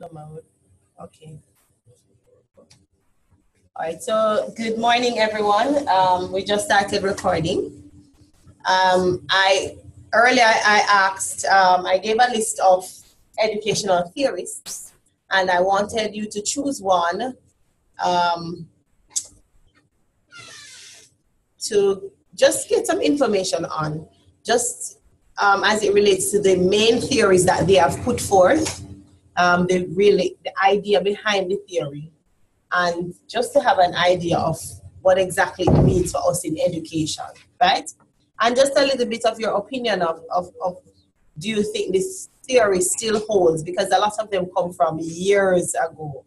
mode. Okay. All right, so good morning, everyone. We just started recording. Earlier I asked, I gave a list of educational theorists, and I wanted you to choose one to just get some information on, just as it relates to the main theories that they have put forth, the idea behind the theory, and just to have an idea of what exactly it means for us in education, right? And just a little bit of your opinion of do you think this theory still holds? Because a lot of them come from years ago,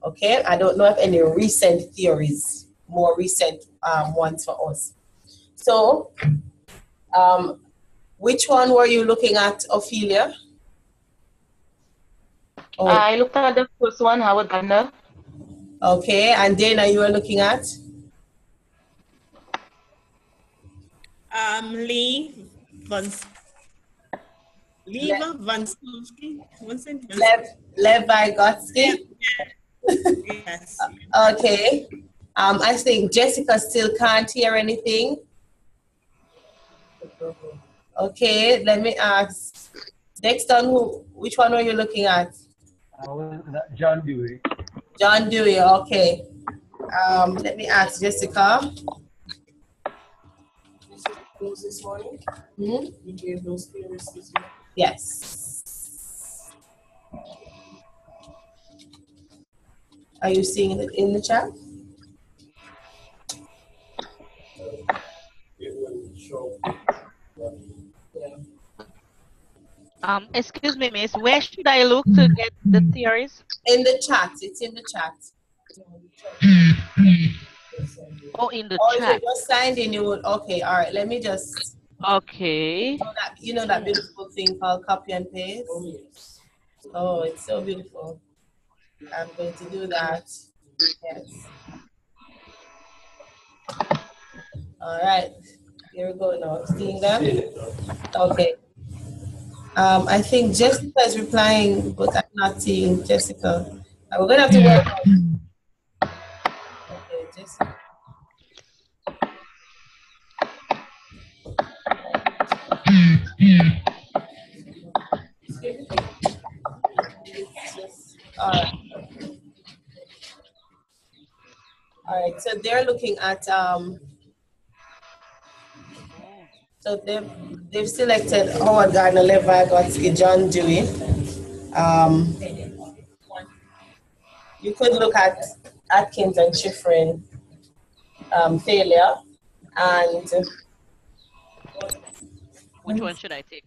okay? I don't know if any recent theories, more recent ones for us. So, which one were you looking at, Ophelia? Oh. I looked at the first one, Howard Gardner. Okay, and Dana, you were looking at? Levi Vygotsky. Yes. Okay. I think Jessica still can't hear anything. Okay, let me ask. Next on, which one are you looking at? John Dewey. John Dewey, okay. Let me ask Jessica. Those this morning? Hmm? You gave those theories this morning? Yes. Are you seeing it in the chat? It will show. Excuse me, miss. Where should I look to get the theories? In the chat. It's in the chat. Oh, in the or chat. If it was signed in, you would. Okay, all right. Let me just. Okay. You know that beautiful thing called copy and paste? Oh, yes. Oh, it's so beautiful. I'm going to do that. Yes. All right. Here we go now. Seeing them? Okay. I think Jessica is replying, but I'm not seeing Jessica. We're going to have to work on. Okay, Jessica. All right, so they're looking at so they've selected Howard Gardner, Levi Vygotsky, John Dewey. You could look at Atkins and Schifrin, Thaler, and which one should I take?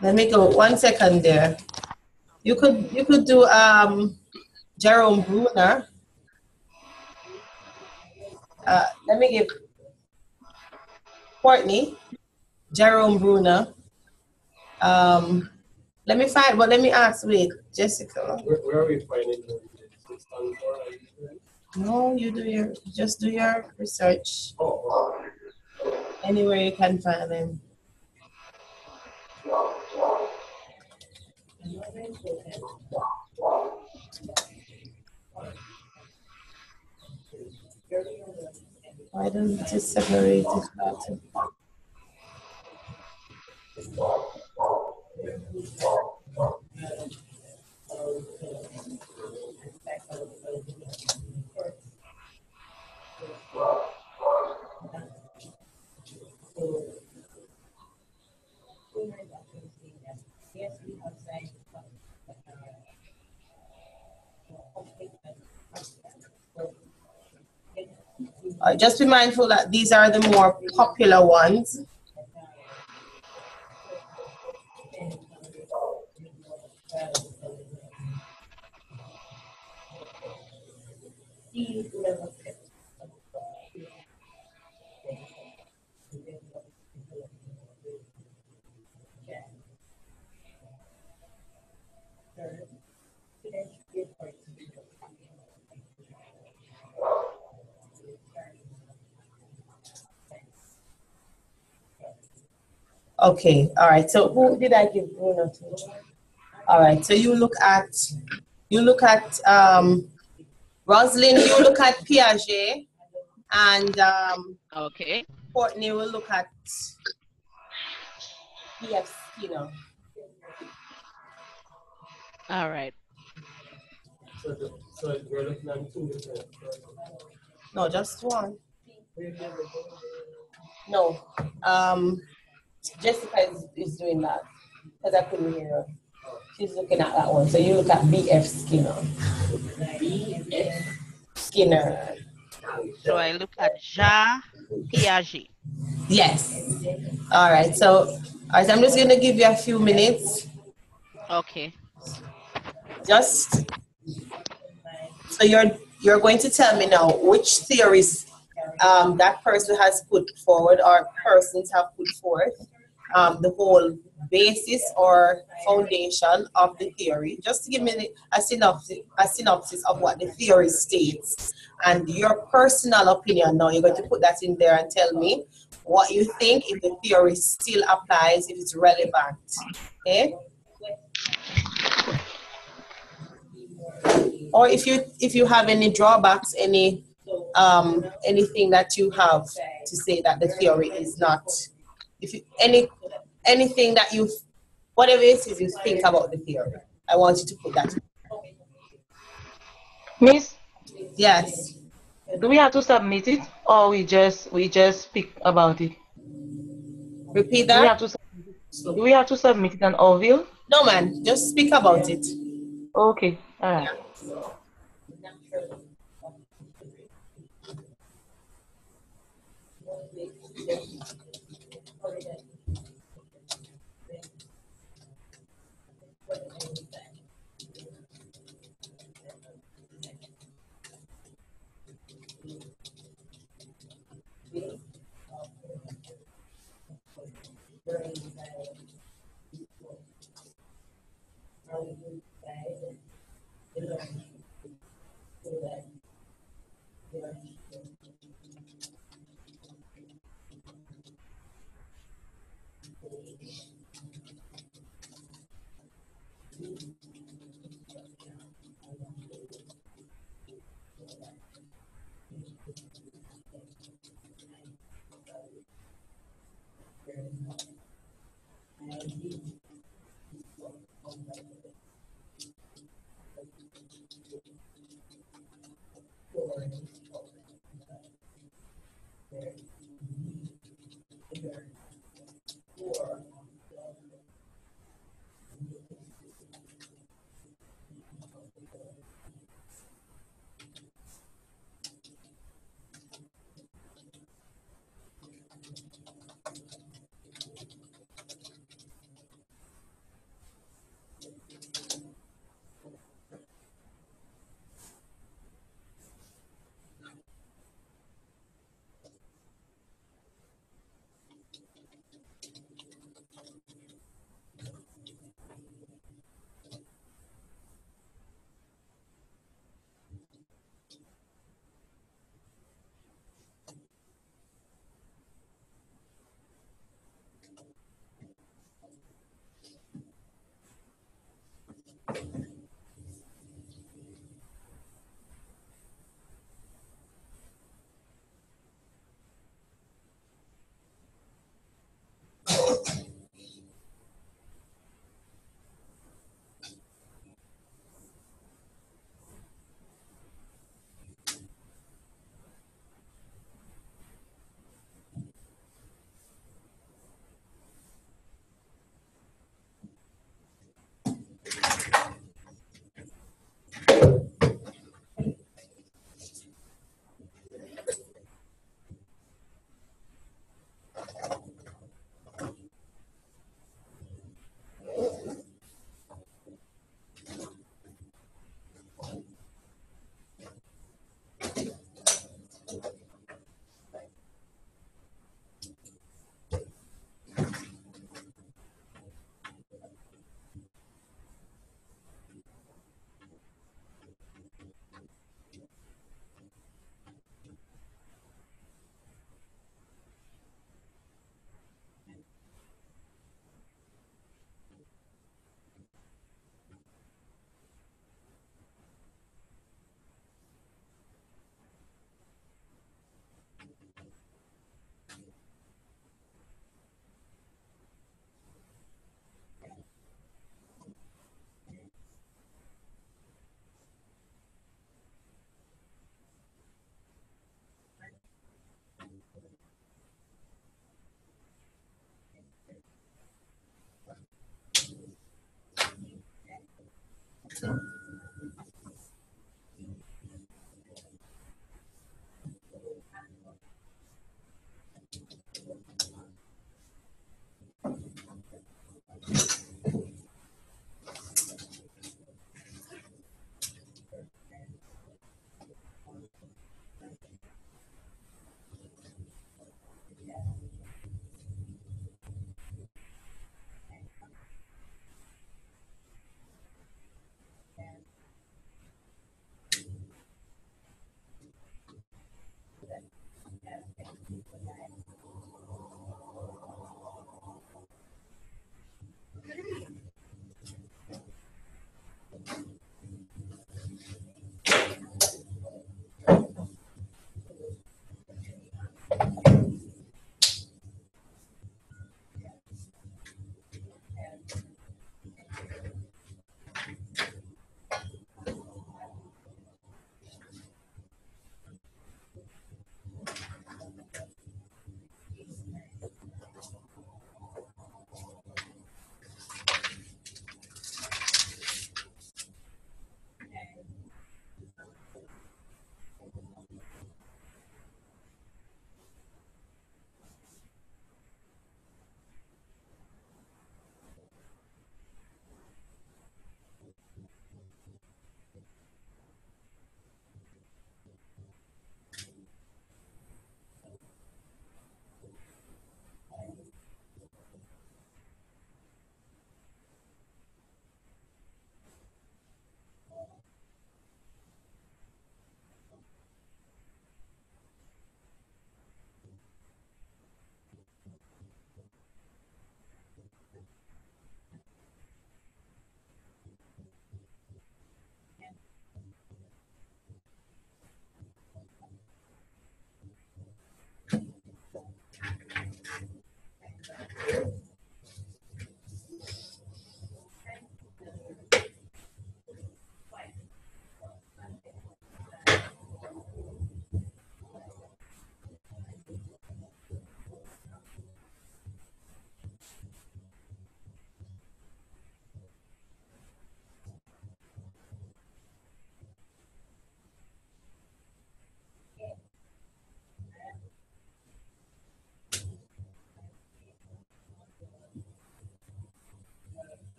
Let me go 1 second there. You could do Jerome Bruner. Let me give Courtney, Jerome Bruner. Let me find, but let me ask, wait, Jessica. Where are we finding them? No, just do your research. Oh. Anywhere you can find them. Why don't you just separate it? Just be mindful that these are the more popular ones. Okay, all right. So who did I give Bruno to? All right. So you look at Rosalind. You look at Piaget, and Okay. Courtney will look at B.F. Skinner. All right. So we're looking at two different. No, just one. No. Jessica is doing that because I couldn't hear her. She's looking at that one. So you look at B.F. Skinner. Skinner. So I look at Jacques Piaget. Yes. All right. So, all right. I'm just going to give you a few minutes. Okay. Just so you're going to tell me now which theories that person has put forward or persons have put forth, the whole basis or foundation of the theory. Just to give me a synopsis of what the theory states and your personal opinion. Now you're going to put that in there and tell me what you think, if the theory still applies, if it's relevant. Okay? Or if you have any drawbacks, anything that you have to say that the theory is not, anything that you, whatever it is you think about the theory, I want you to put that. Miss, Yes. do we have to submit it or we just speak about it? Repeat Do we that. have to do we have to submit it on Orville? No, man, just speak about it. Okay, all right.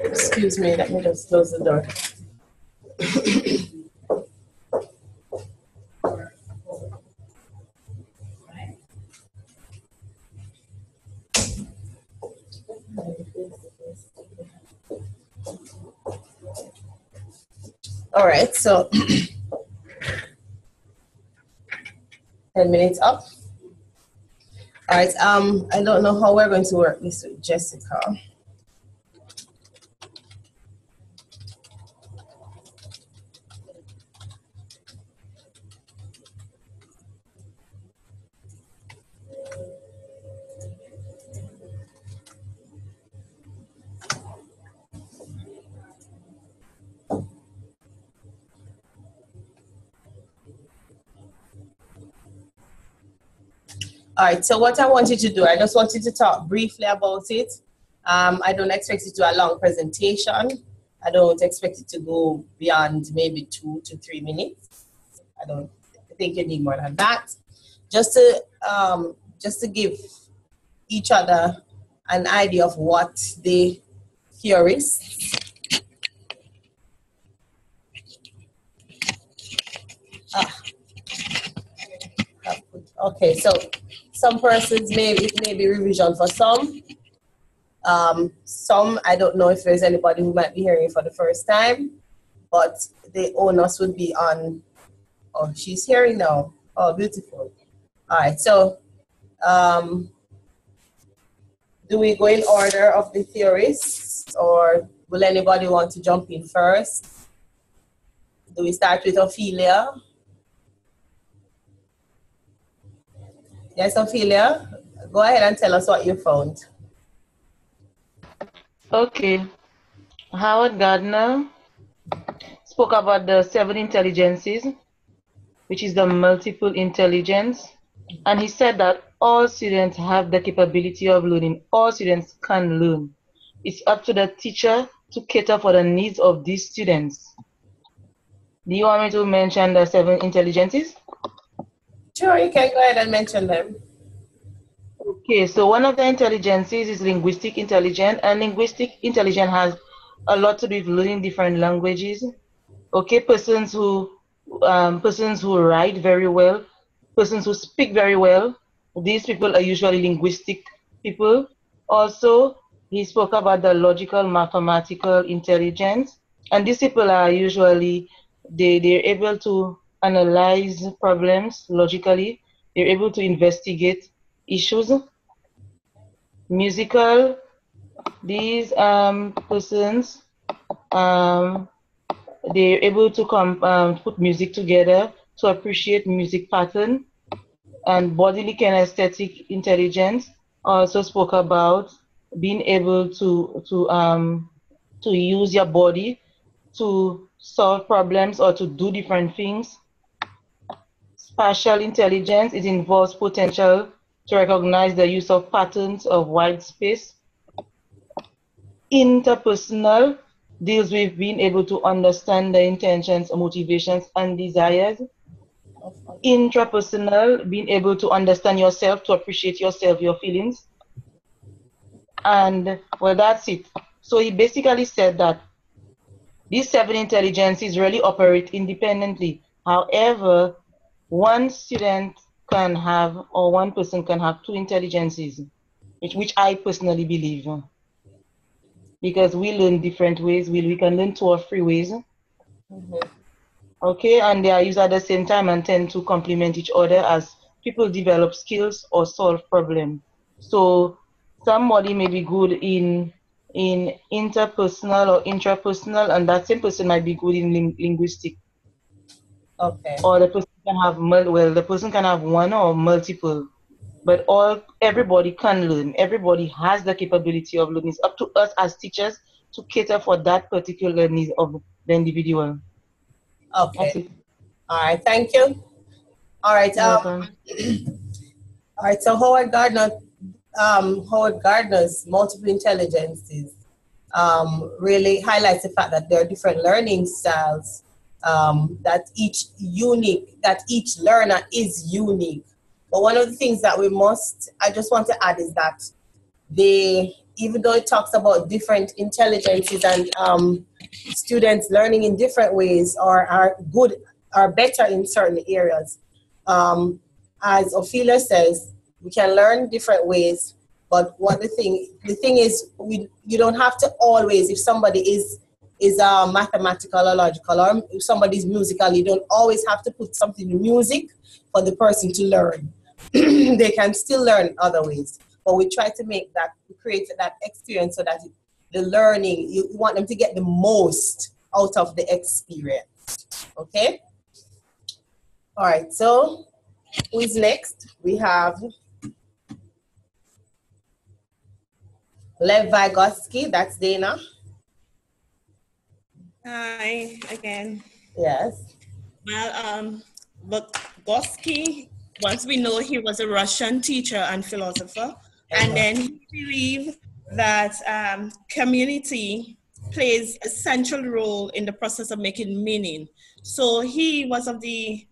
Excuse me, let me just close the door. All right, so 10 minutes up. All right, I don't know how we're going to work this with Jessica. All right, so what I want you to do, I just want you to talk briefly about it. I don't expect you to do a long presentation. I don't expect it to go beyond maybe 2 to 3 minutes. I don't think you need more than that. Just to give each other an idea of what the theorists okay, so some persons it may be revision for some. Some, I don't know if there's anybody who might be hearing it for the first time, but the onus would be on, oh, she's hearing now. Oh, beautiful. All right, so do we go in order of the theorists, or will anybody want to jump in first? Do we start with Ophelia? Yes, Ophelia, go ahead and tell us what you found. Okay. Howard Gardner spoke about the 7 intelligences, which is the multiple intelligence. And he said that all students have the capability of learning. All students can learn. It's up to the teacher to cater for the needs of these students. Do you want me to mention the 7 intelligences? Sure, you can go ahead and mention them. Okay, so one of the intelligences is linguistic intelligence, and linguistic intelligence has a lot to do with learning different languages. Okay, persons who write very well, persons who speak very well, these people are usually linguistic people. Also, he spoke about the logical mathematical intelligence, and these people are usually they're able to analyze problems logically. They're able to investigate issues. Musical, these persons, they're able to put music together to appreciate music pattern. And bodily kinesthetic intelligence also spoke about being able to use your body to solve problems or to do different things. Spatial intelligence, it involves potential to recognize the use of patterns of wide space. Interpersonal deals with being able to understand the intentions, motivations, and desires. Intrapersonal, being able to understand yourself, to appreciate yourself, your feelings. And well, that's it. So he basically said that these 7 intelligences really operate independently. However, one student can have, or one person can have 2 intelligences, which I personally believe. Because we learn different ways. We can learn 2 or 3 ways. Mm-hmm. Okay, and they are used at the same time and tend to complement each other as people develop skills or solve problems. So somebody may be good in interpersonal or intrapersonal, and that same person might be good in linguistic. Okay. Or the person can have the person can have one or multiple, but everybody can learn. Everybody has the capability of learning. It's up to us as teachers to cater for that particular need of the individual. Okay. All right. Thank you. All right. All right. So Howard Gardner's multiple intelligences really highlights the fact that there are different learning styles. That each learner is unique. But one of the things that I just want to add is that even though it talks about different intelligences and students learning in different ways or are better in certain areas, as Ophelia says, we can learn different ways, But the thing is, you don't have to always, if somebody is mathematical or logical, or if somebody's musical, you don't always have to put something in music for the person to learn. They can still learn other ways. But we try to create that experience so that the learning, you want them to get the most out of the experience. Okay? All right, so who is next? We have Lev Vygotsky, that's Dana. Hi again. Yes. Well, Vygotsky, once we know he was a Russian teacher and philosopher, and then he believed that community plays a central role in the process of making meaning. So he was of the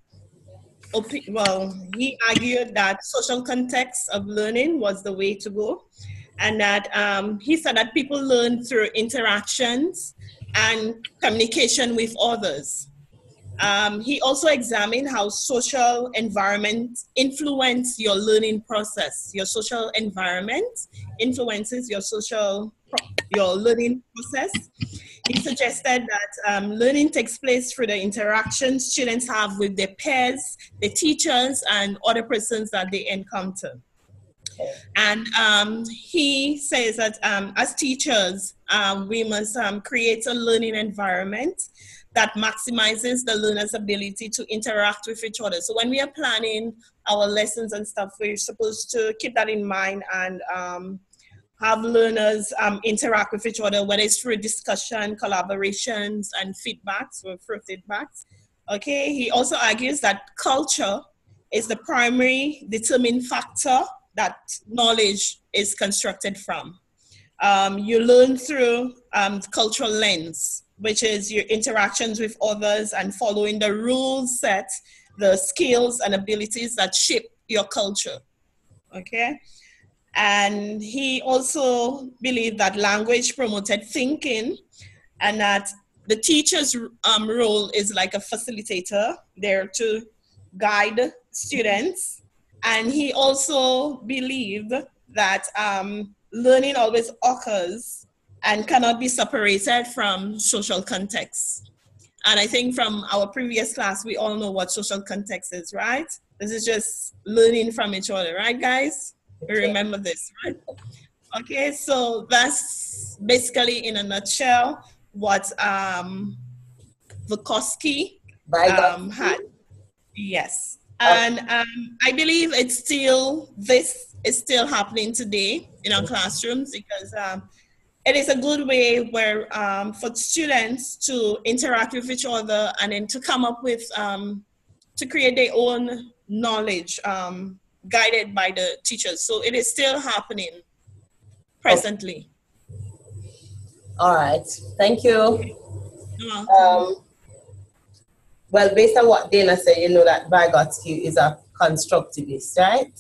he argued that social context of learning was the way to go, and that he said that people learn through interactions and communication with others. He also examined how social environment influence your learning process. Your social environment influences your learning process. He suggested that learning takes place through the interactions students have with their peers, the teachers, and other persons that they encounter. And he says that as teachers, we must create a learning environment that maximizes the learner's ability to interact with each other. So when we are planning our lessons and stuff, we're supposed to keep that in mind and have learners interact with each other, whether it's through discussion, collaborations, and feedbacks, or through feedbacks. Okay, he also argues that culture is the primary determining factor that knowledge is constructed from. You learn through cultural lens, which is your interactions with others and following the rules set, the skills and abilities that shape your culture, okay? And he also believed that language promoted thinking and that the teacher's role is like a facilitator there to guide students. And he also believed that learning always occurs and cannot be separated from social context. And I think from our previous class, we all know what social context is, right? This is just learning from each other, right, guys? We remember this, right? Okay, so that's basically in a nutshell what Vygotsky had. Yes. And I believe this is still happening today in our classrooms because it is a good way where for students to interact with each other and then to come up with, to create their own knowledge guided by the teachers. So it is still happening presently. All right, thank you. Okay. Well, based on what Dana said, you know that Vygotsky is a constructivist, right?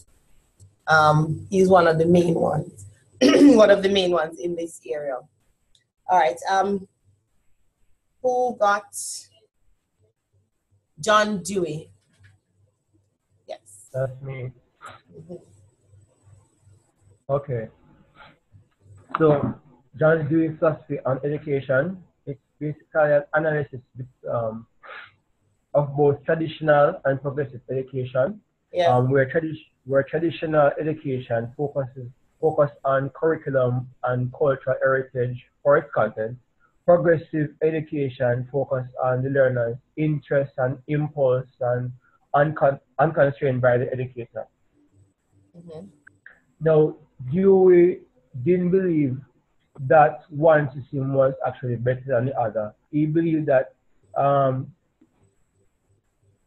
He's one of the main ones, one of the main ones in this area. All right, who got John Dewey? Yes. That's me. Okay. So, John Dewey's philosophy on education, it's basically an analysis of both traditional and progressive education. Yeah. Where traditional education focus on curriculum and cultural heritage for its content. Progressive education focus on the learner's interest and impulse and unconstrained by the educator. Mm-hmm. Now, Dewey didn't believe that one system was actually better than the other. He believed that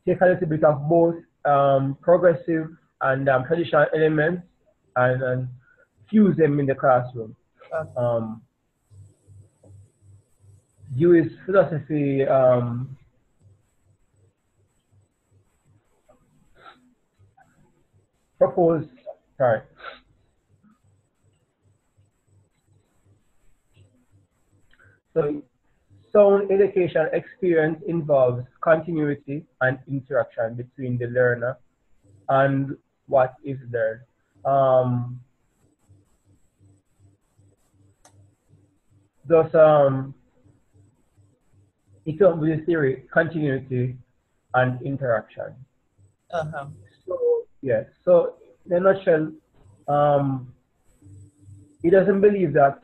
take a little bit of both progressive and traditional elements and fuse them in the classroom. Dewey's philosophy So, sound education experience involves continuity and interaction between the learner and what is learned. thus it comes with the theory continuity and interaction. Uh-huh. So yeah, so in a nutshell, he doesn't believe that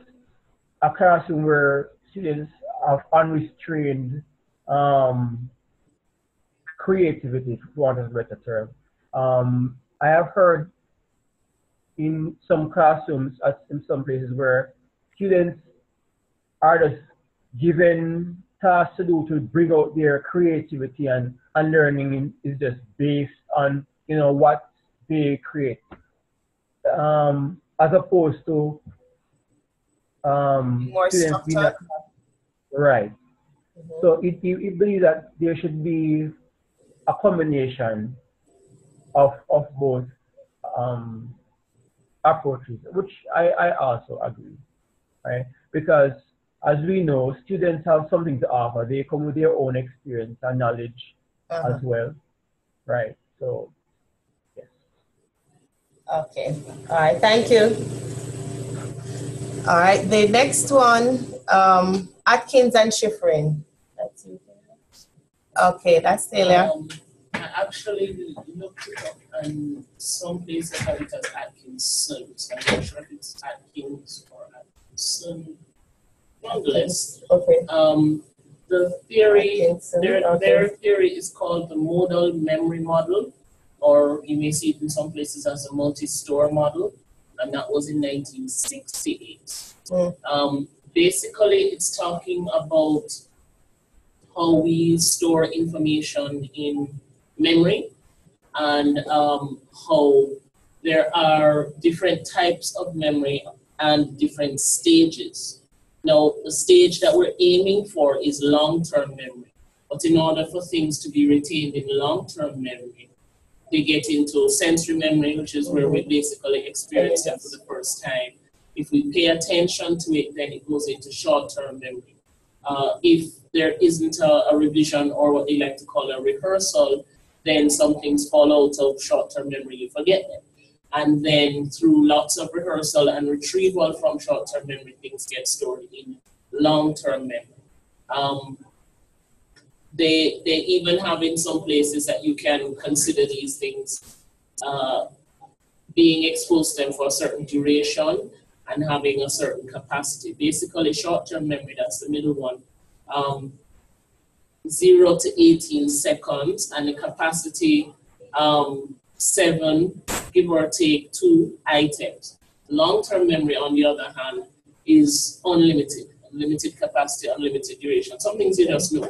a classroom where students have unrestrained creativity, if you want a better term. I have heard in some classrooms, in some places where students are just given tasks to do to bring out their creativity, and learning is just based on what they create, as opposed to More students being structured. right. So it believes that there should be a combination of both approaches, which I also agree, right? Because as we know, students have something to offer. They come with their own experience and knowledge as well, right? So, yes. Okay. All right. Thank you. All right. The next one, Atkins and Schifrin. That's you. Okay, that's Taylor. I actually looked it up, and some places have it as Atkinson. So I'm not sure if it's Atkins or Atkinson. Nonetheless, Okay. the theory, Atkinson, their theory is called the modal memory model, or you may see it in some places as a multi-store model, and that was in 1968. Basically, it's talking about how we store information in memory, and how there are different types of memory and different stages. Now, the stage that we're aiming for is long-term memory. But in order for things to be retained in long-term memory, they get into sensory memory, which is where we basically experience them for the first time. If we pay attention to it, then it goes into short-term memory. If there isn't a revision, or what they like to call a rehearsal, then some things fall out of short-term memory, you forget them. And then through lots of rehearsal and retrieval from short-term memory, things get stored in long-term memory. They even have in some places that you can consider these things being exposed to them for a certain duration and having a certain capacity. Basically, short-term memory, that's the middle one, 0 to 18 seconds, and the capacity 7, give or take 2 items. Long-term memory, on the other hand, is unlimited capacity, unlimited duration. Some things you just know.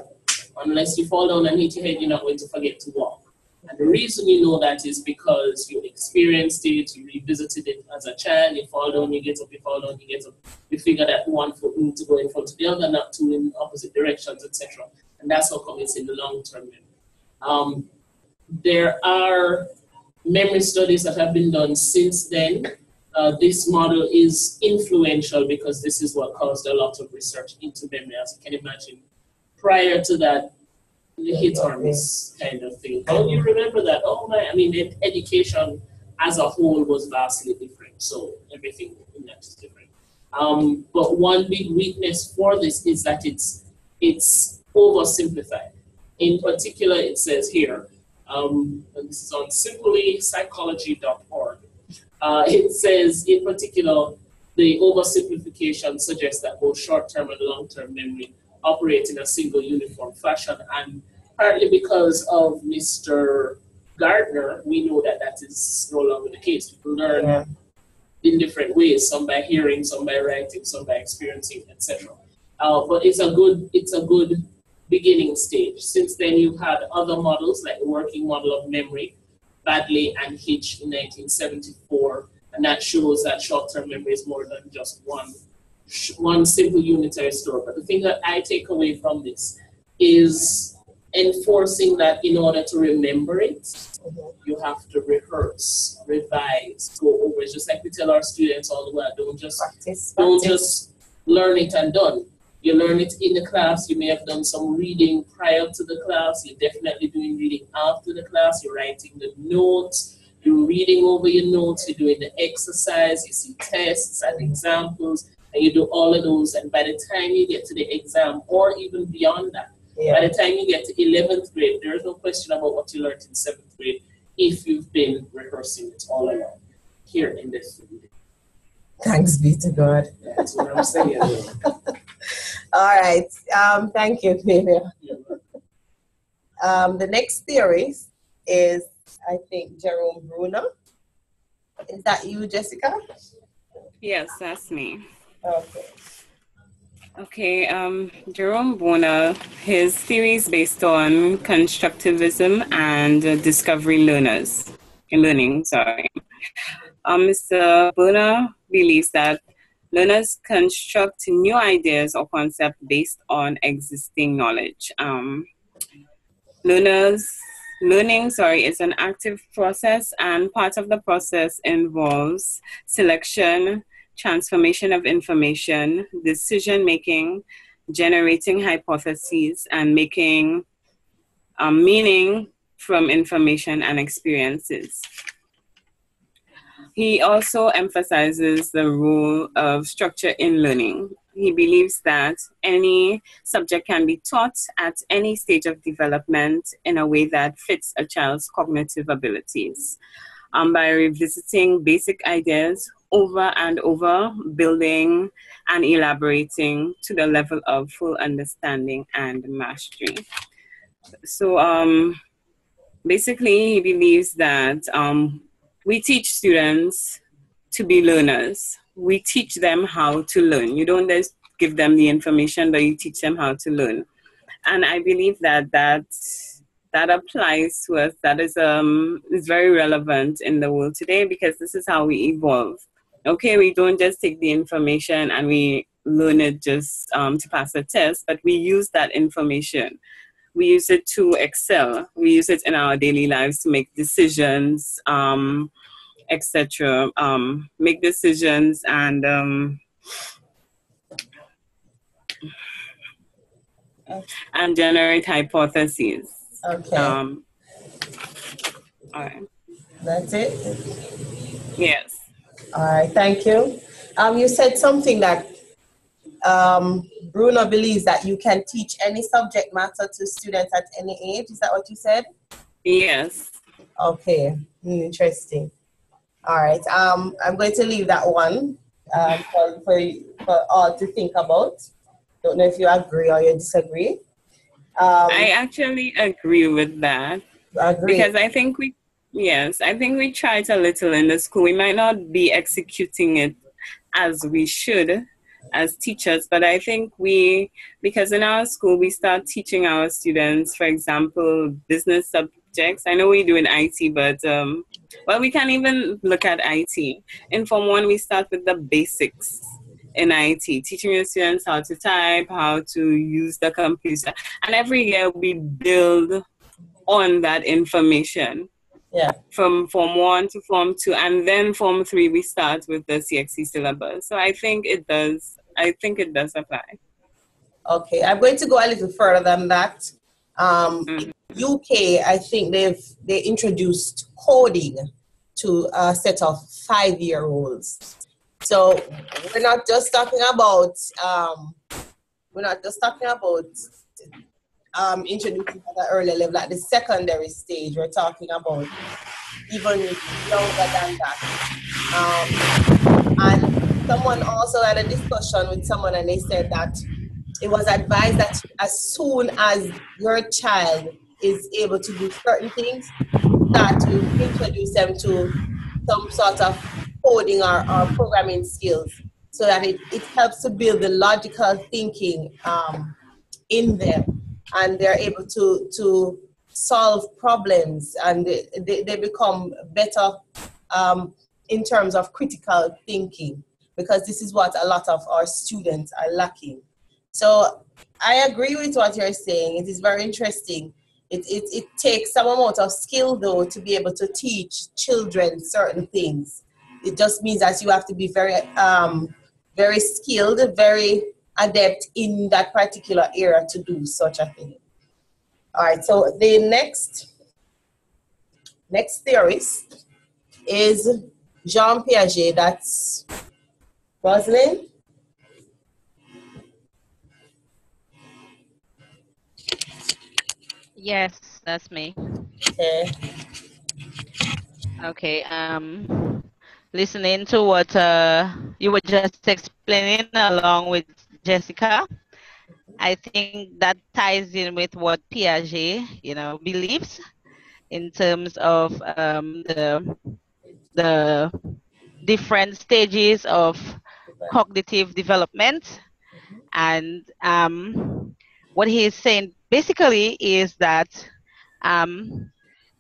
Unless you fall down and hit your head, you're not going to forget to walk. And the reason you know that is because you experienced it, you revisited it as a child, you fall down, you get up, you fall down, you get up. You figure that one foot needs to go in front of the other, not two in opposite directions, etc. And that's how come it's in the long-term memory. There are memory studies that have been done since then. This model is influential because this is what caused a lot of research into memory, as you can imagine. Prior to that, the hit or miss kind of thing. How do you remember that? Oh my, I mean, education as a whole was vastly different. So everything in that is different. But one big weakness for this is that it's oversimplified. In particular, it says here, and this is on simplypsychology.org. It says, in particular, the oversimplification suggests that both short-term and long-term memory operate in a single uniform fashion, and partly because of Mr. Gardner, we know that that is no longer the case. People learn in different ways, some by hearing, some by writing, some by experiencing, etc. But it's a good beginning stage. Since then, you've had other models like the working model of memory, Badley and Hitch in 1974, and that shows that short-term memory is more than just one simple unitary store. But the thing that I take away from this is enforcing that in order to remember it, you have to rehearse, revise, go over. It's just like we tell our students all the while, don't just learn it and done. You learn it in the class. You may have done some reading prior to the class. You're definitely doing reading after the class. You're writing the notes. You're reading over your notes. You're doing the exercise. You see tests and examples. and you do all of those, and by the time you get to the exam, or even beyond that, by the time you get to 11th grade, there's no question about what you learned in 7th grade if you've been rehearsing it all along here in this field. Thanks be to God. That's what I'm saying. All right. Thank you, Xavier. The next theory is, I think, Jerome Bruner. Is that you, Jessica? Yes, that's me. Okay. Okay, Jerome Bruner, his theory is based on constructivism and discovery learning. Mr. Bruner believes that learners construct new ideas or concepts based on existing knowledge. Learning is an active process, and part of the process involves selection, transformation of information, decision-making, generating hypotheses, and making meaning from information and experiences. He also emphasizes the role of structure in learning. He believes that any subject can be taught at any stage of development in a way that fits a child's cognitive abilities. By revisiting basic ideas over and over, building and elaborating to the level of full understanding and mastery. So basically, he believes that we teach students to be learners. We teach them how to learn. You don't just give them the information, but you teach them how to learn. And I believe that applies to us. That is very relevant in the world today, because this is how we evolve. Okay, we don't just take the information and we learn it just to pass a test, but we use that information. We use it to excel. We use it in our daily lives to make decisions, etc. Make decisions and generate hypotheses. Okay. All right. That's it? Yes. All right, thank you. You said something that Bruno believes that you can teach any subject matter to students at any age. Is that what you said? Yes. Okay, interesting. All right, I'm going to leave that one for all to think about. Don't know if you agree or you disagree. I actually agree with that. Because I think we tried a little in the school. We might not be executing it as we should as teachers, but I think because in our school we start teaching our students, for example, business subjects. I know we do in IT, but we can't even look at IT. In Form 1, we start with the basics in IT, teaching the students how to type, how to use the computer. And every year we build on that information. Yeah. From Form 1 to Form 2, and then Form 3 we start with the CXC syllabus. So I think it does apply. Okay, I'm going to go a little further than that. UK, I think they introduced coding to a set of 5-year-olds. So we're not just talking about introducing at an early level at the secondary stage. We're talking about even younger than that. And someone also had a discussion with someone, and they said that it was advised that as soon as your child is able to do certain things, start to introduce them to some sort of coding or programming skills, so that it helps to build the logical thinking in them, and they're able to solve problems, and they become better in terms of critical thinking, because this is what a lot of our students are lacking. So I agree with what you're saying. It is very interesting. It takes some amount of skill, though, to be able to teach children certain things. It just means that you have to be very, very skilled, very adept in that particular area to do such a thing. All right, so the next theorist is Jean Piaget. That's Rosalind. Yes, that's me. Okay. Okay. Listening to what you were just explaining along with Jessica, I think that ties in with what Piaget, believes in terms of the different stages of cognitive development. And what he's saying basically is that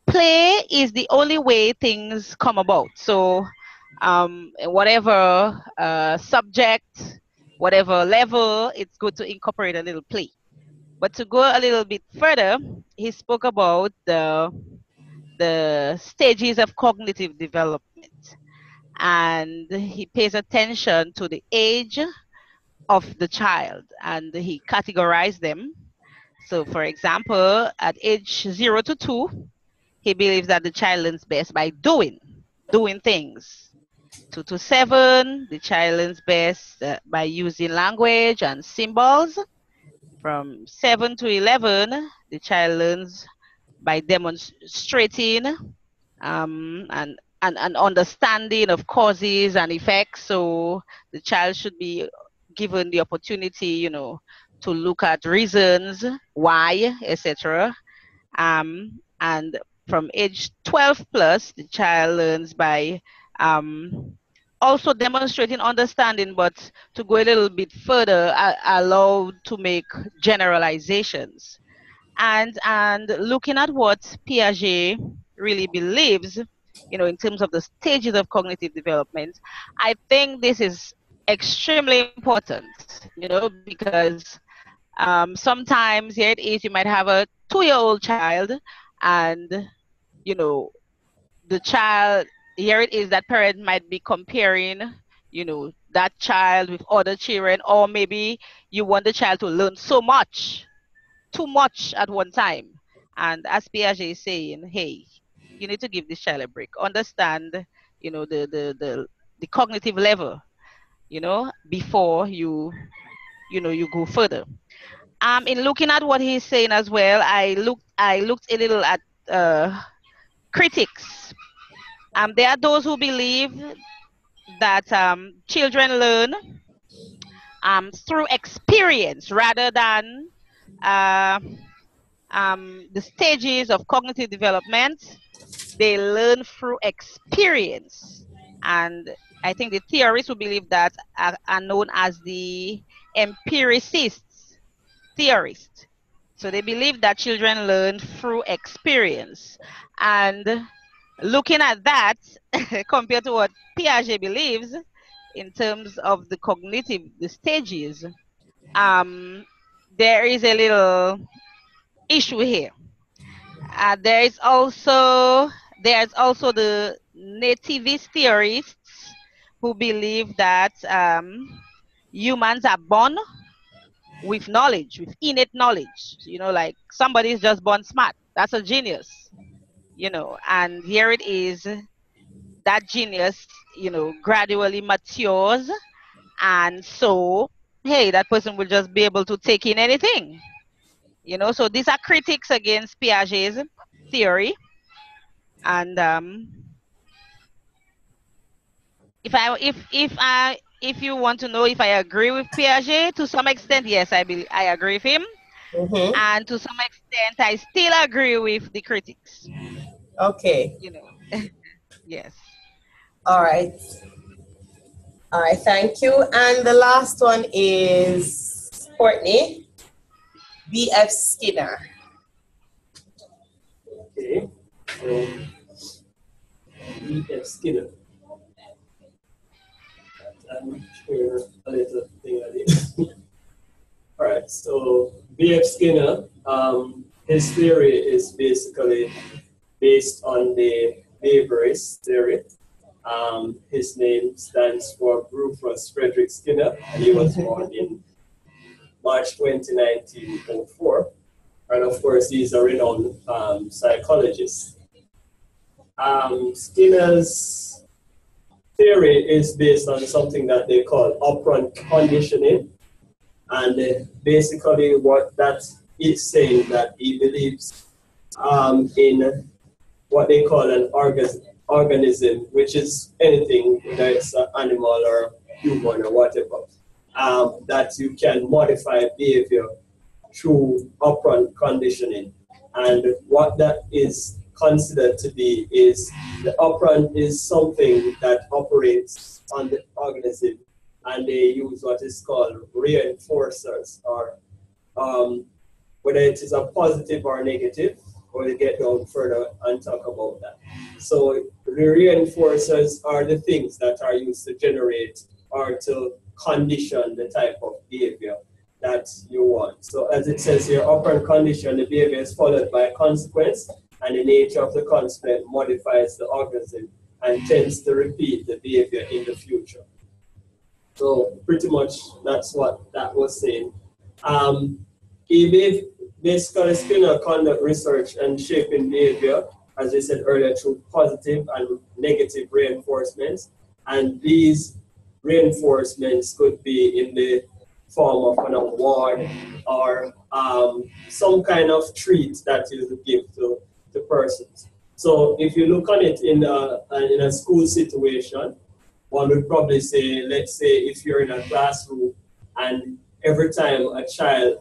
play is the only way things come about. So whatever subject, whatever level, it's good to incorporate a little play. But to go a little bit further, he spoke about the stages of cognitive development, and he pays attention to the age of the child, and he categorized them. So for example, at age 0 to 2, he believes that the child learns best by doing things. 2 to 7, the child learns best by using language and symbols. From 7 to 11, the child learns by demonstrating and understanding of causes and effects. So the child should be given the opportunity, to look at reasons, why, etc. And from age 12 plus, the child learns by also demonstrating understanding, but to go a little bit further, allowed to make generalizations. And looking at what Piaget really believes, in terms of the stages of cognitive development, I think this is extremely important, because sometimes here it is, you might have a 2-year-old child, and the child, here it is, that parent might be comparing that child with other children, or maybe you want the child to learn too much at one time. And as Piaget is saying, hey, you need to give this child a break, understand the cognitive level, before you go further. In looking at what he's saying as well, I looked a little at critics. There are those who believe that children learn through experience rather than the stages of cognitive development. They learn through experience. And I think the theorists who believe that are known as the empiricists theorists. So they believe that children learn through experience. And looking at that, compared to what Piaget believes in terms of the cognitive, the stages, there is a little issue here. There's also the nativist theorists who believe that humans are born with knowledge, with innate knowledge. Like somebody is just born smart. That's a genius. And here it is, that genius, gradually matures, and so, hey, that person will just be able to take in anything. So these are critics against Piaget's theory. And if you want to know if I agree with Piaget, to some extent, yes, I agree with him. Mm-hmm. And to some extent, I still agree with the critics. Okay. Yes. All right. Thank you. And the last one is Courtney, B.F. Skinner. Okay. So, B.F. Skinner. I'm sure a little thing I did. All right. So, B.F. Skinner, his theory is basically based on the Weberist theory. His name stands for Rufus Frederick Skinner, and he was born in March 20, 1904. And of course, he's a renowned psychologist. Skinner's theory is based on something that they call operant conditioning. And basically what that is saying, that he believes in what they call an organism, which is anything, whether it's an animal or human or whatever, that you can modify behavior through operant conditioning. And what that is considered to be is the operant is something that operates on the organism, and they use what is called reinforcers, or whether it is a positive or negative, or they get down further and talk about that. So the reinforcers are the things that are used to generate or to condition the type of behavior that you want. So as it says here, operant condition, the behavior is followed by a consequence, and the nature of the consequence modifies the organism and tends to repeat the behavior in the future. So pretty much that's what that was saying. Basically, Skinner conduct research and shaping behavior, as I said earlier, through positive and negative reinforcements. And these reinforcements could be in the form of an award or some kind of treat that you give to persons. So if you look on it in a school situation, one would probably say, let's say if you're in a classroom and every time a child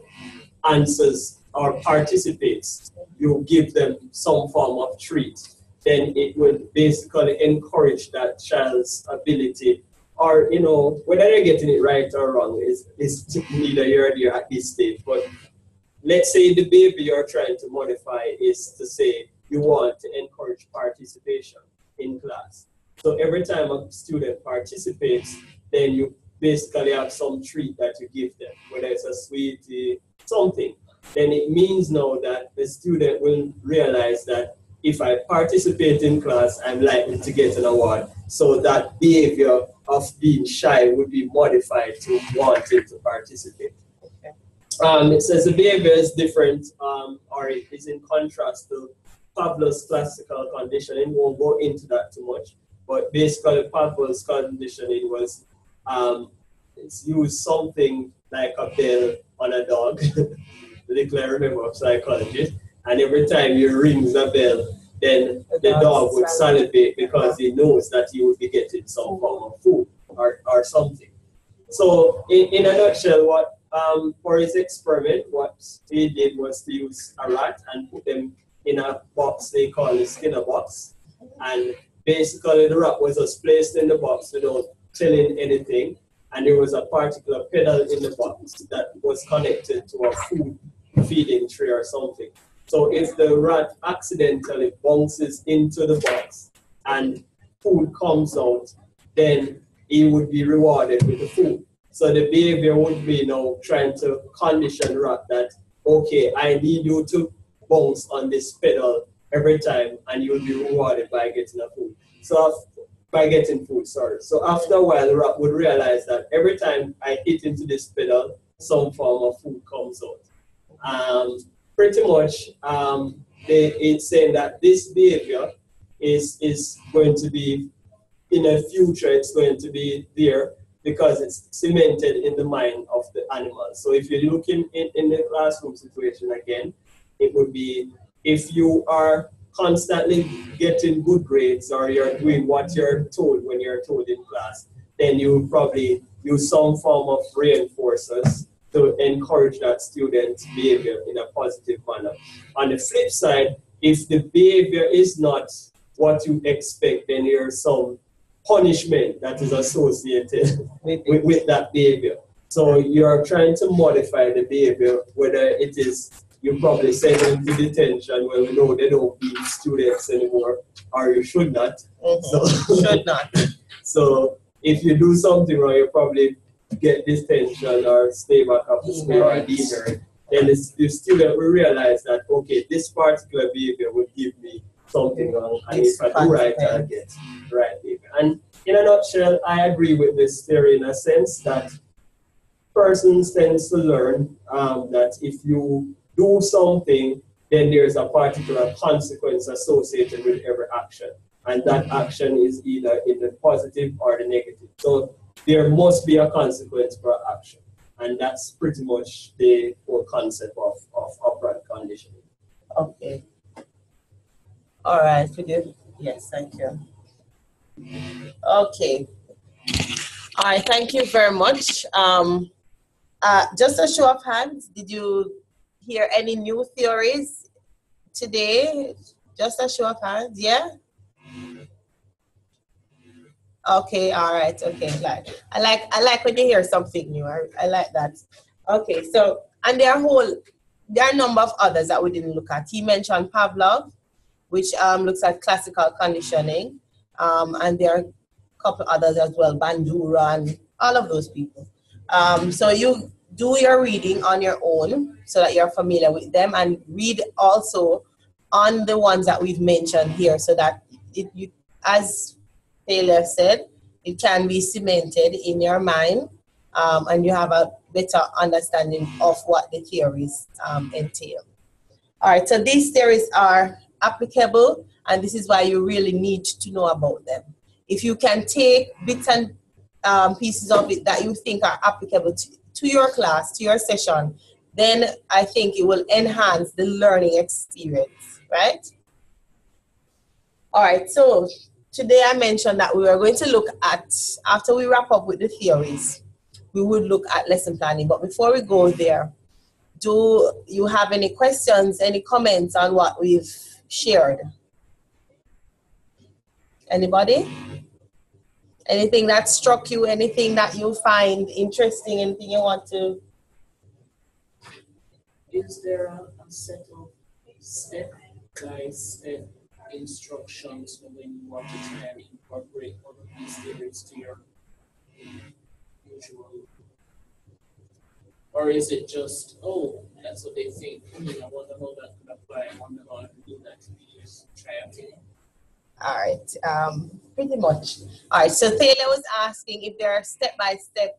answers or participates, you give them some form of treat, then it would basically encourage that child's ability, or, you know, whether they're getting it right or wrong is neither here nor there at this stage. But let's say the behavior you're trying to modify is to say you want to encourage participation in class. So every time a student participates, then you basically have some treat that you give them, whether it's a sweetie, something. Then it means now that the student will realize that if I participate in class, I'm likely to get an award. So that behavior of being shy would be modified to wanting to participate. Okay. It says the behavior is different, or it is in contrast to Pavlov's classical conditioning. We won't go into that too much, but basically Pavlov's conditioning was it's used something like a bell on a dog. Little I remember of psychology, and every time you ring the bell, then the dog would salivate because he knows that he would be getting some form of food or something. So in a nutshell, what for his experiment, what he did was to use a rat and put them in a box they call the Skinner box, and basically the rat was just placed in the box without telling anything, and there was a particular pedal in the box that was connected to a food feeding tray or something. So if the rat accidentally bounces into the box and food comes out, then he would be rewarded with the food. So the behavior would be now trying to condition the rat that, okay, I need you to bounce on this pedal every time and you'll be rewarded by getting a food. So by getting food, sorry. So after a while, the rat would realize that every time I hit into this pedal, some form of food comes out. Pretty much, it's saying that this behavior is going to be, in the future, it's going to be there because it's cemented in the mind of the animal. So if you're looking in the classroom situation again, it would be if you are constantly getting good grades or you're doing what you're told when you're told in class, then you would probably use some form of reinforcers to encourage that student's behavior in a positive manner. On the flip side, if the behavior is not what you expect, then there's some punishment that is associated with that behavior. So you're trying to modify the behavior, whether it is you probably send them to detention when we know they don't beat students anymore, or you should not. So, Should not. So if you do something wrong, you probably get detention or stay back after school or demerit. Then the student will realize that, okay, this particular behavior would give me something wrong, and if I do right, I'll get right behavior. And in a nutshell, I agree with this theory in a sense that persons tend to learn that if you do something, then there's a particular consequence associated with every action. And that action is either in the positive or the negative. So there must be a consequence for action. And that's pretty much the whole concept of operant conditioning. Okay. All right, we did. Yes, thank you. Okay. All right, thank you very much. Just a show of hands, did you hear any new theories today? Just a show of hands, yeah? Okay, all right, okay. I like when you hear something new. I like that. Okay, so and there are a number of others that we didn't look at. He mentioned Pavlov, which looks at classical conditioning, and there are a couple others as well, Bandura and all of those people. So you do your reading on your own so that you're familiar with them, and read also on the ones that we've mentioned here so that you, as Taylor said, it can be cemented in your mind, and you have a better understanding of what the theories entail. All right, so these theories are applicable, and this is why you really need to know about them. If you can take bits and pieces of it that you think are applicable to your class, to your session, then I think it will enhance the learning experience, right? All right, so today I mentioned that we were going to look at, after we wrap up with the theories, we would look at lesson planning. But before we go there, do you have any questions, any comments on what we've shared? Anybody? Anything that struck you, anything that you find interesting, anything you want to? Is there a set of step-by-step instructions for when you want to try and incorporate all of these theories to your usual? Or is it just, oh, that's what they think? I wonder how that could apply. I wonder how I can do that. Just try a thing. All right, pretty much. All right, so Taylor was asking if there are step-by-step,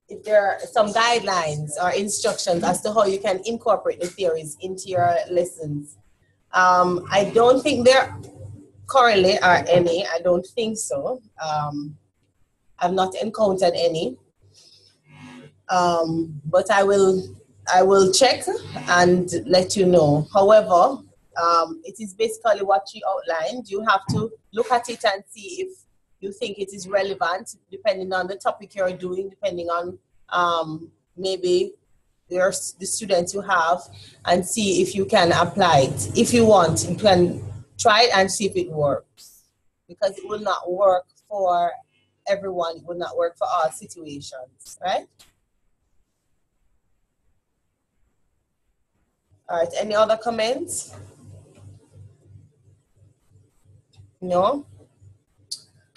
if there are some guidelines or instructions as to how you can incorporate the theories into your lessons. I don't think there currently are any. I don't think so. I've not encountered any. But I will check and let you know. However, it is basically what you outlined. You have to look at it and see if you think it is relevant, depending on the topic you're doing, depending on maybe the students you have, and see if you can apply it. If you want, you can try it and see if it works, because it will not work for everyone. It will not work for all situations, right? All right, any other comments? No?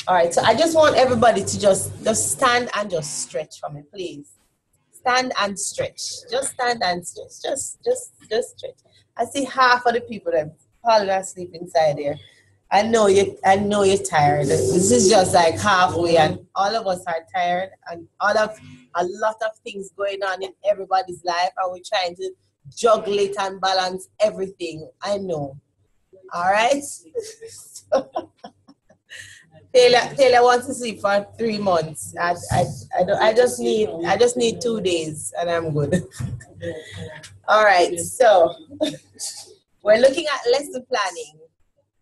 All right, so I just want everybody to just stand and just stretch for me, please. Stand and stretch. Just stand and stretch. Just stretch. I see half of the people that falling asleep inside there. I know you're tired. This is just like halfway, and all of us are tired, and a lot of things going on in everybody's life, and we're trying to juggle it and balance everything. I know. All right. Taylor wants to sleep for 3 months. I just need 2 days and I'm good. All right, so we're looking at lesson planning,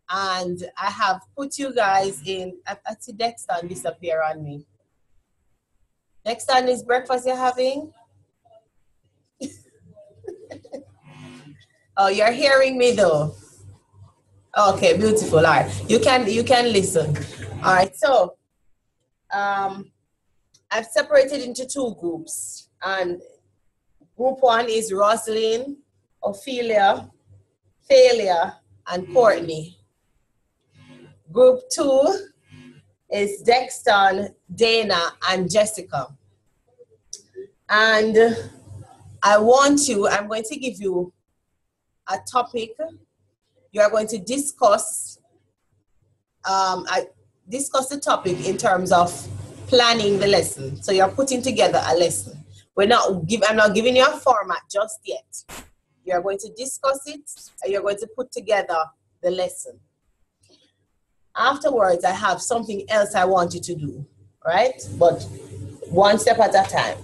and I have put you guys in. I see Dexton disappear on me. Dexton, is breakfast you're having? Oh, you're hearing me though. Okay, beautiful. All right, you can listen. All right, so I've separated into 2 groups, and group 1 is Rosalind, Ophelia, Thalia, and Courtney. Group 2 is Dexton, Dana, and Jessica. And I'm going to give you a topic. You are going to discuss the topic in terms of planning the lesson. So you're putting together a lesson. I'm not giving you a format just yet. You're going to discuss it, and you're going to put together the lesson. Afterwards, I have something else I want you to do, right? But one step at a time.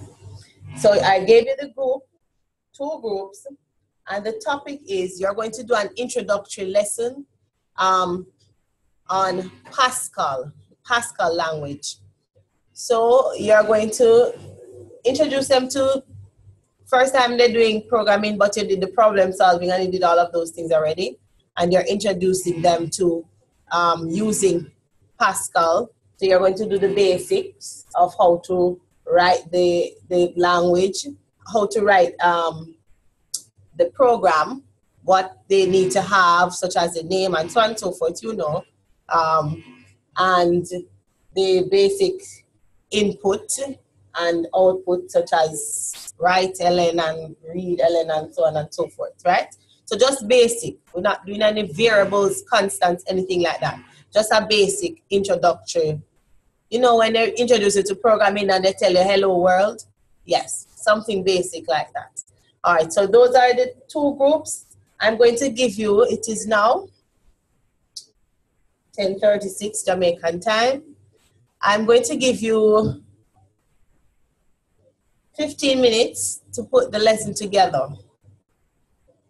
So I gave you the group, 2 groups, And the topic is, you're going to do an introductory lesson on Pascal language. So you're going to introduce them to, first time they're doing programming, but you did the problem solving and you did all of those things already. And you're introducing them to using Pascal. So you're going to do the basics of how to write the language, how to write the program, what they need to have, such as the name and so on and so forth, you know, and the basic input and output, such as write ln and read ln and so on and so forth, right? So just basic. We're not doing any variables, constants, anything like that. Just a basic introductory. You know, when they introduce you to programming and they tell you hello world, yes, something basic like that. All right, so those are the two groups. I'm going to give you, it is now 10:36 Jamaican time. I'm going to give you 15 minutes to put the lesson together.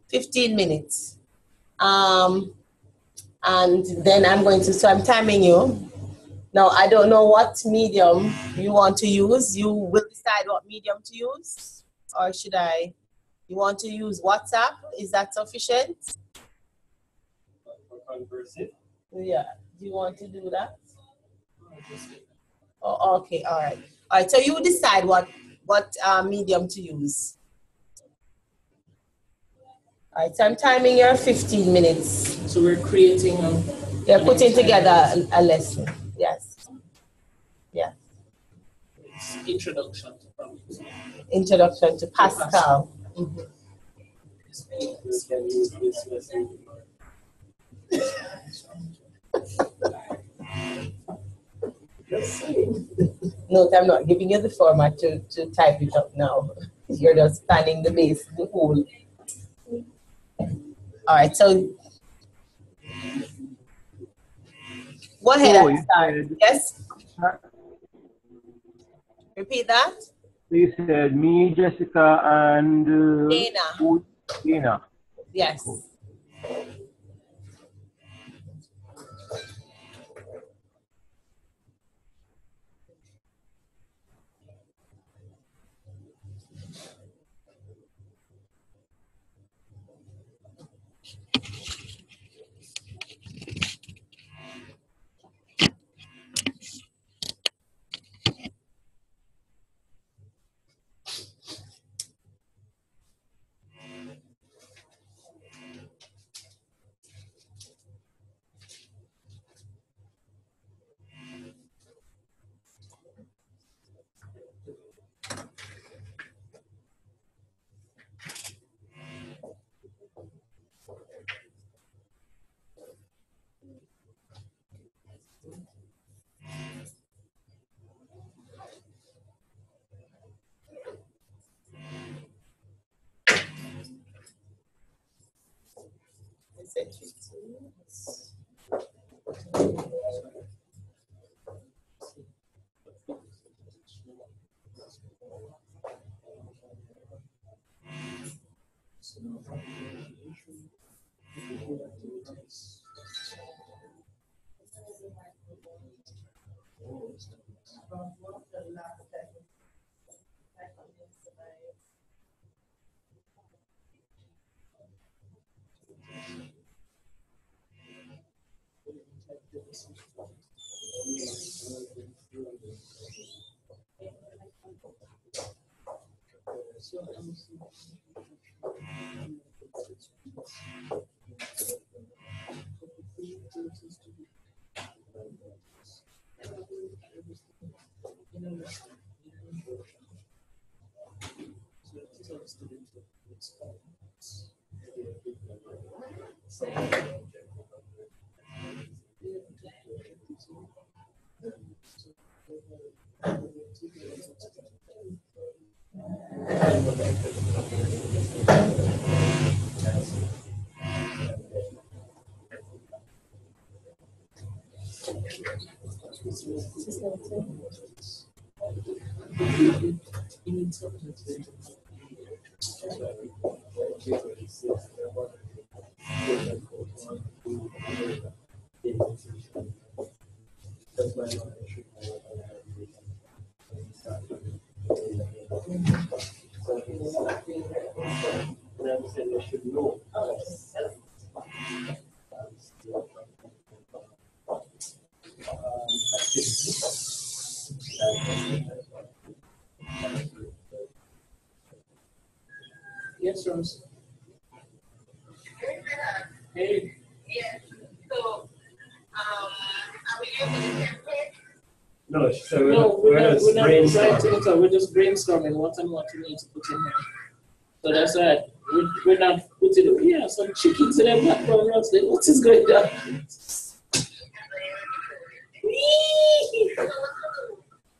15 minutes. And then I'm going to, so I'm timing you. Now, I don't know what medium you want to use. You will decide what medium to use. Or should I, you want to use WhatsApp? Is that sufficient? Yeah. Do you want to do that? Oh, okay, all right. All right, so you decide what medium to use. All right, so I'm timing your 15 minutes. So we're creating You're putting together a lesson. Yes. Yes. Introduction to Pascal. Mm-hmm. No, I'm not giving you the format to type it up now. You're just planning the base, the whole. All right, so go ahead and start. Yes? Repeat that. You said me, Jessica, and Dana. Yes. Yes, Rose. Hey. No, she said No, we're not writing brainstorming. it up. We're just brainstorming what and what we need to put in here. So that's right. We're not putting, yeah, some chickens in the background. Like, what is going on?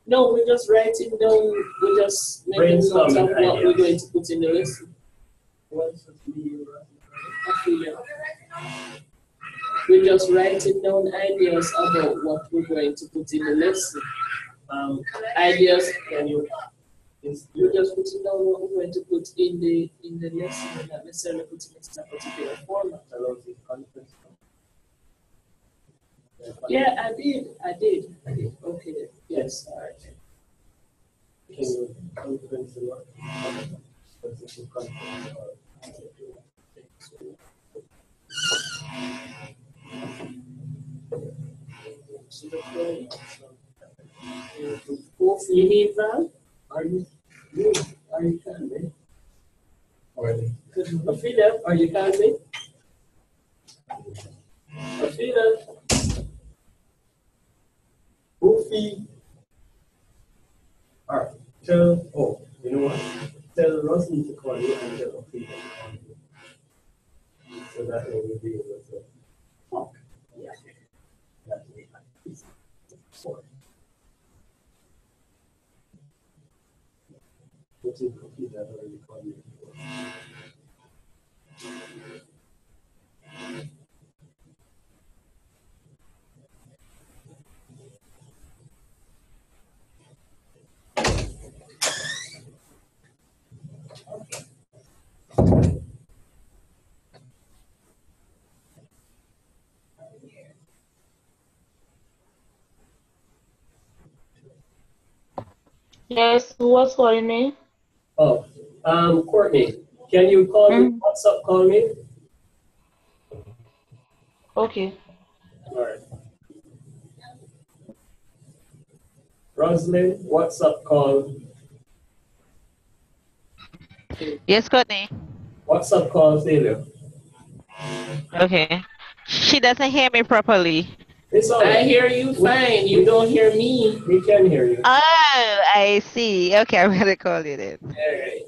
No, we're just writing down, we're just making notes of Brainstorming what we're ideas. going to put in the lesson. I feel you. We're just writing down ideas about what we're going to put in the lesson. Ideas, Can you? we're just putting down what we're going to put in the lesson, and not necessarily putting it in a particular format. Yeah, I did. Okay, yes, all right. Can you confidence in what? You need that? Are you can be? Afida, are you kindly? Afida, Goofy. Alright. Tell you know what? Tell Rosny to call you and tell Ophelia to call you. So that way we'll be able to talk. Yeah. That way. What is Ophelia already called you? Yes, who was calling me? Oh, Courtney, can you call me? WhatsApp call me? Okay. All right. Rosalind, WhatsApp call. Yes, Courtney. WhatsApp call failure. Okay. She doesn't hear me properly. It's all right. I hear you fine. You don't hear me. We can hear you. Oh, I see. Okay, I'm gonna call you then. All right.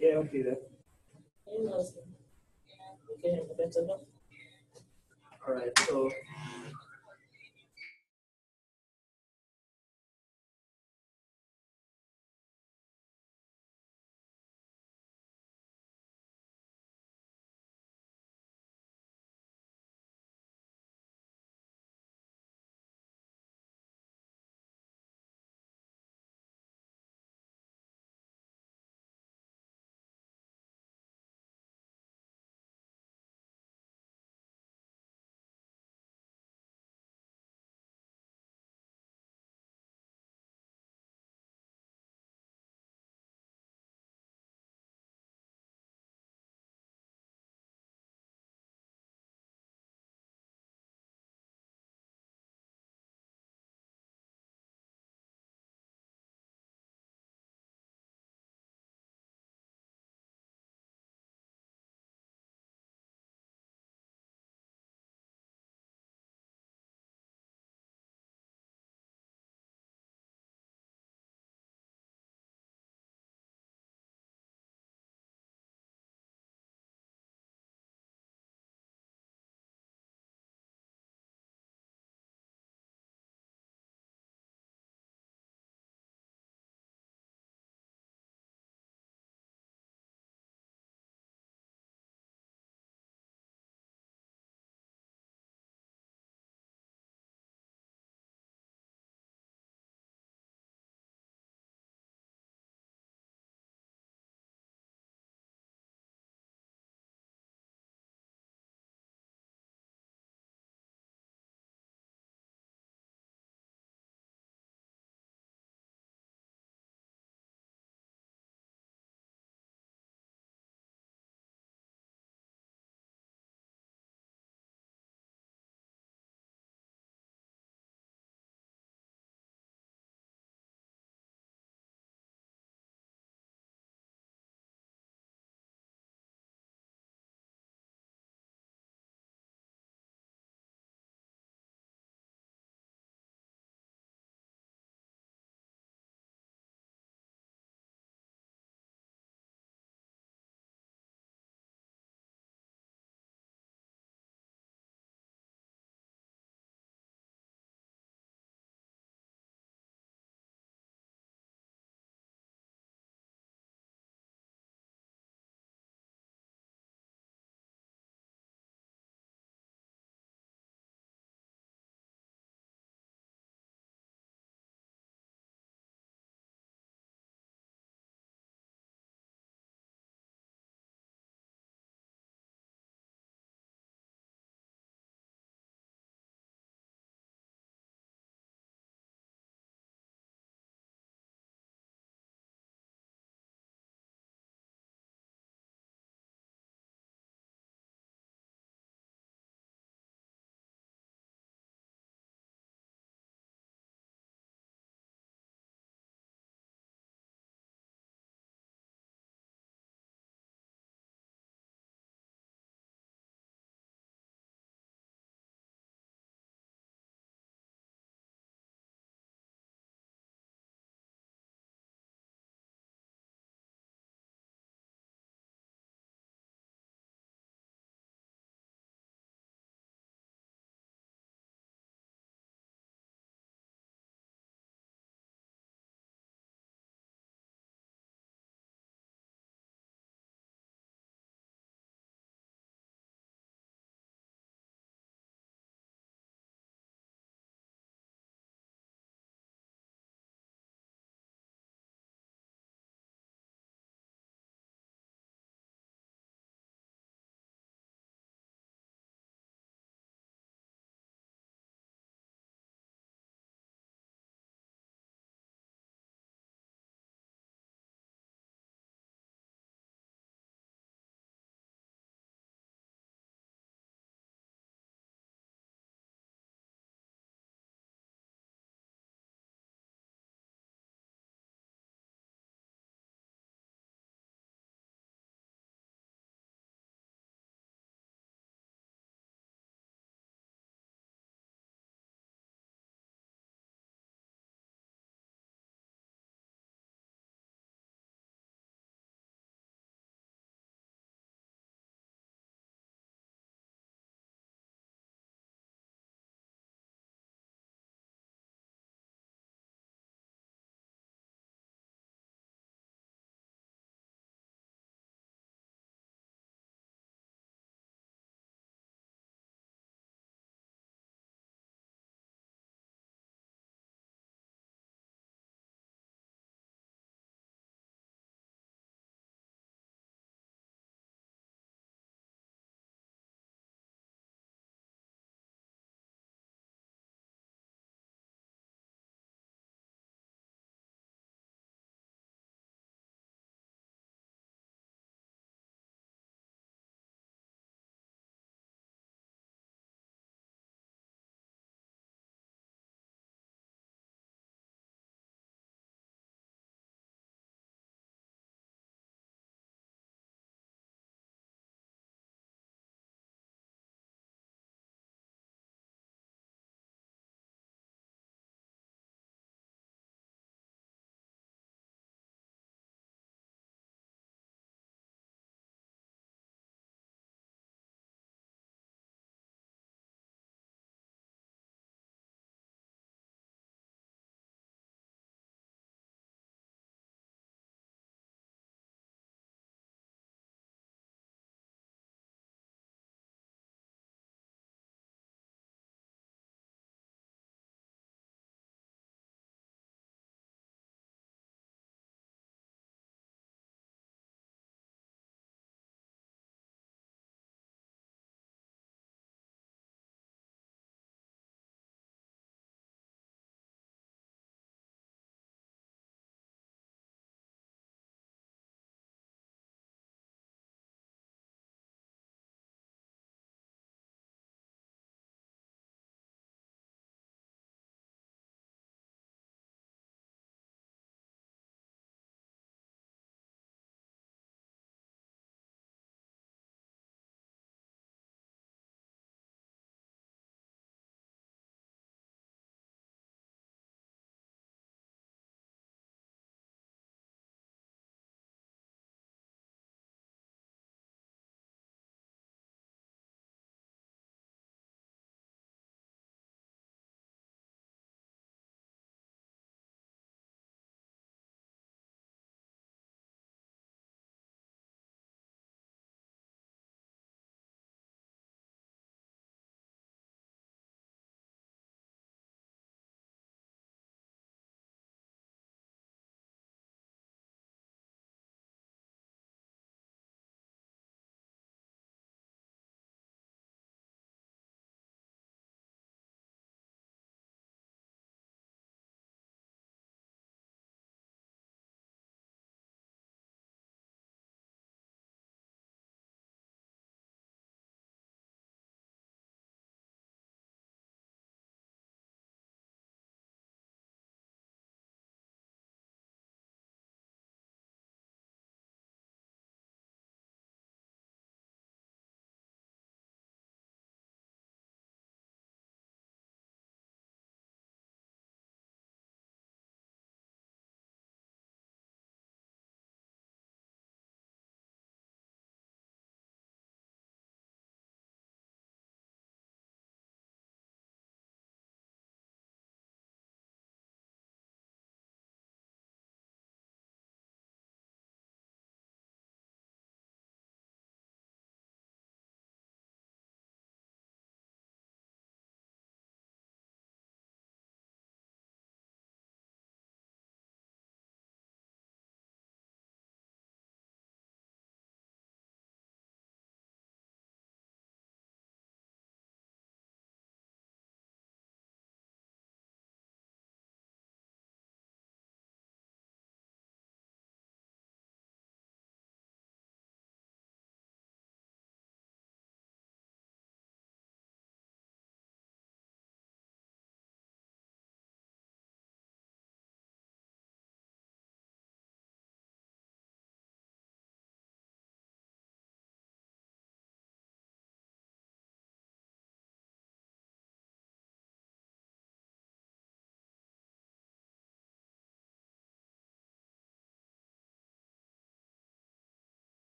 Yeah, okay then. Okay, better now. All right, so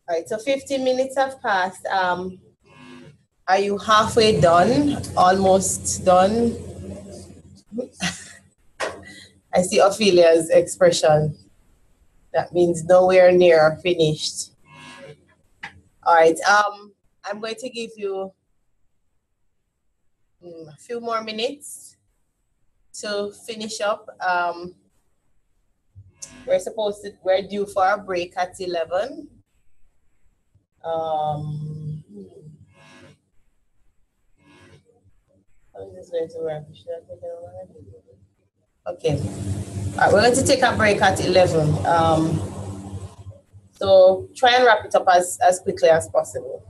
All right, so 15 minutes have passed. Are you halfway done? Almost done? I see Ophelia's expression. That means nowhere near finished. All right, I'm going to give you a few more minutes to finish up. We're due for a break at 11. I'm just going to work. Should I take it already? Okay. All right, we're going to take a break at 11. So try and wrap it up as quickly as possible.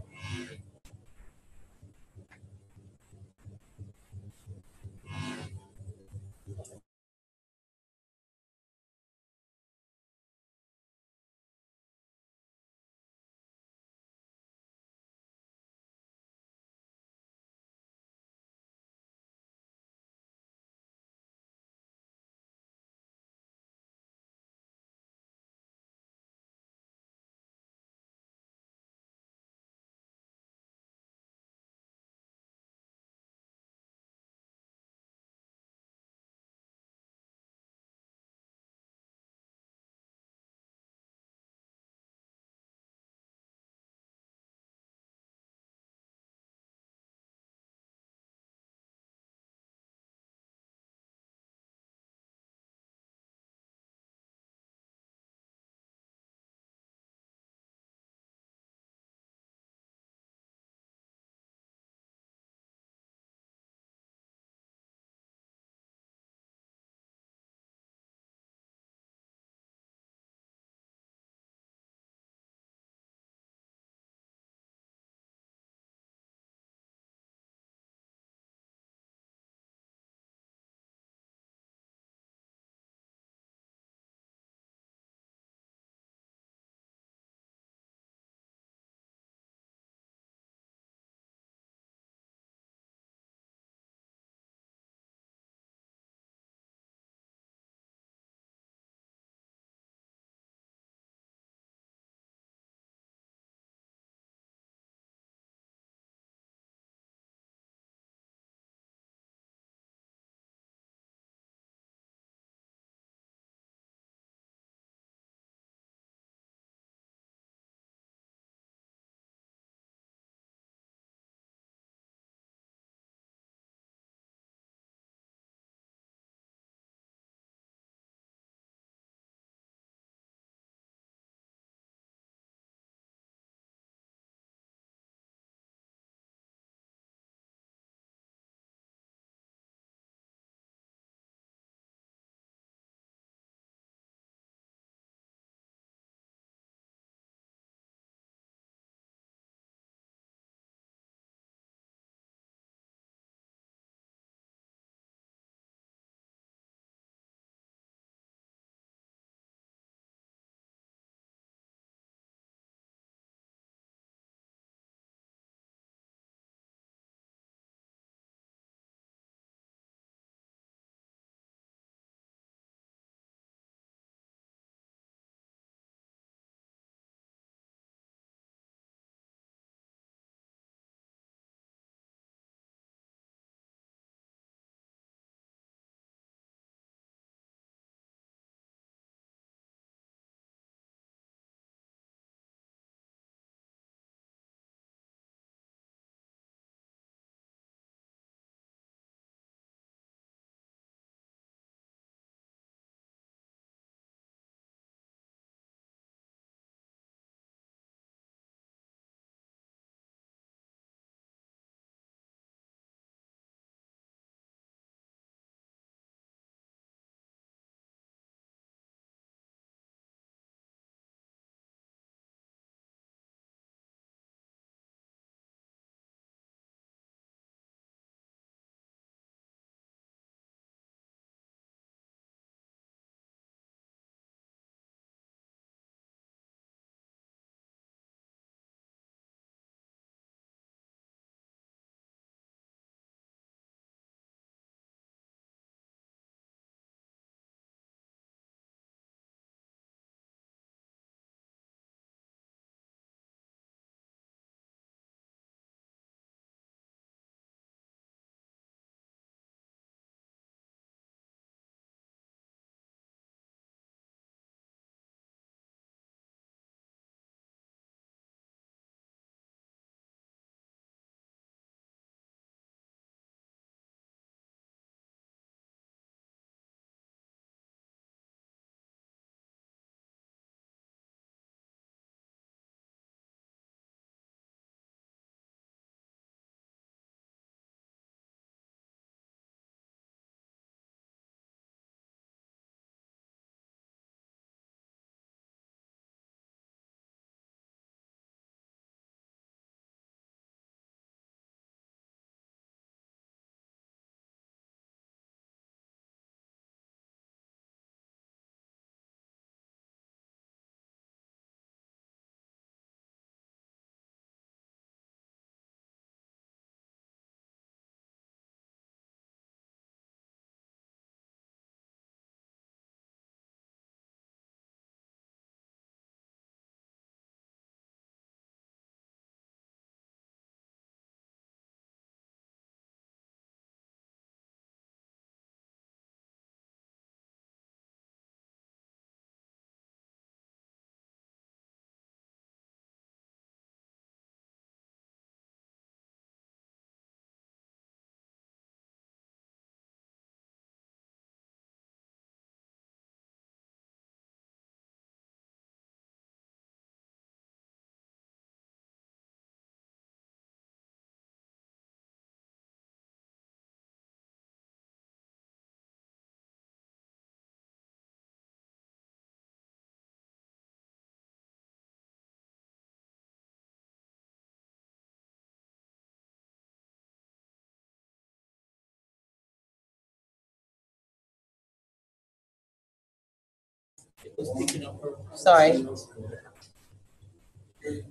Sorry.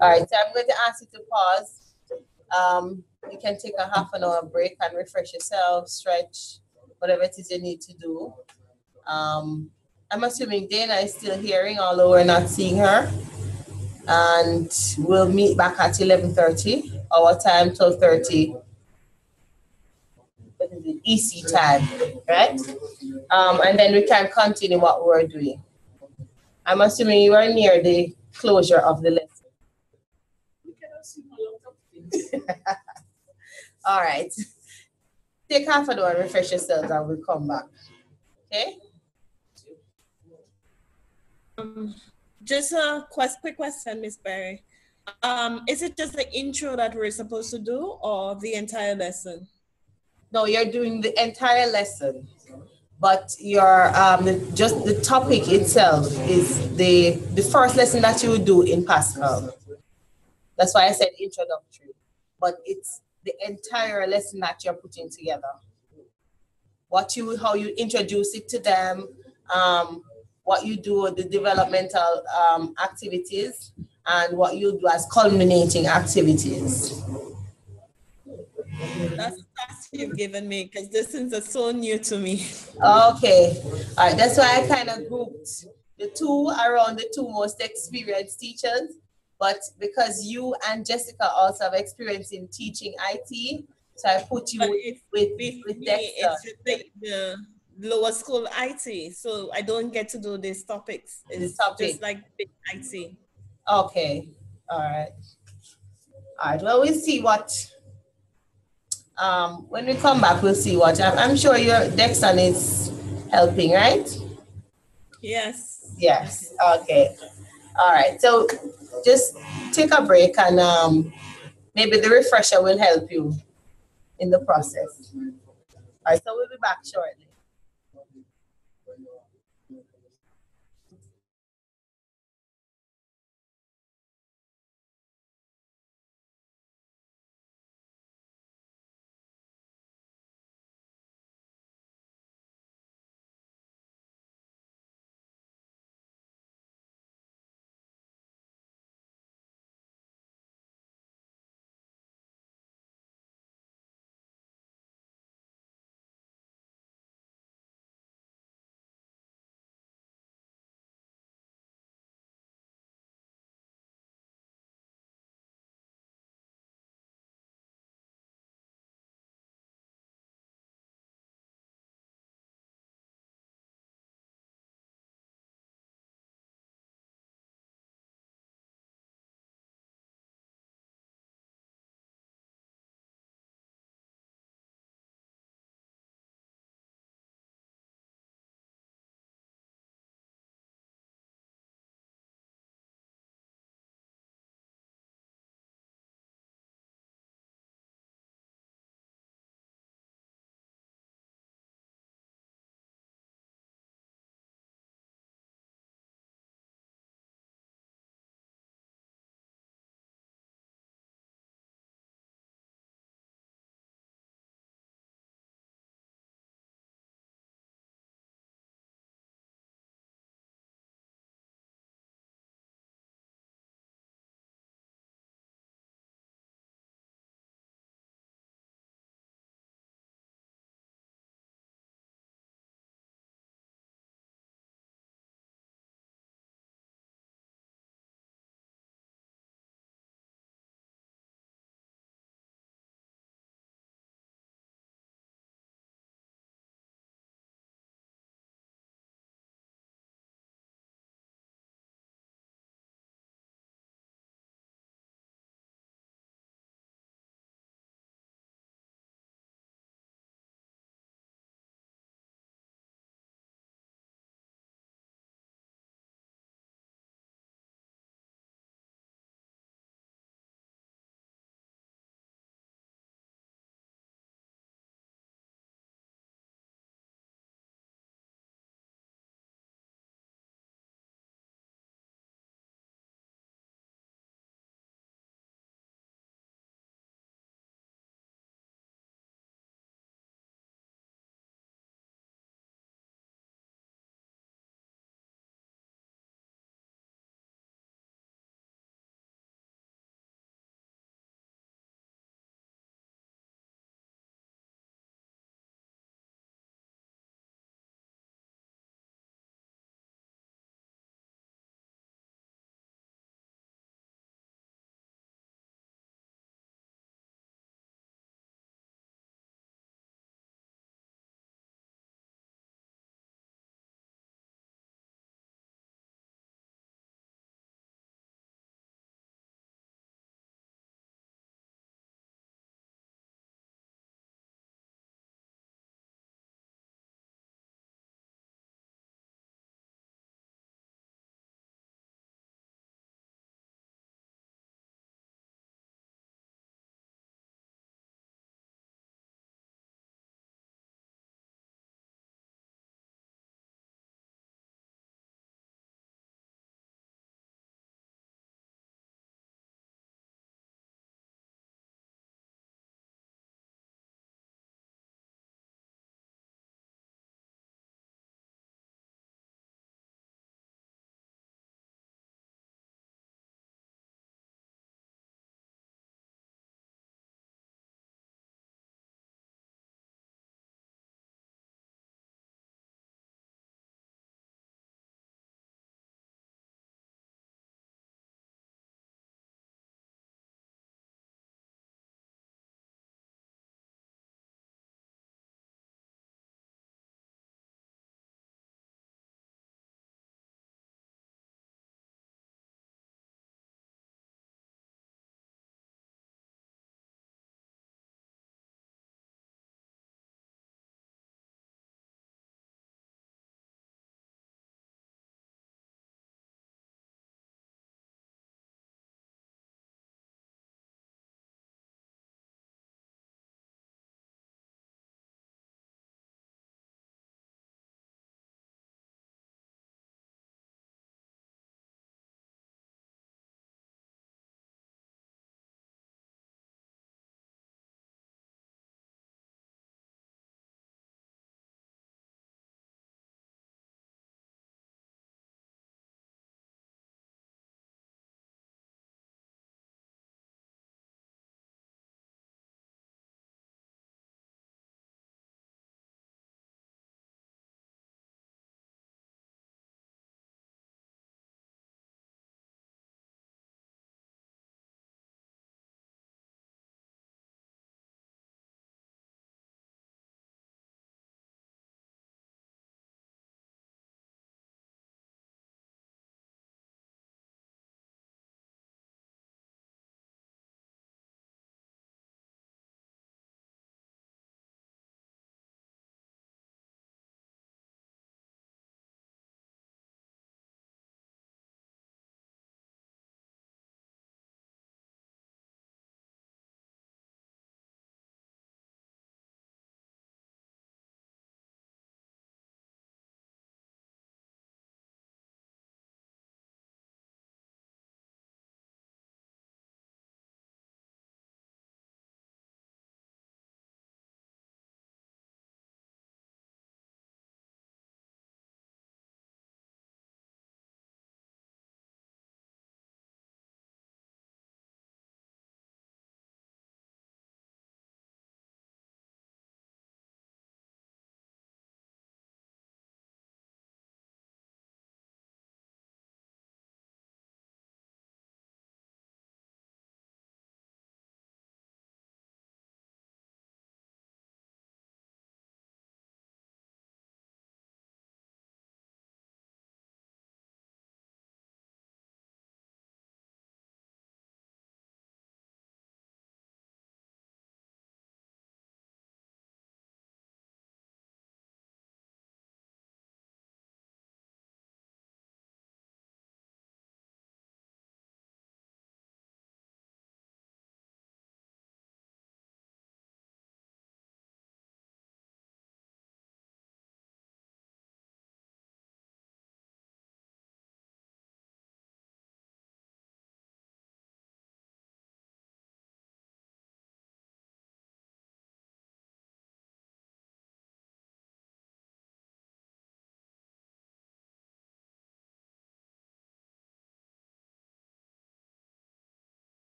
All right, so I'm going to ask you to pause. You can take a half an hour break and refresh yourself, stretch, whatever it is you need to do. I'm assuming Dana is still hearing, although we're not seeing her. And we'll meet back at 11:30, our time, 12:30. What is it? EC time, right? And then we can continue what we're doing. I'm assuming you are near the closure of the lesson. All right. Take half an hour, refresh yourselves, and we'll come back. Okay? Just a quick question, Miss Berry. Is it just the intro that we're supposed to do, or the entire lesson? No, you're doing the entire lesson, but your just the topic itself is the first lesson that you would do in Pascal. That's why I said introductory, but it's the entire lesson that you're putting together. How you introduce it to them, what you do, the developmental activities, and what you do as culminating activities. That's the task you've given me, because this things are so new to me. Okay, all right. That's why I kind of grouped the two around the two most experienced teachers. But because you and Jessica also have experience in teaching IT, so I put you with Dexter. It's the lower school IT, so I don't get to do these topics. It's just like big IT. Okay, all right. All right, well, we'll see what, when we come back, we'll see what, I'm sure your Dexter is helping, right? Yes. Yes, okay. All right, so just take a break and maybe the refresher will help you in the process. All right, so we'll be back shortly.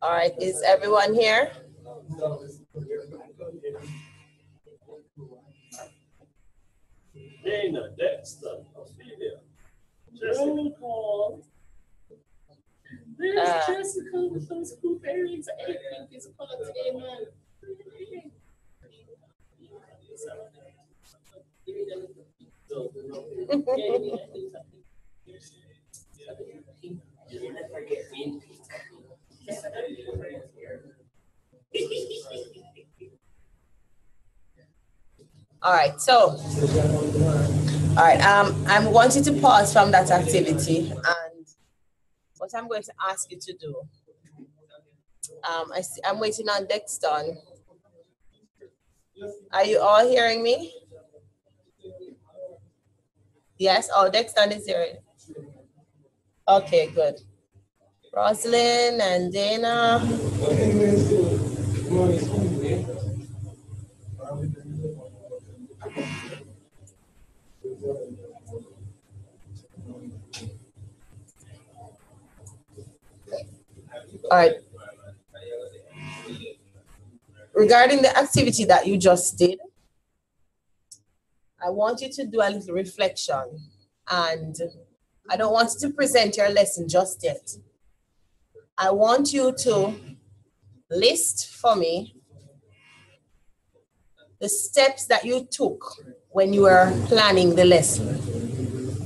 All right, is everyone here? Dana, Dexter, Ophelia, Roll call. There's Jessica with those blueberries. I think it's party, man. All right, so, all right, I want you to pause from that activity, and what I'm going to ask you to do, I'm waiting on Dexton. Are you all hearing me? Yes, oh, Dexton is hearing. Okay, good. Rosalind and Dana. All right. Regarding the activity that you just did, I want you to do a little reflection, and I don't want you to present your lesson just yet. I want you to list for me the steps that you took when you were planning the lesson.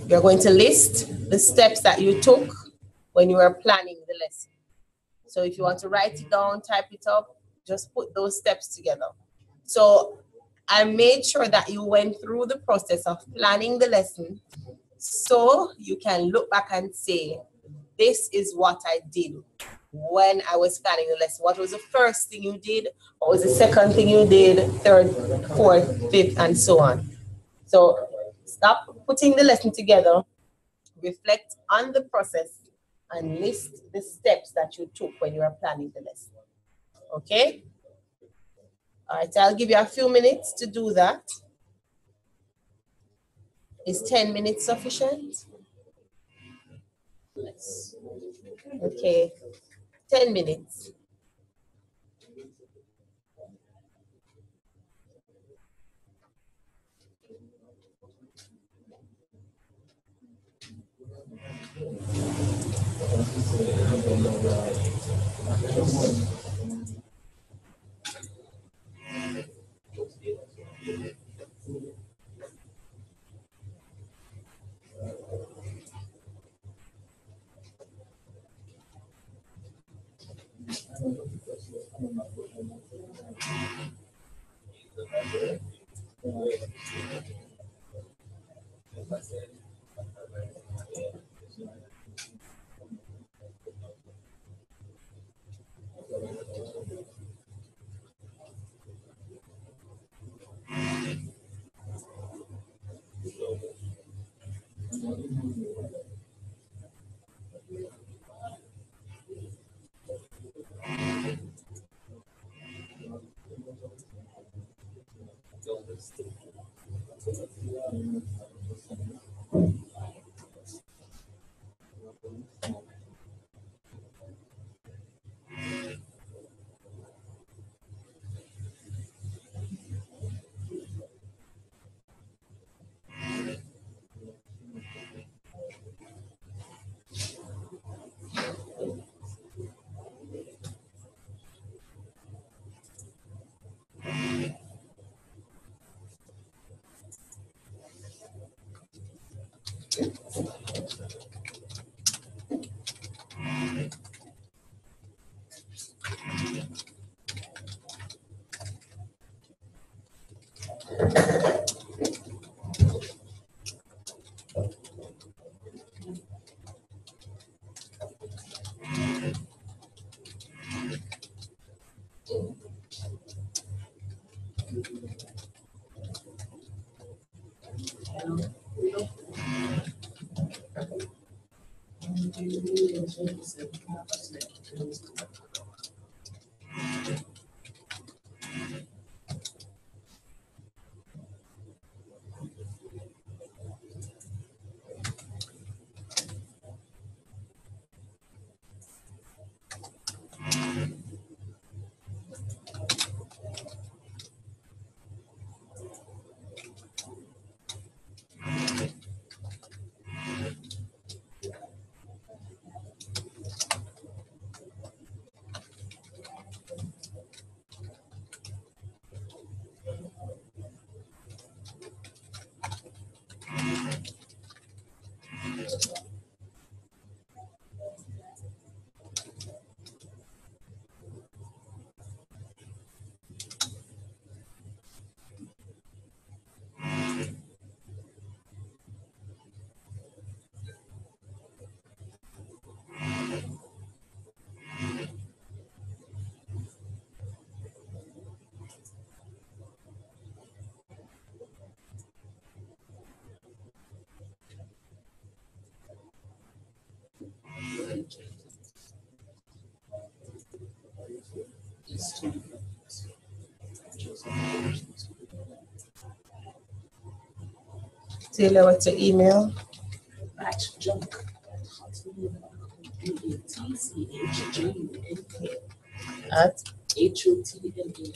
You're going to list the steps that you took when you were planning the lesson. So if you want to write it down, type it up, just put those steps together. So I made sure that you went through the process of planning the lesson so you can look back and say, this is what I did when I was planning the lesson. What was the first thing you did? What was the second thing you did? Third, fourth, fifth, and so on. So stop putting the lesson together, reflect on the process, and list the steps that you took when you were planning the lesson. Okay? All right, I'll give you a few minutes to do that. Is 10 minutes sufficient? Okay, 10 minutes. Taylor, what's your email? BATCHJUNK At HOTMAIL.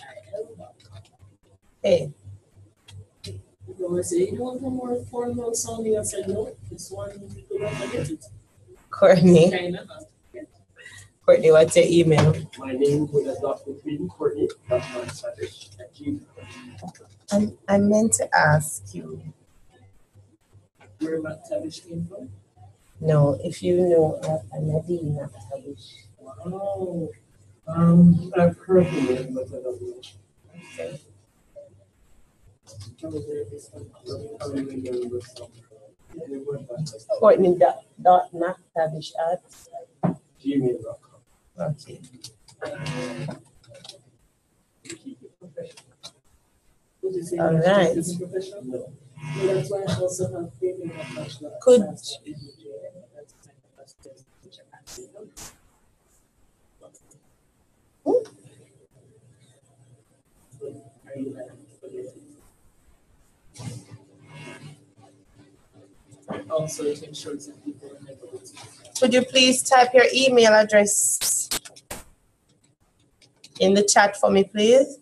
hey. I say, you want a more formal sounding? I said, no, this one, you could not forget it. Courtney. Kind of. Courtney, what's your email? My name with a dot between Courtney.McTavish@gmail. I meant to ask you. Where McTavish came from? No, if you know Nadine McTavish. Wow. I've heard the name, but I don't know. Okay. I remember some. Courtney.McTavish at Gmail.com. okay. Would you say All that's right. just professional? No. Well, that's why I also have faith in that national. Could also it ensures that people remember what's could you please type your email address in the chat for me, please?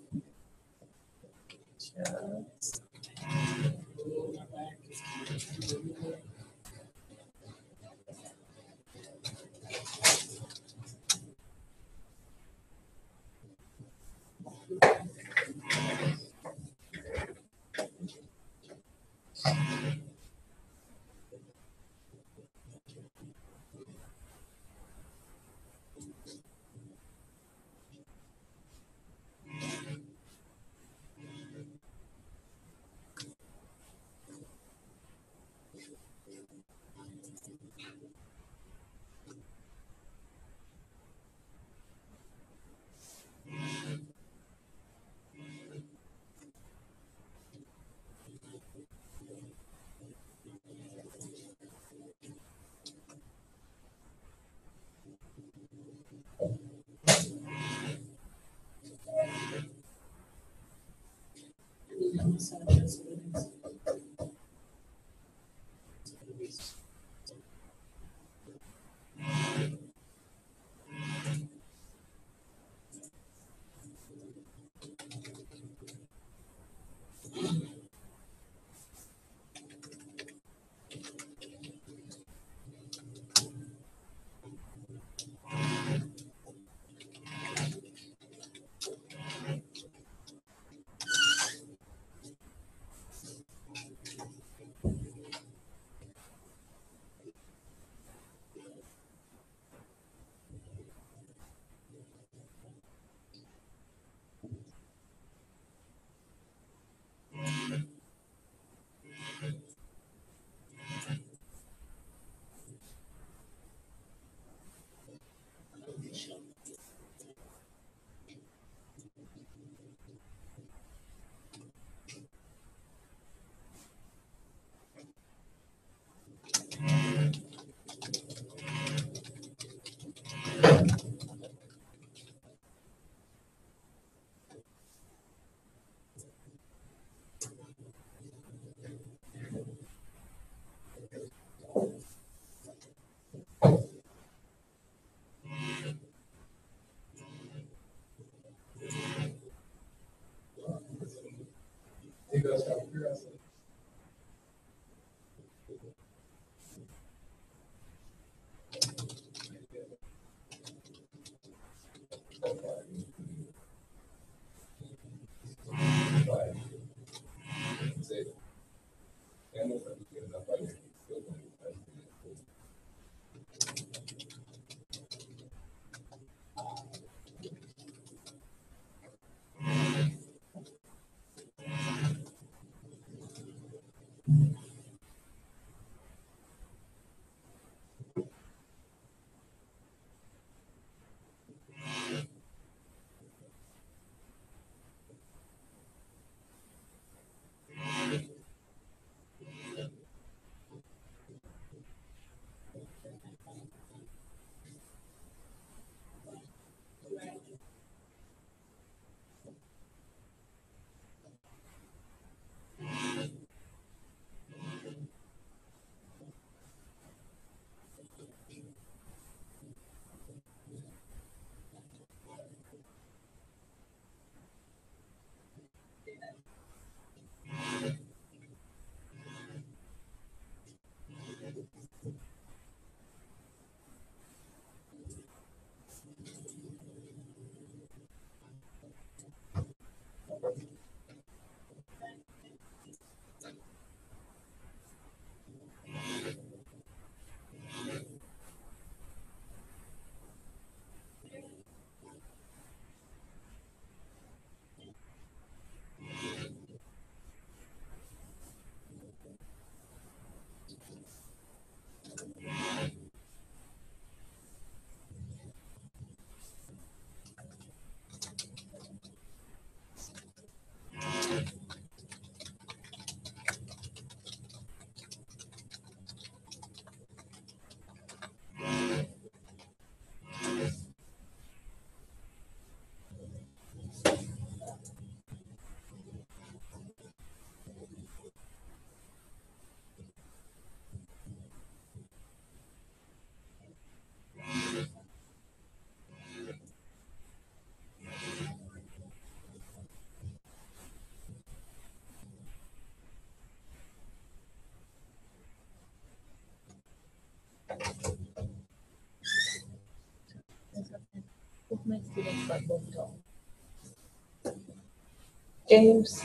James?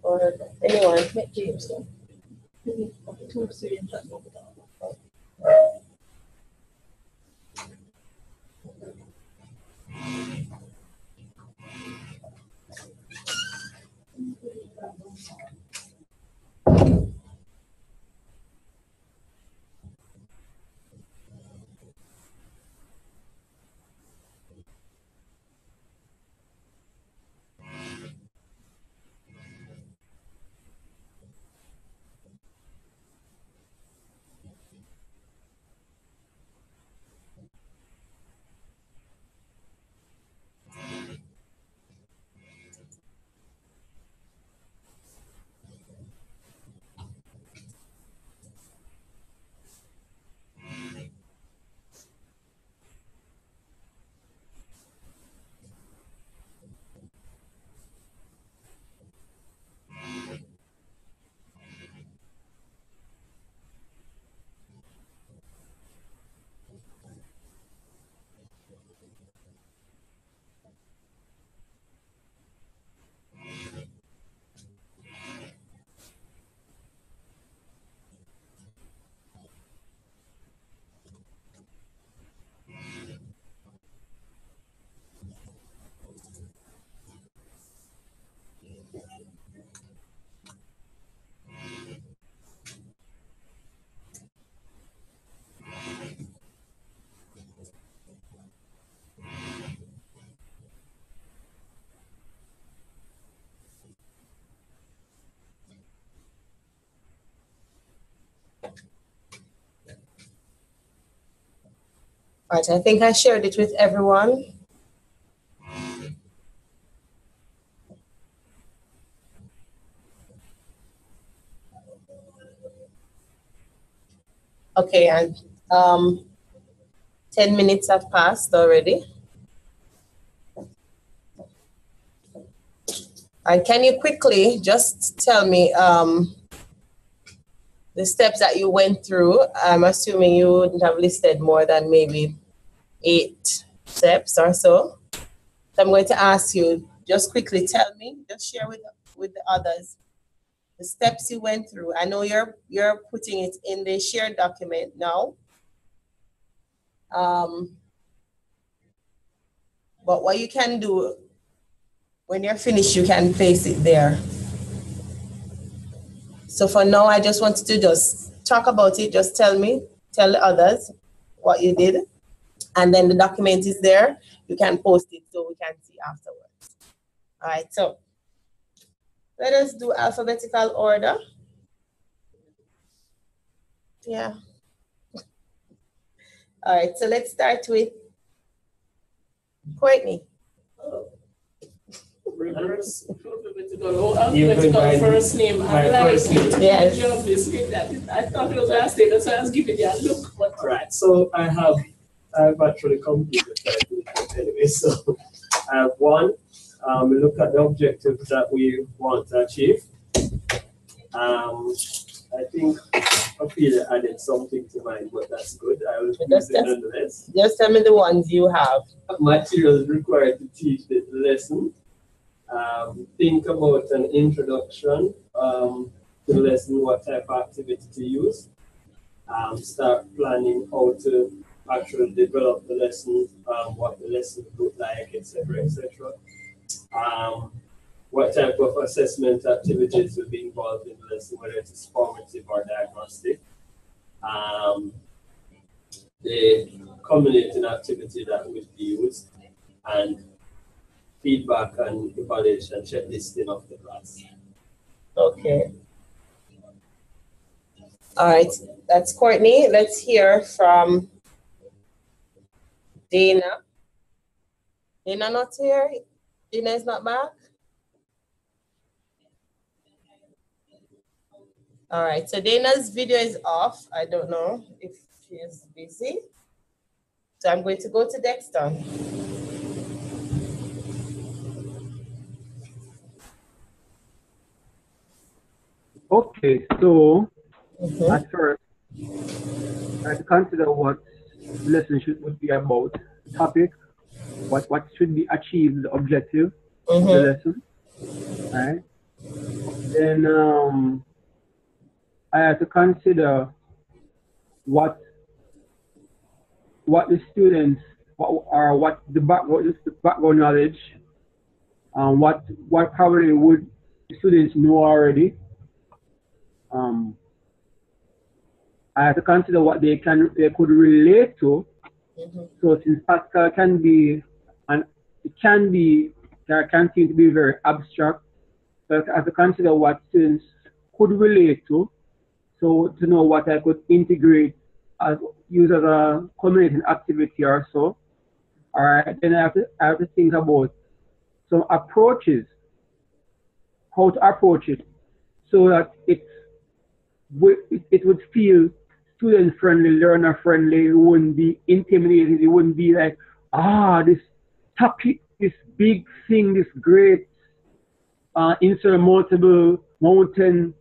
Or anyone? James. Right, I think I shared it with everyone. Okay, and 10 minutes have passed already. And can you quickly just tell me the steps that you went through? I'm assuming you wouldn't have listed more than maybe 8 steps or so. So I'm going to ask you, just quickly tell me, just share with the others the steps you went through. I know you're putting it in the shared document now. But what you can do, when you're finished, you can place it there. So for now, I just wanted to just talk about it. Just tell the others what you did. And then the document is there. You can post it so we can see afterwards. All right, so let us do alphabetical order. Yeah. All right, so let's start with Courtney. Reverse alphabetical first name. Yes. I thought it was last name, that's why I was giving you a look. But Right, so I've actually completed that anyway. So I have 1. We look at the objectives that we want to achieve. I think Ophelia added something to mine, but that's good. I will use it nonetheless. Just tell me the ones you have. Materials required to teach the lesson. Think about an introduction to the lesson, what type of activity to use. Start planning how to actually develop the lesson, what the lesson would look like, etc., etc. What type of assessment activities will be involved in the lesson, whether it is formative or diagnostic. The culminating activity that will be used, and feedback and evaluation checklisting of the class. Okay. All right, that's Courtney. Let's hear from Dana. Dana not here? Dana is not back? All right, so Dana's video is off. I don't know if she is busy. So I'm going to go to Dexter. Okay, so at first, I had to consider what the lesson would be about, topic, what should be achieved, the objective of the lesson, right? Then I have to consider what the students, what the background knowledge, what probably would the students know already. I have to consider what they could relate to. So since Pascal can seem to be very abstract, so I have to consider what students could relate to. So to know what I could integrate use as a culminating activity or so. All right, then I have to think about some approaches, how to approach it, so that it would feel student friendly, learner friendly. It wouldn't be intimidated. It wouldn't be like, this topic, this big thing, this great insurmountable mountain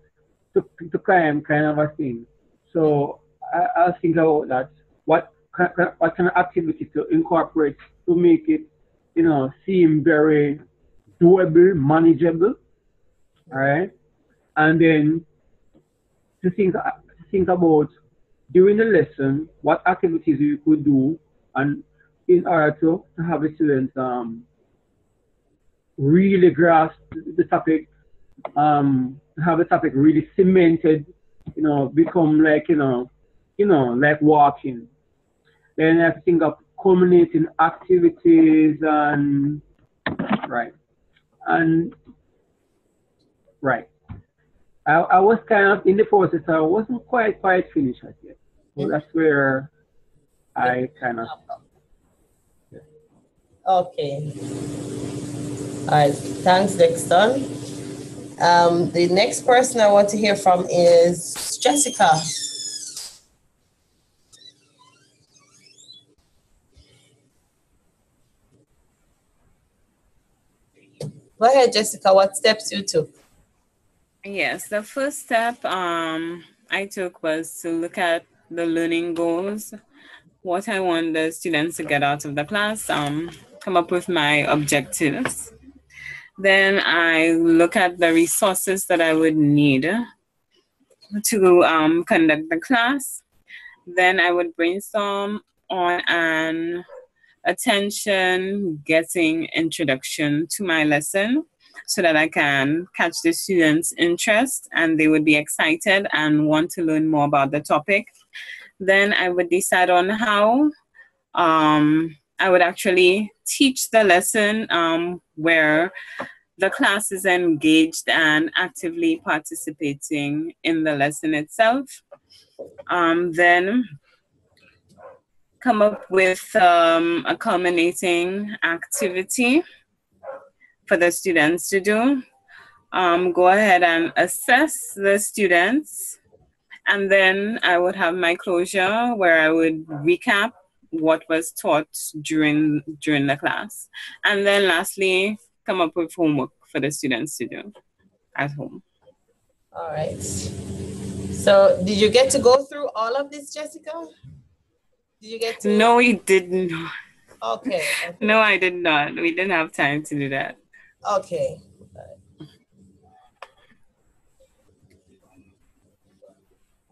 to climb kind of a thing. So I'll think about that. What kind of activity to incorporate to make it, seem very doable, manageable. All right, and then to think about during the lesson what activities you could do, and in order to have the students really grasp the topic, have the topic really cemented, become like like walking. Then I have to think of culminating activities and right. I was kind of in the process. I wasn't quite finished yet. So that's where I kind of stopped. Yeah. Okay. All right. Thanks, Dexter. The next person I want to hear from is Jessica. Go ahead, Jessica. What steps you took? Yes, the first step I took was to look at the learning goals, what I want the students to get out of the class, come up with my objectives. Then I look at the resources that I would need to conduct the class. Then I would brainstorm on an attention-getting introduction to my lesson so that I can catch the students' interest and they would be excited and want to learn more about the topic. Then I would decide on how I would actually teach the lesson where the class is engaged and actively participating in the lesson itself. Then come up with a culminating activity for the students to do. Go ahead and assess the students. And then I would have my closure where I would recap what was taught during the class. And then lastly, come up with homework for the students to do at home. All right. So did you get to go through all of this, Jessica? Did you get to? No, we didn't. Okay. No, I did not. We didn't have time to do that. Okay.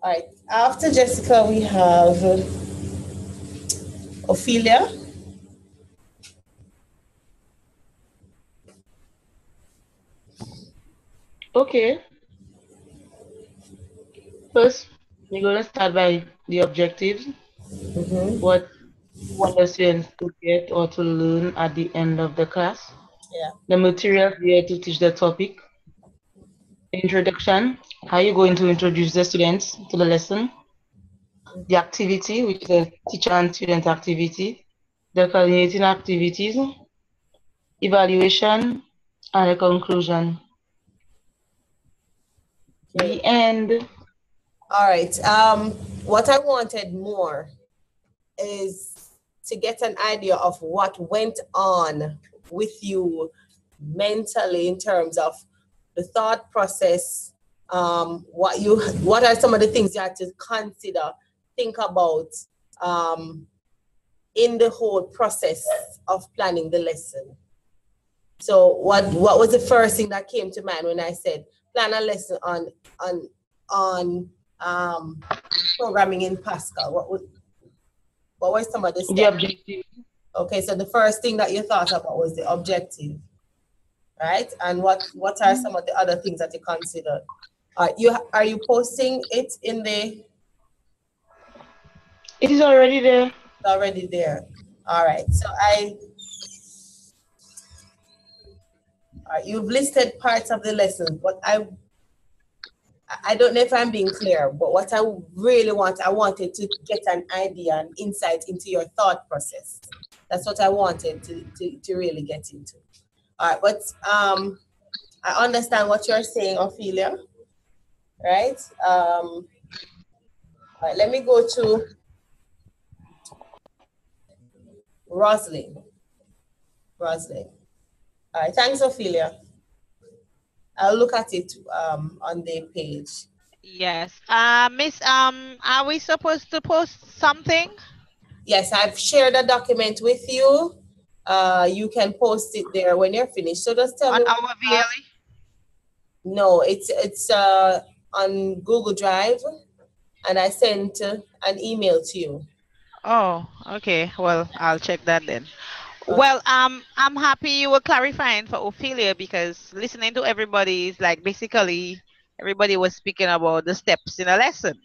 All right. After Jessica, we have Ophelia. Okay. First, we're going to start by the objectives. What you want the students to get or to learn at the end of the class. Yeah. The materials there to teach the topic. Introduction, how you're going to introduce the students to the lesson. The activity, which is the teacher and student activity. The coordinating activities. Evaluation, and a conclusion. Okay. The end. All right. What I wanted more is to get an idea of what went on with you mentally in terms of the thought process. What are some of the things you had to consider, think about in the whole process of planning the lesson. So what was the first thing that came to mind when I said plan a lesson on programming in Pascal? What were some of the steps? The objective. Okay, so the first thing that you thought about was the objective, right? And what are some of the other things that you considered? Are you posting it in the? It is already there. It's already there. All right. So you've listed parts of the lesson, but I don't know if I'm being clear, but what I really wanted to get an idea and insight into your thought process. That's what I wanted to really get into. All right, but I understand what you're saying, Ophelia, right? All right, let me go to Rosalind. All right, thanks, Ophelia. I'll look at it on the page. Yes. Miss, are we supposed to post something? Yes, I've shared a document with you. You can post it there when you're finished. So just tell me. On our VLE? No, it's on Google Drive, and I sent an email to you. Oh, okay. Well, I'll check that then. Well, I'm happy you were clarifying for Ophelia, because listening to everybody is like basically everybody was speaking about the steps in a lesson.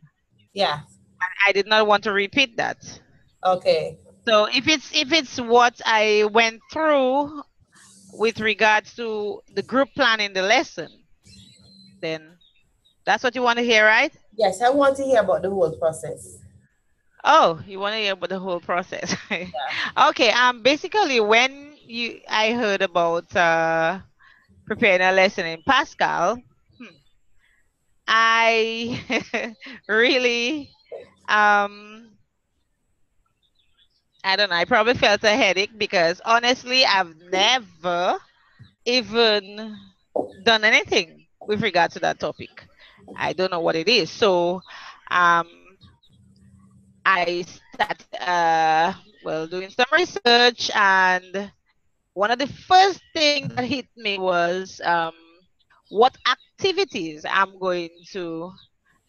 Yeah. And I did not want to repeat that. Okay. So if it's what I went through with regards to the group planning the lesson, then that's what you want to hear, right? Yes, I want to hear about the whole process. Oh, you want to hear about the whole process? Yeah. Okay. Basically, when I heard about preparing a lesson in Pascal, I really I don't know. I probably felt a headache because honestly, I've never even done anything with regard to that topic. I don't know what it is. So, I started doing some research, and one of the first things that hit me was what activities I'm going to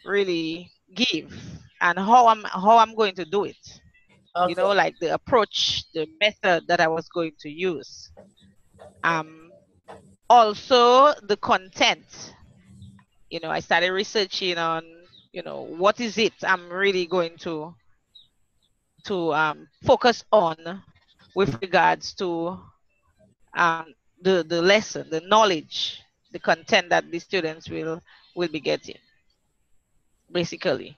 really give and how I'm going to do it. Okay. You know, like the approach, the method that I was going to use. Also the content. You know, I started researching on, you know, what is it I'm really going to focus on with regards to the lesson, the knowledge, the content that the students will be getting, basically.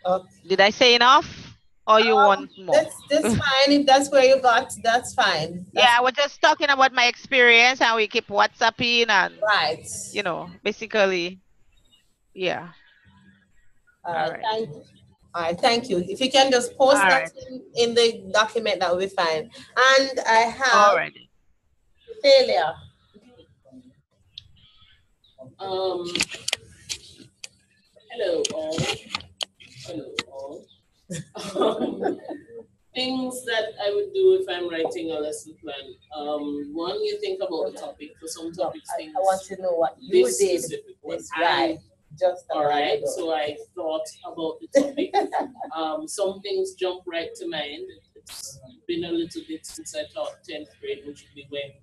Okay. Did I say enough, or you want more? That's fine. If that's where you got, that's fine. Yeah, we're just talking about my experience, and we keep WhatsApping and you know, basically, yeah. All right. Thank you. All right, thank you. If you can just post that in the document, that will be fine. And I have failure. Hello all. Hello all. Things that I would do if I'm writing a lesson plan. One, you think about the topic. For some topics, things. I want to know what you did. This right. Just all right. So I thought about the topic. Some things jump right to mind. It's been a little bit since I taught 10th grade, which would be when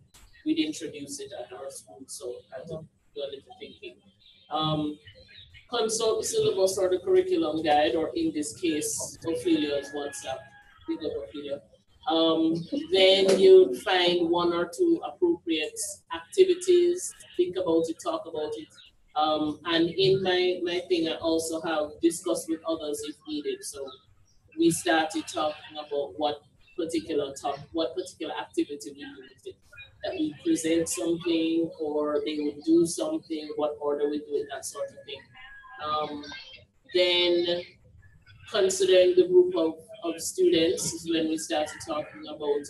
we'd introduce it at our school. So I had to do a little thinking. Consult the syllabus or the curriculum guide, or in this case, Ophelia's WhatsApp. Big up, Ophelia. Then you'd find one or two appropriate activities, think about it, talk about it. And in my thing, I also have discussed with others if needed. So we started talking about what particular activity we do with it. That we present something, or they would do something, what order we do it, that sort of thing. Then considering the group of students is when we started talking about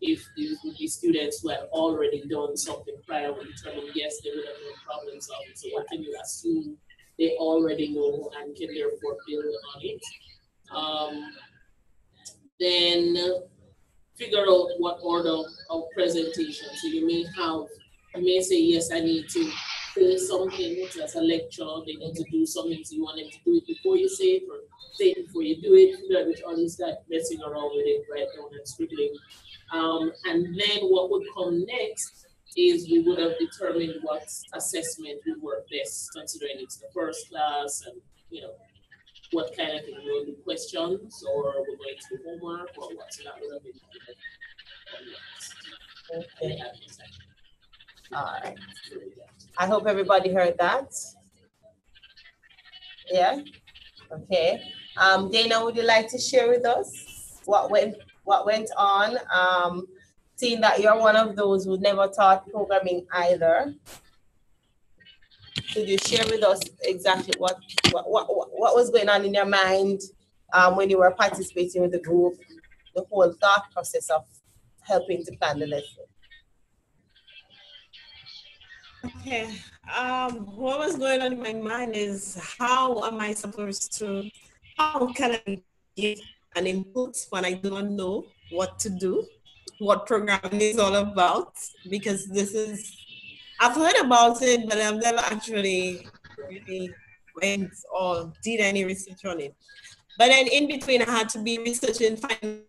if these would be students who had already done something prior, we determined yes, they would have no problem solving. So what can you assume they already know and can therefore build on it? Then figure out what order of presentation. So you may say, yes, I need to say something as a lecture, they need to do something, so you want them to do it before you say it, or say it before you do it, figure out which all is that messing around with it, write down and scribbling. And then what would come next is we would have determined what assessment would work best, considering it's the first class and, you know, what kind of thing we'll do, questions, or we're going to do homework, or what. So that would have been Okay. All right. I hope everybody heard that. Yeah. Okay. Dana, would you like to share with us what went on? Seeing that you're one of those who never taught programming either, could you share with us exactly what was going on in your mind when you were participating with the group, the whole thought process of helping to plan the lesson? Okay. What was going on in my mind is how can I give an input when I don't know what to do, what programming is all about? Because I've heard about it, but I've never actually really went or did any research on it. But then in between, I had to be researching, finding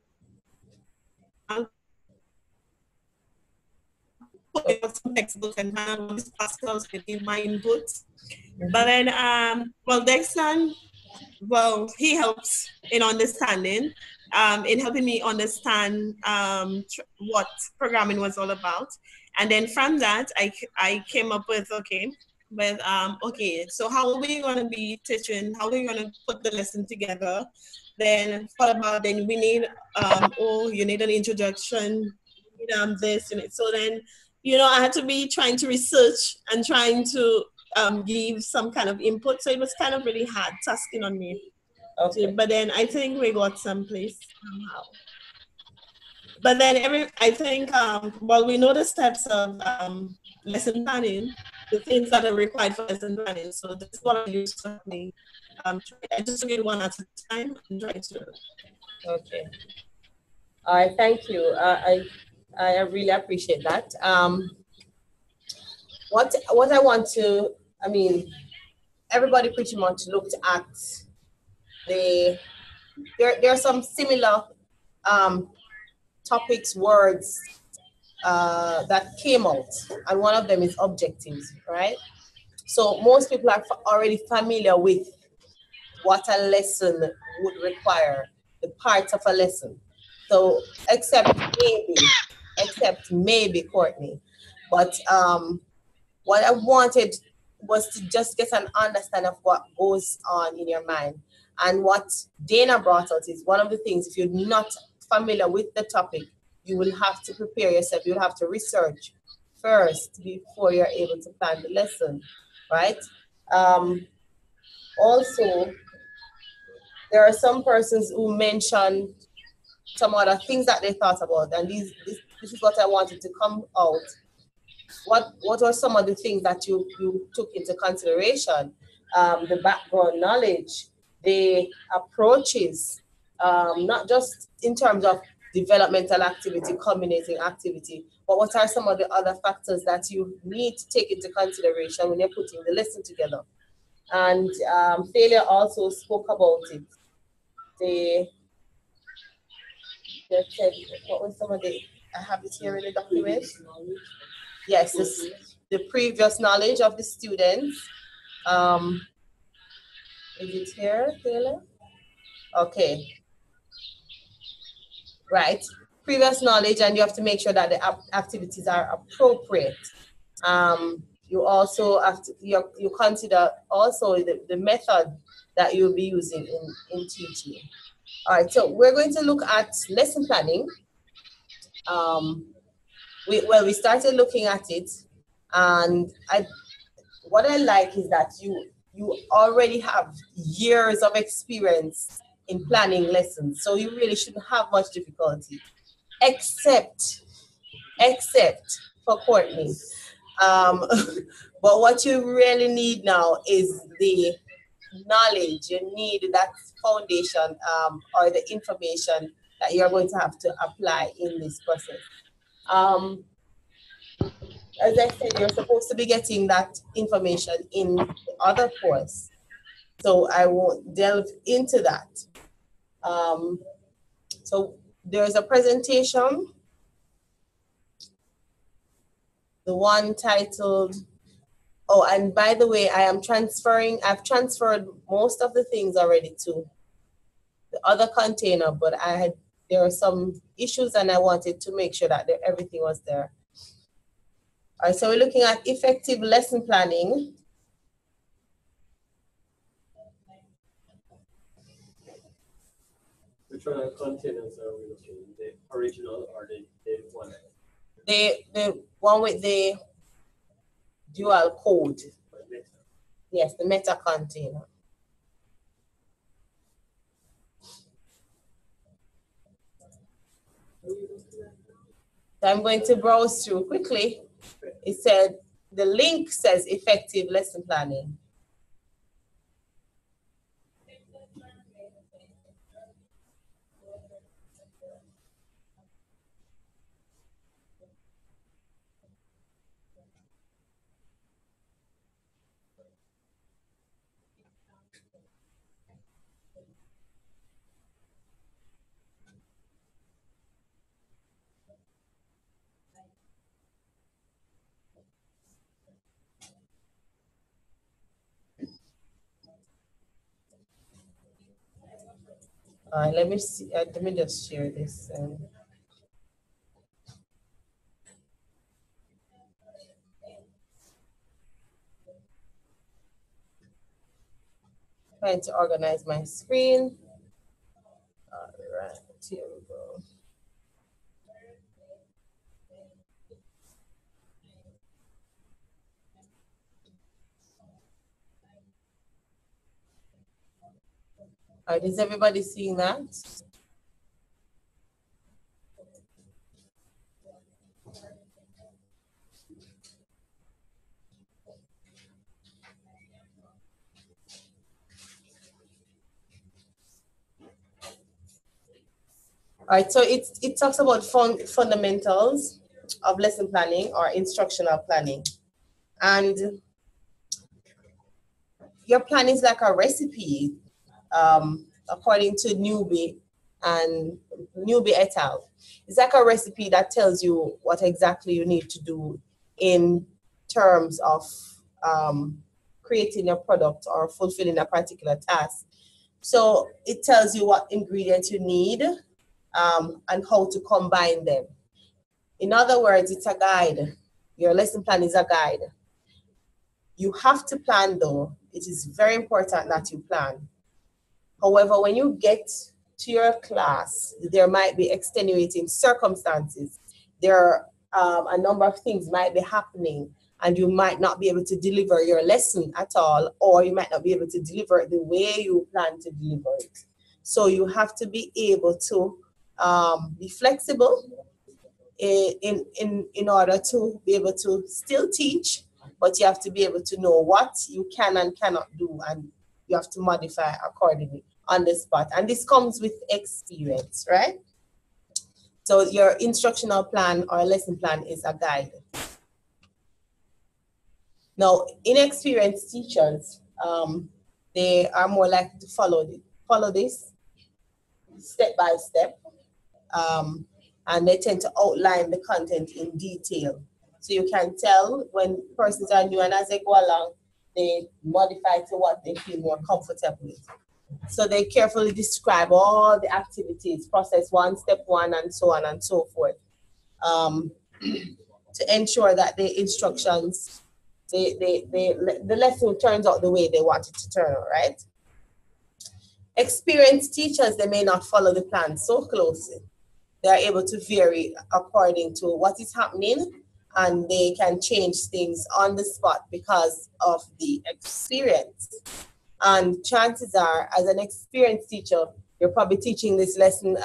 some textbooks and find out these Pascals and give my input. But then, Dexter, he helps in understanding, in helping me understand what programming was all about. And then from that, I came up with, okay, so how are we going to be teaching? How are we going to put the lesson together? Then we need, you need an introduction, you need this, so then, I had to be trying to research and trying to give some kind of input. So it was kind of really hard tasking on me. Okay. But then I think we got someplace somehow. But then we know the steps of lesson planning, the things that are required for lesson planning. So this is what I used to help me. I just took it one at a time and try to. Okay. All right, thank you. I really appreciate that. What I want to, everybody pretty much looked at there are some similar topics, words that came out, and one of them is objectives, right? So most people are already familiar with what a lesson would require, the parts of a lesson. So except maybe Courtney. But what I wanted was to just get an understanding of what goes on in your mind. And what Dana brought out is one of the things, if you're not familiar with the topic, you will have to prepare yourself. You'll have to research first before you're able to plan the lesson, right? Also, there are some persons who mentioned some other things that they thought about, and this is what I wanted to come out. What are some of the things that you took into consideration? The background knowledge, the approaches, not just in terms of developmental activity, culminating activity, but what are some of the other factors that you need to take into consideration when you're putting the lesson together? And Thalia also spoke about it. They said, what was some of the, I have it here in the document. Yes, the previous knowledge of the students. Is it here, Taylor? Okay. Right. Previous knowledge, and you have to make sure that the activities are appropriate. You also have to, you consider also the method that you'll be using in teaching. All right, so we're going to look at lesson planning. We started looking at it, and what I like is that you already have years of experience in planning lessons, so you really shouldn't have much difficulty, except for Courtney. But what you really need now is the knowledge, you need that foundation or the information that you're going to have to apply in this process. As I said, you're supposed to be getting that information in the other course, so I won't delve into that. So there's a presentation, the one titled, oh, and by the way, I've transferred most of the things already to the other container, but there are some issues and I wanted to make sure that everything was there. All right, so we're looking at effective lesson planning. Which one of the containers are we looking at? The original or the one? The one with the dual code. Yes, the meta container. So I'm going to browse through quickly. It said, the link says effective lesson planning. Let me see. Let me just share this. Trying to organize my screen. All right, here we go. All right, is everybody seeing that? All right, so it talks about fundamentals of lesson planning or instructional planning. And your plan is like a recipe, according to Newby et al. It's like a recipe that tells you what exactly you need to do in terms of creating a product or fulfilling a particular task. So it tells you what ingredients you need and how to combine them. In other words, it's a guide. Your lesson plan is a guide. You have to plan though. It is very important that you plan. However, when you get to your class, there might be extenuating circumstances. There are a number of things might be happening and you might not be able to deliver your lesson at all, or you might not be able to deliver it the way you plan to deliver it. So you have to be able to be flexible in order to be able to still teach, but you have to be able to know what you can and cannot do, and you have to modify accordingly on the spot. And this comes with experience, right? So your instructional plan or lesson plan is a guide. Now, inexperienced teachers, they are more likely to follow this step by step, and they tend to outline the content in detail. So you can tell when persons are new, and as they go along, they modify to what they feel more comfortable with. So they carefully describe all the activities, process 1, step 1, and so on and so forth, to ensure that the instructions, the lesson turns out the way they want it to turn out, right? Experienced teachers, they may not follow the plan so closely. They are able to vary according to what is happening, and they can change things on the spot because of the experience. And chances are, as an experienced teacher, you're probably teaching this lesson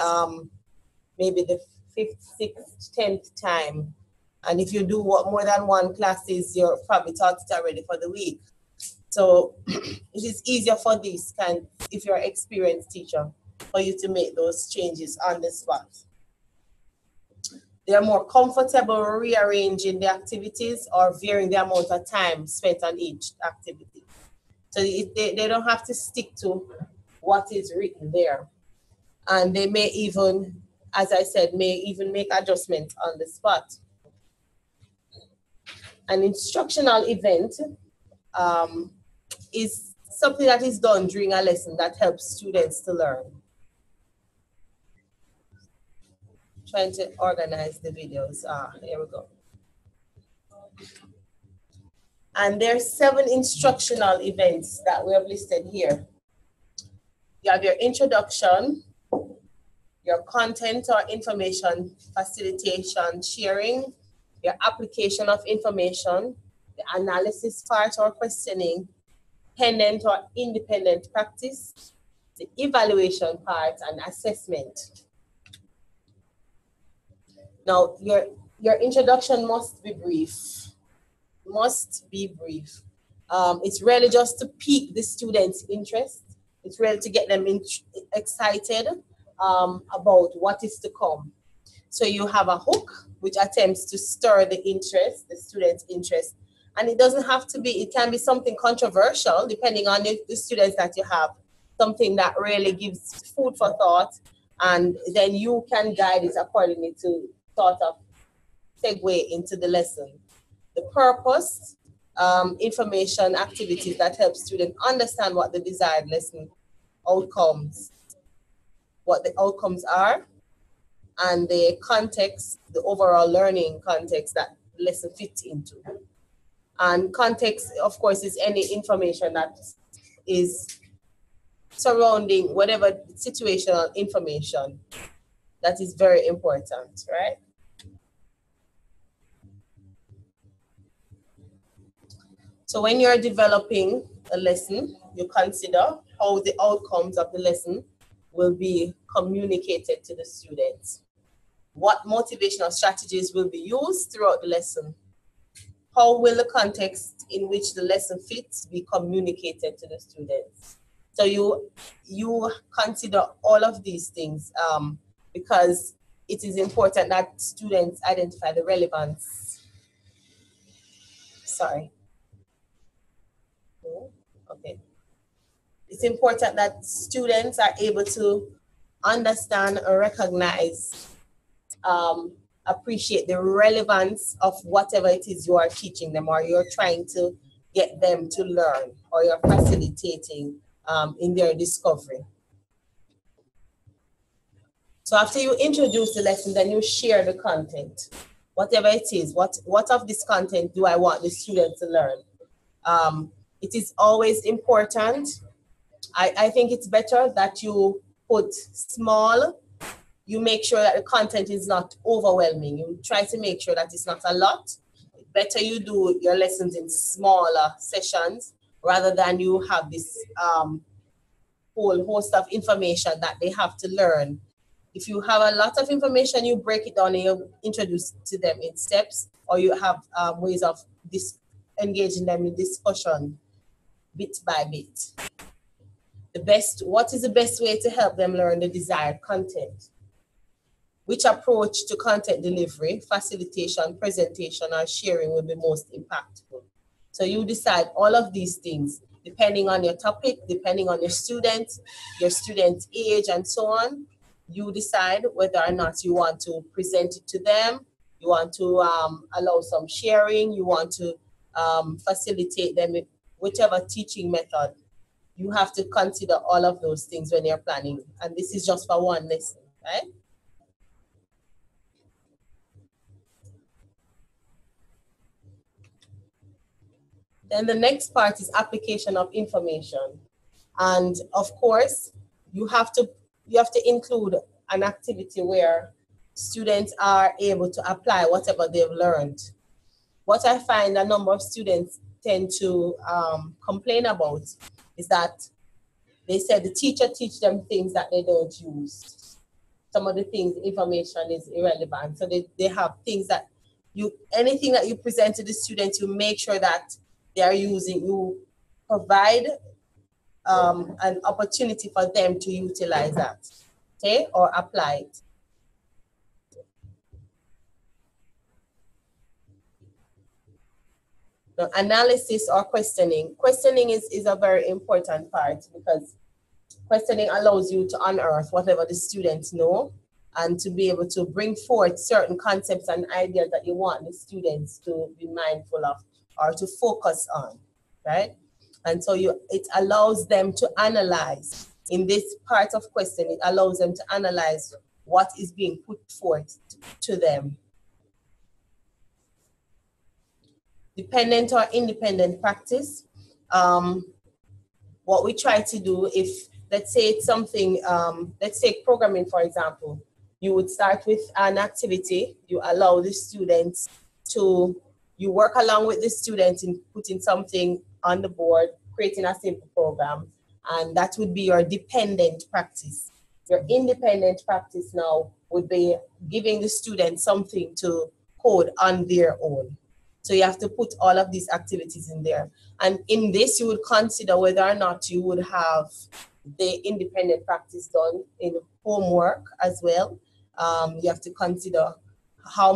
maybe the 5th, 6th, 10th time. And if you do more than one classes, you're probably taught it already for the week. So it is easier for this if you're an experienced teacher, for you to make those changes on the spot. They are more comfortable rearranging the activities or varying the amount of time spent on each activity. So they don't have to stick to what is written there. And they may even, as I said, may even make adjustments on the spot. An instructional event is something that is done during a lesson that helps students to learn. Trying to organize the videos. Here we go. And there's 7 instructional events that we have listed here. You have your introduction, your content or information facilitation sharing, your application of information, the analysis part or questioning, dependent or independent practice, the evaluation part, and assessment. Now, your introduction must be brief. Must be brief. It's really just to pique the students' interest. It's really to get them excited about what is to come. So you have a hook which attempts to stir the interest, the students' interest. And it doesn't have to be, it can be something controversial depending on the students that you have. Something that really gives food for thought, and then you can guide it accordingly to sort of segue into the lesson. The purpose, information, activities that help students understand what the desired lesson outcomes, what the outcomes are, and the context, the overall learning context that the lesson fits into. And context, of course, is any information that is surrounding whatever situational information that is very important, right? So when you're developing a lesson, you consider how the outcomes of the lesson will be communicated to the students. What motivational strategies will be used throughout the lesson? How will the context in which the lesson fits be communicated to the students? So you consider all of these things because it is important that students identify the relevance. Sorry. Okay. It's important that students are able to understand or recognize, appreciate the relevance of whatever it is you are teaching them or you're trying to get them to learn or you're facilitating in their discovery. So after you introduce the lesson, then you share the content, whatever it is. What of this content do I want the student to learn? It is always important. I think it's better that you put small. You make sure that the content is not overwhelming. You try to make sure that it's not a lot. Better you do your lessons in smaller sessions rather than you have this whole host of information that they have to learn. If you have a lot of information, you break it down and you introduce to them in steps, or you have ways of engaging them in discussion bit by bit. What is the best way to help them learn the desired content? Which approach to content delivery, facilitation, presentation, or sharing will be most impactful? So you decide all of these things depending on your topic, depending on your student's age, and so on. You decide whether or not you want to present it to them, you want to allow some sharing, you want to facilitate them with whichever teaching method. You have to consider all of those things when you're planning. And this is just for one lesson, right? Then the next part is application of information. And of course, you have to include an activity where students are able to apply whatever they've learned. What I find a number of students tend to complain about is that they said the teacher teach them things that they don't use. Some of the things, information is irrelevant. So they have things that anything that you present to the students, you make sure that they are using, you provide an opportunity for them to utilize that, okay, or apply it. Now, analysis or questioning. Questioning is a very important part, because questioning allows you to unearth whatever the students know and to be able to bring forth certain concepts and ideas that you want the students to be mindful of or to focus on, right? And so it allows them to analyze. In this part of questioning, it allows them to analyze what is being put forth to them. Dependent or independent practice. What we try to do, if let's say it's something, let's take programming for example, you would start with an activity, you allow the students to, you work along with the students in putting something on the board, creating a simple program, and that would be your dependent practice. Your independent practice now would be giving the students something to code on their own. So you have to put all of these activities in there. And in this, you would consider whether or not you would have the independent practice done in homework as well. You have to consider how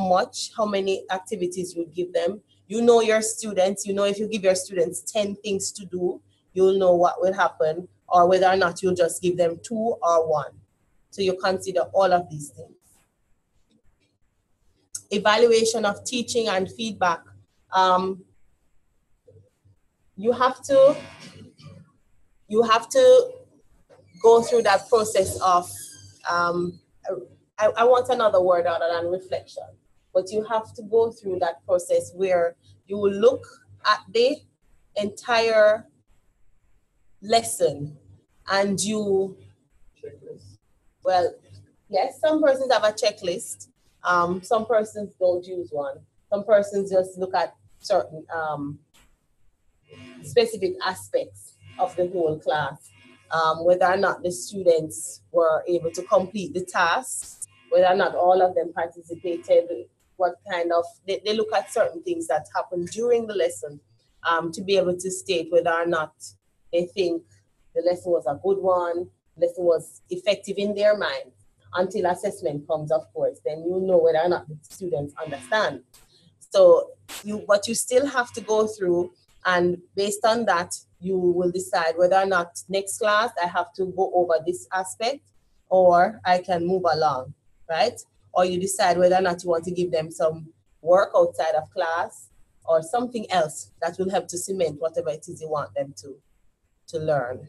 many activities you would give them. You know your students, you know if you give your students 10 things to do, you'll know what will happen, or whether or not you'll just give them 2 or 1. So you consider all of these things. Evaluation of teaching and feedback. You have to go through that process of, I want another word other than reflection, but you have to go through that process where you will look at the entire lesson and you, well, yes, some persons have a checklist. Some persons don't use one. Some persons just look at certain specific aspects of the whole class. Whether or not the students were able to complete the tasks, whether or not all of them participated, what kind of, they look at certain things that happened during the lesson to be able to state whether or not they think the lesson was a good one, the lesson was effective in their mind. Until assessment comes, of course, then you know whether or not the students understand. So but you still have to go through, and based on that, you will decide whether or not next class I have to go over this aspect or I can move along, right? Or you decide whether or not you want to give them some work outside of class or something else that will help to cement whatever it is you want them to learn.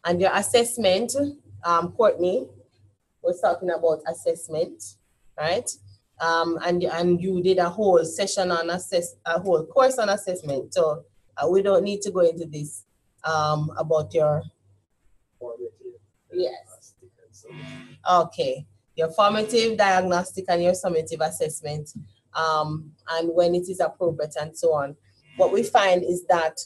And your assessment, Courtney was talking about assessment, right? And you did a whole session on a whole course on assessment. So we don't need to go into this about your Formative, yes. Okay, your formative, diagnostic, and your summative assessment, and when it is appropriate and so on. What we find is that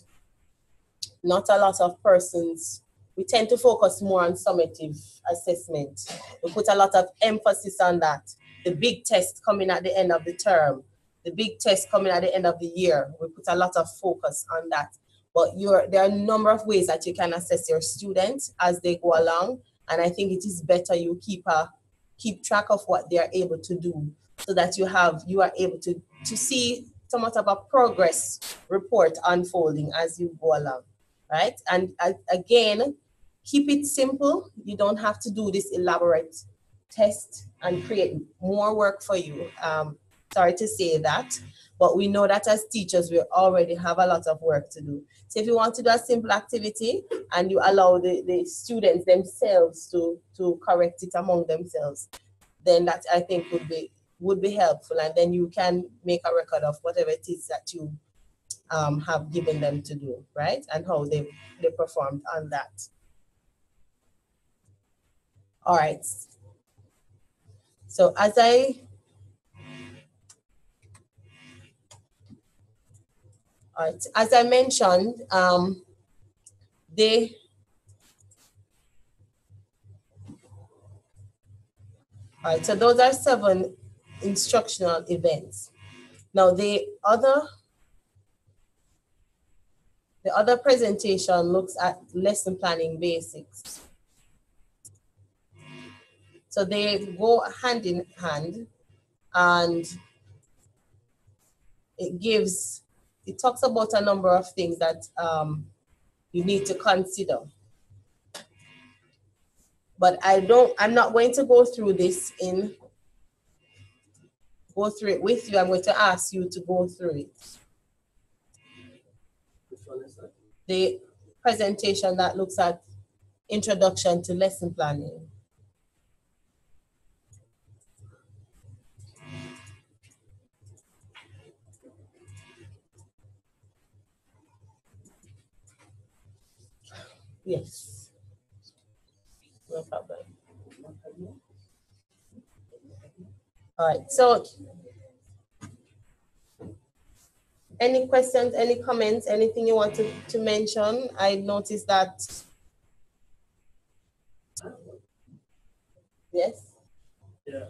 not a lot of persons, we tend to focus more on summative assessment. We put a lot of emphasis on that. The big test coming at the end of the term, the big test coming at the end of the year, we put a lot of focus on that. But there are a number of ways that you can assess your students as they go along. And I think it is better you keep track of what they are able to do, so that you are able to see somewhat of a progress report unfolding as you go along, right? And again, keep it simple. You don't have to do this elaborate test and create more work for you. Sorry to say that, but we know that as teachers, we already have a lot of work to do. So if you want to do a simple activity and you allow the students themselves to correct it among themselves, then that I think would be helpful. And then you can make a record of whatever it is that you have given them to do, right? And how they performed on that. All right. So as I mentioned, all right, so those are 7 instructional events. Now the other The other presentation looks at lesson planning basics. So they go hand in hand, and it talks about a number of things that you need to consider. But I'm not going to go through it with you. I'm going to ask you to go through it. Which one is that? The presentation that looks at introduction to lesson planning. Yes. No problem. All right. So, any questions, any comments, anything you want to mention? I noticed that. Yes? Yeah.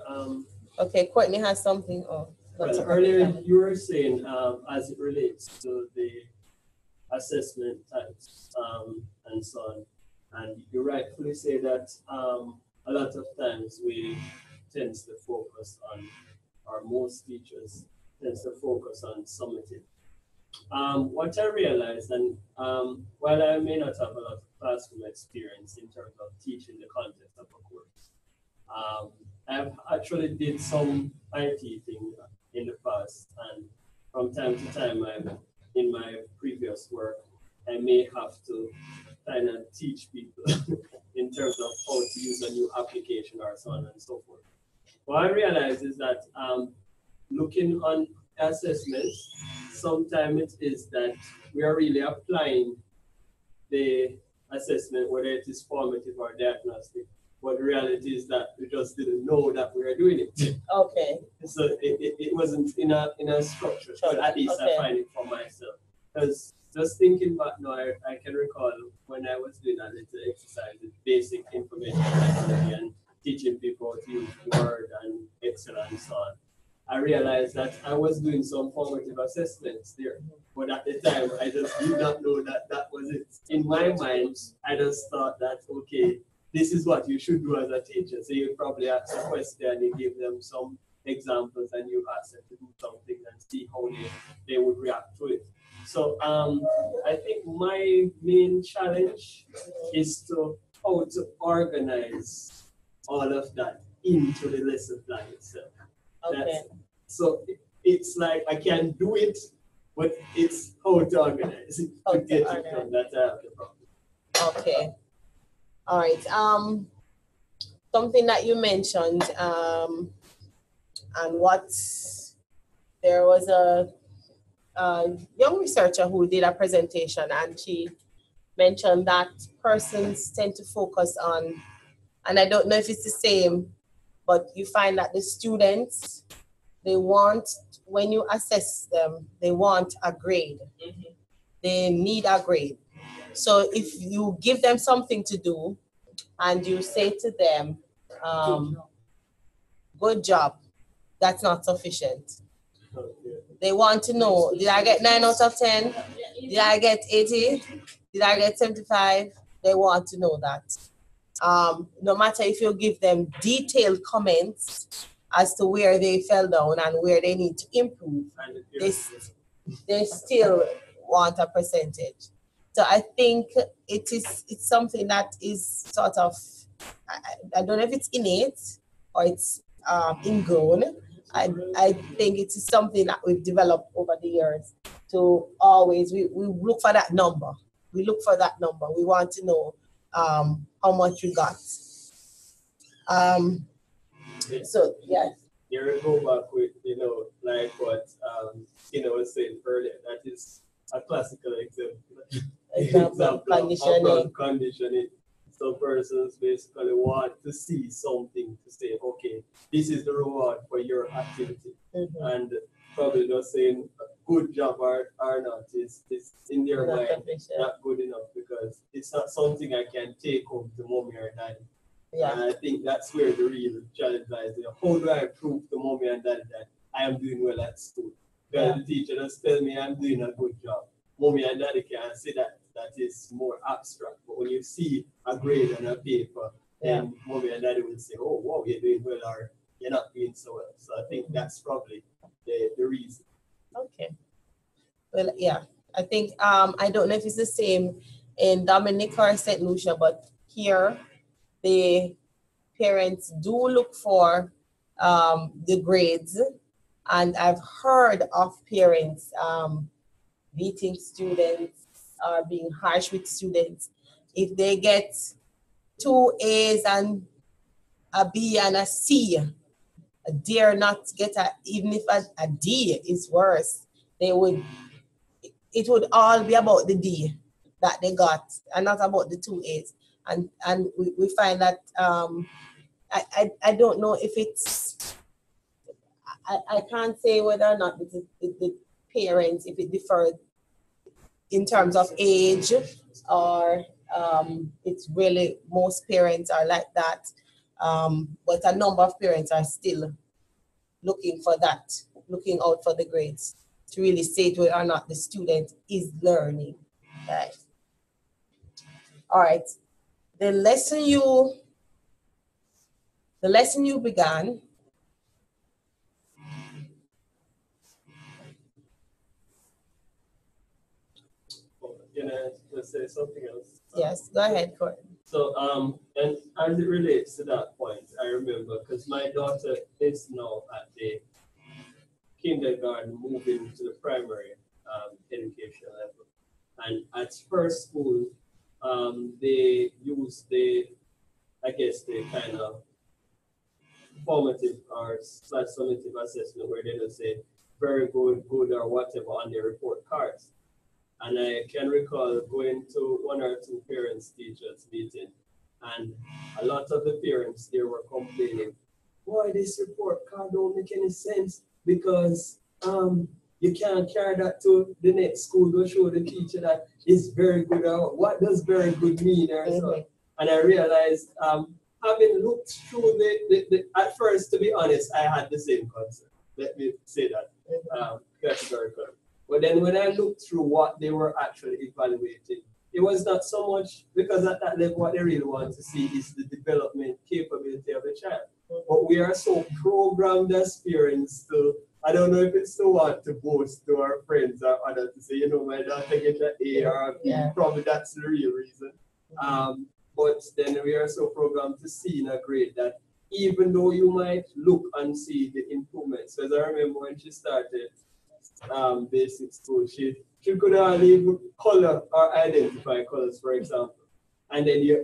Okay, Courtney has something. Well, earlier you were saying, as it relates to the assessment types and so on, and you rightfully say that a lot of times we tend to focus on, or most teachers tends to focus on summative. What I realized, and while I may not have a lot of classroom experience in terms of teaching the content of a course, I've actually did some IT thing in the past, and from time to time, in my previous work, I may have to kind of teach people in terms of how to use a new application or so on and so forth. What I realize is that looking on assessments, sometimes it is that we are really applying the assessment, whether it is formative or diagnostic, but the reality is that we just didn't know that we were doing it. Okay. So it wasn't in a structure, but at least Okay. I find it for myself. Because just thinking back now, I can recall when I was doing a little exercise with basic information technology and teaching people to use Word and Excel and so on. I realized that I was doing some formative assessments there, but at the time I just did not know that that was it. In my mind, I just thought that, okay, this is what you should do as a teacher. So you probably ask a question, you give them some examples, and you ask them to do something and see how they would react to it. So I think my main challenge is how to organize all of that into the lesson plan itself. Okay. So it's like I can do it, but it's how to organize it to get it done that I have the problem. Okay. All right. Something that you mentioned, and there was a young researcher who did a presentation, and she mentioned that persons tend to focus on, and I don't know if it's the same, but you find that the students, they want, when you assess them, they want a grade. Mm-hmm. They need a grade. So if you give them something to do and you say to them, good job, that's not sufficient. They want to know, did I get 9 out of 10? Did I get 80? Did I get 75? They want to know that. No matter if you give them detailed comments as to where they fell down and where they need to improve, they still want a percentage. So I think it's something that is sort of, I don't know if it's innate or it's ingrown. I think it is something that we've developed over the years to always, we look for that number. We look for that number. We want to know how much you got. So, yeah. Here we go back with, like what Skinner was saying earlier, that is a classical example of conditioning. So persons basically want to see something to say, okay, this is the reward for your activity. Mm-hmm. And probably just saying good job or not is in their mind not good enough, because it's not something I can take home to mommy or daddy. Yeah. And I think that's where the real challenge lies. How do I prove to mommy and daddy that I am doing well at school? Because the teacher just tell me I'm doing a good job. mommy and daddy can say that is more abstract. But when you see a grade on a paper, then mommy and daddy will say, oh, wow, you're doing well, or you're not doing so well. So I think that's probably the reason. Okay. Well, yeah, I think, I don't know if it's the same in Dominica or St. Lucia, but here the parents do look for the grades. And I've heard of parents beating students or being harsh with students. If they get 2 A's and a B and a C, dare not get even if a D is worse, it would all be about the D that they got and not about the 2 A's. And we find that I don't know if it's, I can't say whether or not the parents, if it differed in terms of age, or it's really most parents are like that. But a number of parents are still looking for that, looking out for the grades to really say whether or not the student is learning. Right. All right. The lesson you began. Can I just say something else? Yes, go ahead, Courtney. So, and as it relates to that point, I remember, because my daughter is now at the kindergarten, moving to the primary education level. And at her school, they use the kind of formative or summative assessment where they just say very good, good, or whatever on their report cards. And I can recall going to 1 or 2 parents teachers meeting, and a lot of the parents there were complaining, why this report card don't make any sense, because you can't carry that to the next school, go show the teacher that it's very good, or what does very good mean, or so. And I realized, having looked through the at first, to be honest, I had the same concern. Let me say that categorically. But then when I looked through what they were actually evaluating, it was not so much, because at that level, what they really want to see is the development capability of the child. But we are so programmed as parents to, I don't know if it's to want to boast to our friends or others to say, you know, my daughter get an A or a B, probably that's the real reason. But then we are so programmed to see in a grade that even though you might look and see the improvements, because I remember when she started basic school, she could hardly color or identify colors, for example. And then you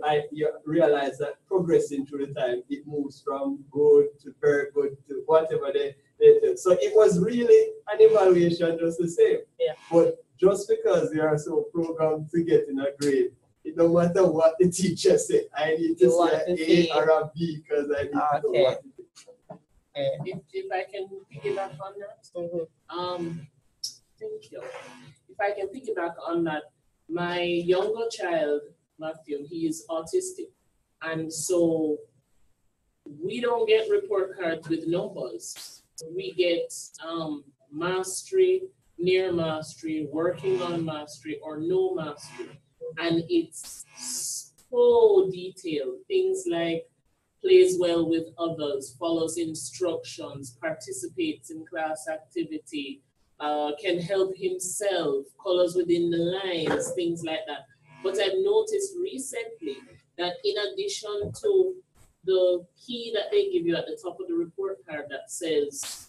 realize that progressing through the time, it moves from good to very good to whatever they did. So it was really an evaluation just the same. Yeah. But just because you are so programmed to get in a grade, it no matter what the teacher said, I need to say an A or a B because I need to know what it is. If I can piggyback on that, thank you. If I can piggyback on that, my younger child, Matthew, he is autistic, and so we don't get report cards with numbers. We get mastery, near mastery, working on mastery, or no mastery, and it's so detailed. Things like plays well with others, follows instructions, participates in class activity, can help himself, colors within the lines, things like that. But I've noticed recently that in addition to the key that they give you at the top of the report card that says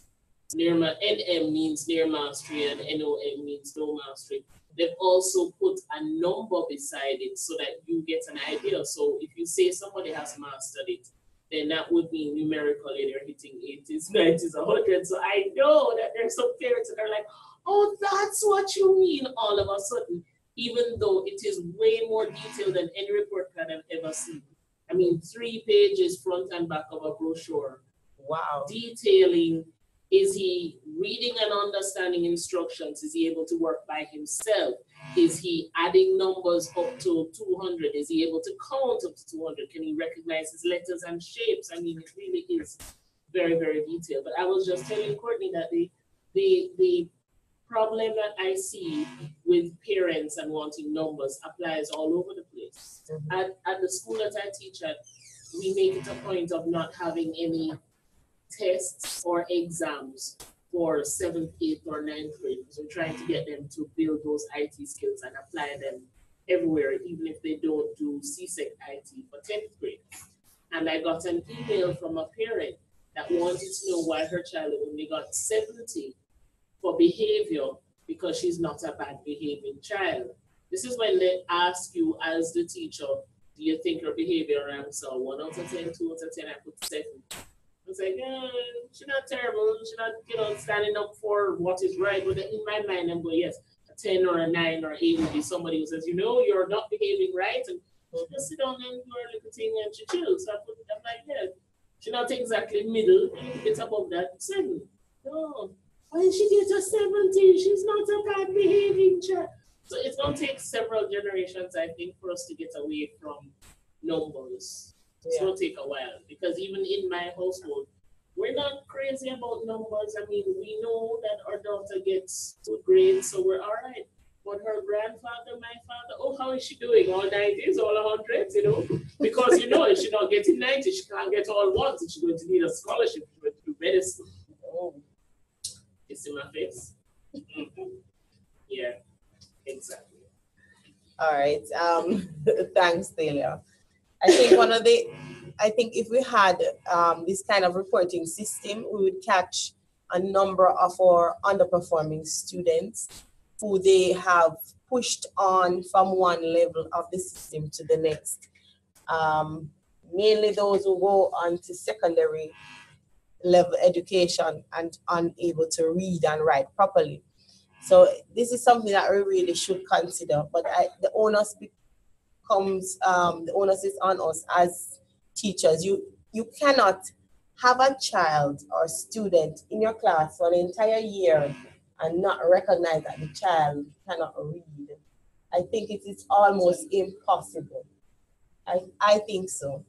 NM means near mastery and NOM means no mastery, they've also put a number beside it so that you get an idea. So if you say somebody has mastered it, then that would mean numerically they're hitting 80s, 90s, 100s. So I know that there's some parents that are like, oh, that's what you mean all of a sudden, even though it is way more detailed than any report card I've ever seen. I mean, 3 pages front and back of a brochure. Wow. Detailing, is he reading and understanding instructions? Is he able to work by himself? Is he adding numbers up to 200? Is he able to count up to 200? Can he recognize his letters and shapes? I mean, it really is very, very detailed. But I was just telling Courtney that the problem that I see with parents and wanting numbers applies all over the place. At the school that I teach at, we make it a point of not having any tests or exams for 7th, 8th, or 9th grade, because we're trying to get them to build those IT skills and apply them everywhere, even if they don't do CSEC IT for 10th grade. And I got an email from a parent that wanted to know why her child only got 70 for behavior because she's not a bad behaving child. This is when they ask you as the teacher, do you think your behavior ranks are 1 out of 10, 2 out of 10, I put 7. I was like, yeah, she's not terrible, she's not, standing up for what is right. But in my mind, I'm going, yes, a 10 or a 9 or 8 would be somebody who says, you're not behaving right, and she just sit down and do her little thing and she chills. So I'm like, yeah, she's not exactly middle, a little bit above that, 7. No, why did she get a 70? She's not a bad behaving child. So it's going to take several generations, I think, for us to get away from numbers. It's going to take a while, because even in my household, we're not crazy about numbers. I mean, we know that our daughter gets good grades, so we're all right. But her grandfather, my father, how is she doing? All 90s, all 100s, because if she's not getting 90, she can't get all 1s, and she's going to need a scholarship to do medicine. Oh, you see my face? Yeah, exactly. All right. Thanks, Delia. I think if we had this kind of reporting system, we would catch a number of our underperforming students who they have pushed on from one level of the system to the next. Mainly those who go on to secondary level education and unable to read and write properly. So this is something that we really should consider, but the onus is on us as teachers. You cannot have a child or student in your class for an entire year and not recognize that the child cannot read. I think it is almost impossible. I think so.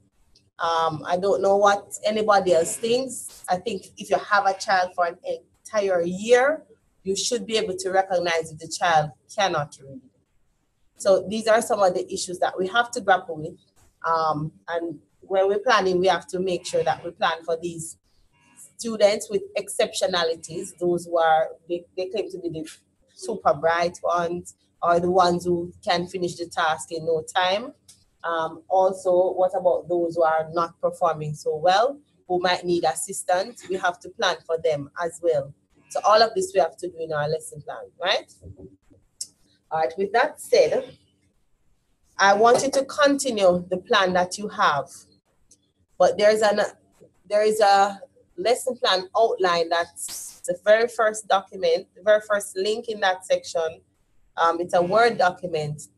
I don't know what anybody else thinks. I think if you have a child for an entire year, you should be able to recognize if the child cannot read. So these are some of the issues that we have to grapple with. And when we're planning, we have to make sure that we plan for these students with exceptionalities, those who are, they claim to be the super bright ones, or the ones who can finish the task in no time. Also, what about those who are not performing so well, who might need assistance? We have to plan for them as well. So all of this we have to do in our lesson plan, right? All right, with that said, I want you to continue the plan that you have, but there is a lesson plan outline that's the very first document, the very first link in that section. It's a Word document.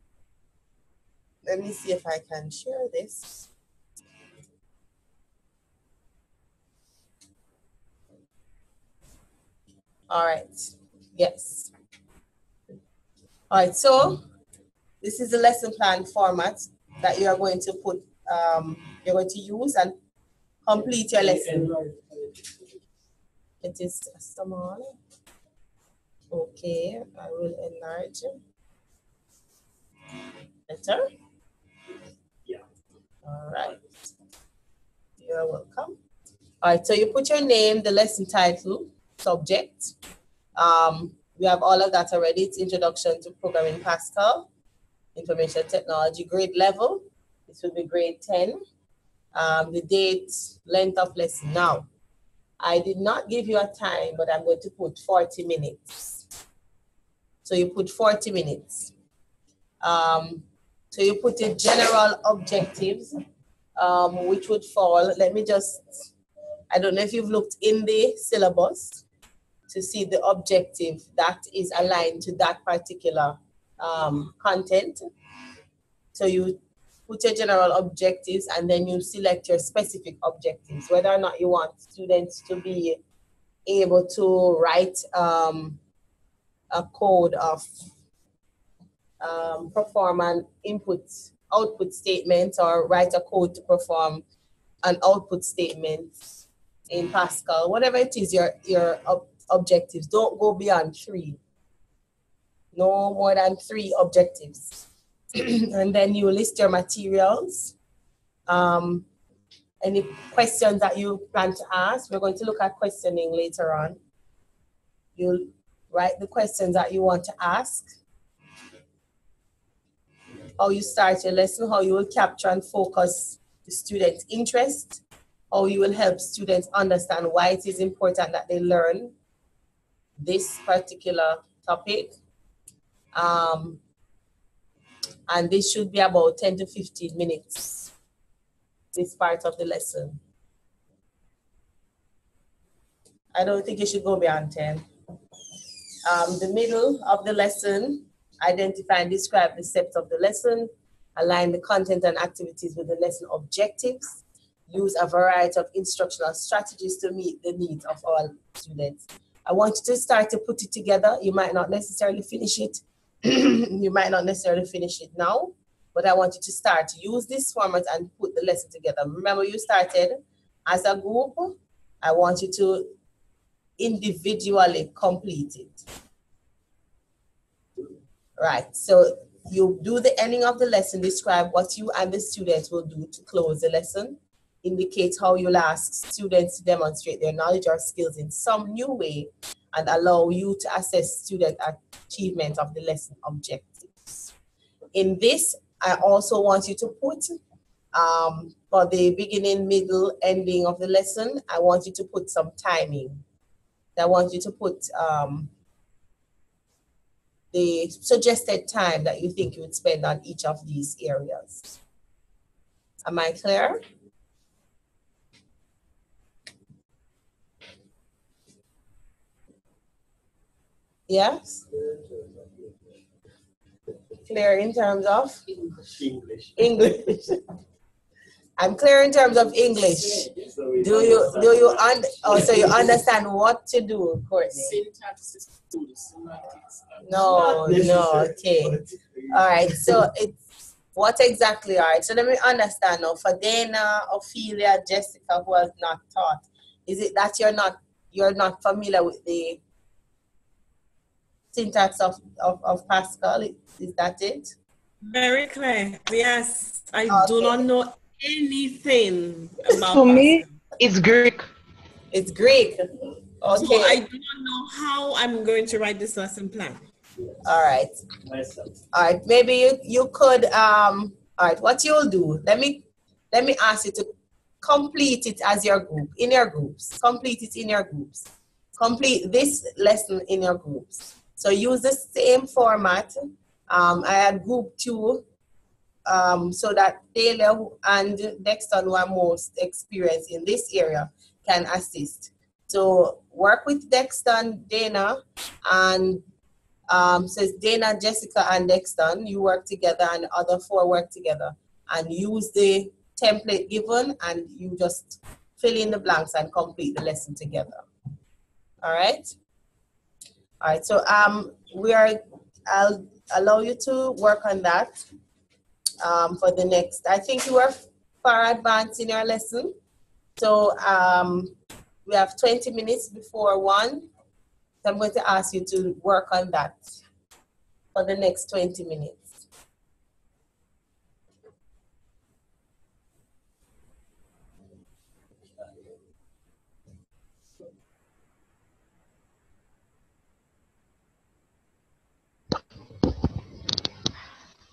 Let me see if I can share this. All right, yes. All right, so this is the lesson plan format that you are going to put, you're going to use and complete your lesson. It is small. Okay, I will enlarge. Better? Yeah. All right. You're welcome. All right, so you put your name, the lesson title, subject. We have all of that already. It's Introduction to Programming Pascal, Information Technology, grade level. This will be grade 10. The date, length of lesson. Now, I did not give you a time, but I'm going to put 40 minutes. So you put 40 minutes. So you put your general objectives, which would fall, let me just, I don't know if you've looked in the syllabus to see the objective that is aligned to that particular content. So you put your general objectives and then you select your specific objectives, whether or not you want students to be able to write a code of perform an output statement, or write a code to perform an output statement in Pascal, whatever it is, your objectives. Don't go beyond 3. No more than 3 objectives. And then you list your materials. Any questions that you plan to ask? We're going to look at questioning later on. You'll write the questions that you want to ask. How you start your lesson, how you will capture and focus the students' interest, how you will help students understand why it is important that they learn this particular topic. And this should be about 10 to 15 minutes, this part of the lesson. I don't think you should go beyond 10. The middle of the lesson, identify and describe the steps of the lesson, align the content and activities with the lesson objectives, use a variety of instructional strategies to meet the needs of all students. I want you to start to put it together. You might not necessarily finish it. You might not necessarily finish it now, but I want you to start to use this format and put the lesson together. Remember, you started as a group. I want you to individually complete it. Right, so you do the ending of the lesson, describe what you and the students will do to close the lesson, indicate how you'll ask students to demonstrate their knowledge or skills in some new way, and allow you to assess student achievement of the lesson objectives. In this, I also want you to put, for the beginning, middle, ending of the lesson, I want you to put some timing. I want you to put the suggested time that you think you would spend on each of these areas. Am I clear? Yes? Clear in terms of? English. I'm clear in terms of English. So you understand what to do, Courtney? No, okay. All right, so it's what exactly? All right, so let me understand now. For Dana, Ophelia, Jessica, who has not taught, is it that you're not familiar with the syntax of Pascal? Is that it? Very clear. Yes, I do not know anything about To Pascal. me, it's Greek. It's Greek. Okay. So I do not know how I'm going to write this lesson plan. All right. All right. Maybe you could all right, what you'll do, let me ask you to complete it as your group, in your groups. Complete it in your groups. Complete this lesson in your groups. So use the same format. I had group 2 so that Taylor and Dexton, who are most experienced in this area, can assist. So work with Dexton, Dana, and says Dana, Jessica, and Dexton, you work together, and the other 4 work together, and use the template given, and you just fill in the blanks and complete the lesson together. All right? All right, so I'll allow you to work on that for the next. I think you are far advanced in your lesson. So we have 20 minutes before 1. So I'm going to ask you to work on that for the next 20 minutes.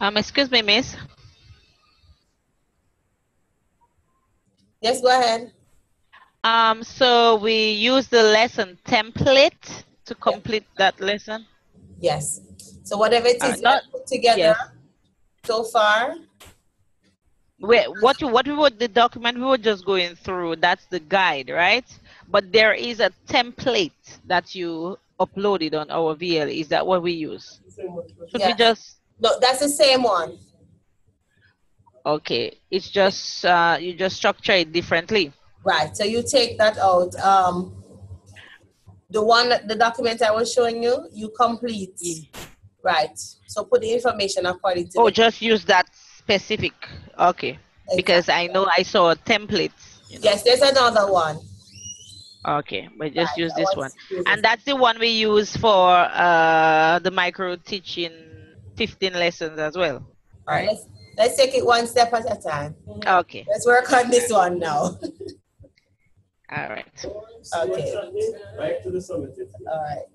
Excuse me, miss. Yes, go ahead. So we use the lesson template to complete that lesson? Yes. So whatever it is you put together so far. What we were, the document we were just going through, that's the guide, right? But there is a template that you uploaded on our VL. Is that what we use? Should we just... No, that's the same one. Okay, it's just you just structure it differently. Right. So you take that out. The document I was showing you, you complete. Right. So put the information according to. Oh, just use that specific. Okay. Exactly. Because I know I saw templates. Yes, there's another one. Okay, but just Right, use I this want one. to use And this. that's the one we use for the micro teaching 15 lessons as well, All right, right? let's take it one step at a time. Okay, Let's work on this one now. all right. Okay. Right to the summit. All right.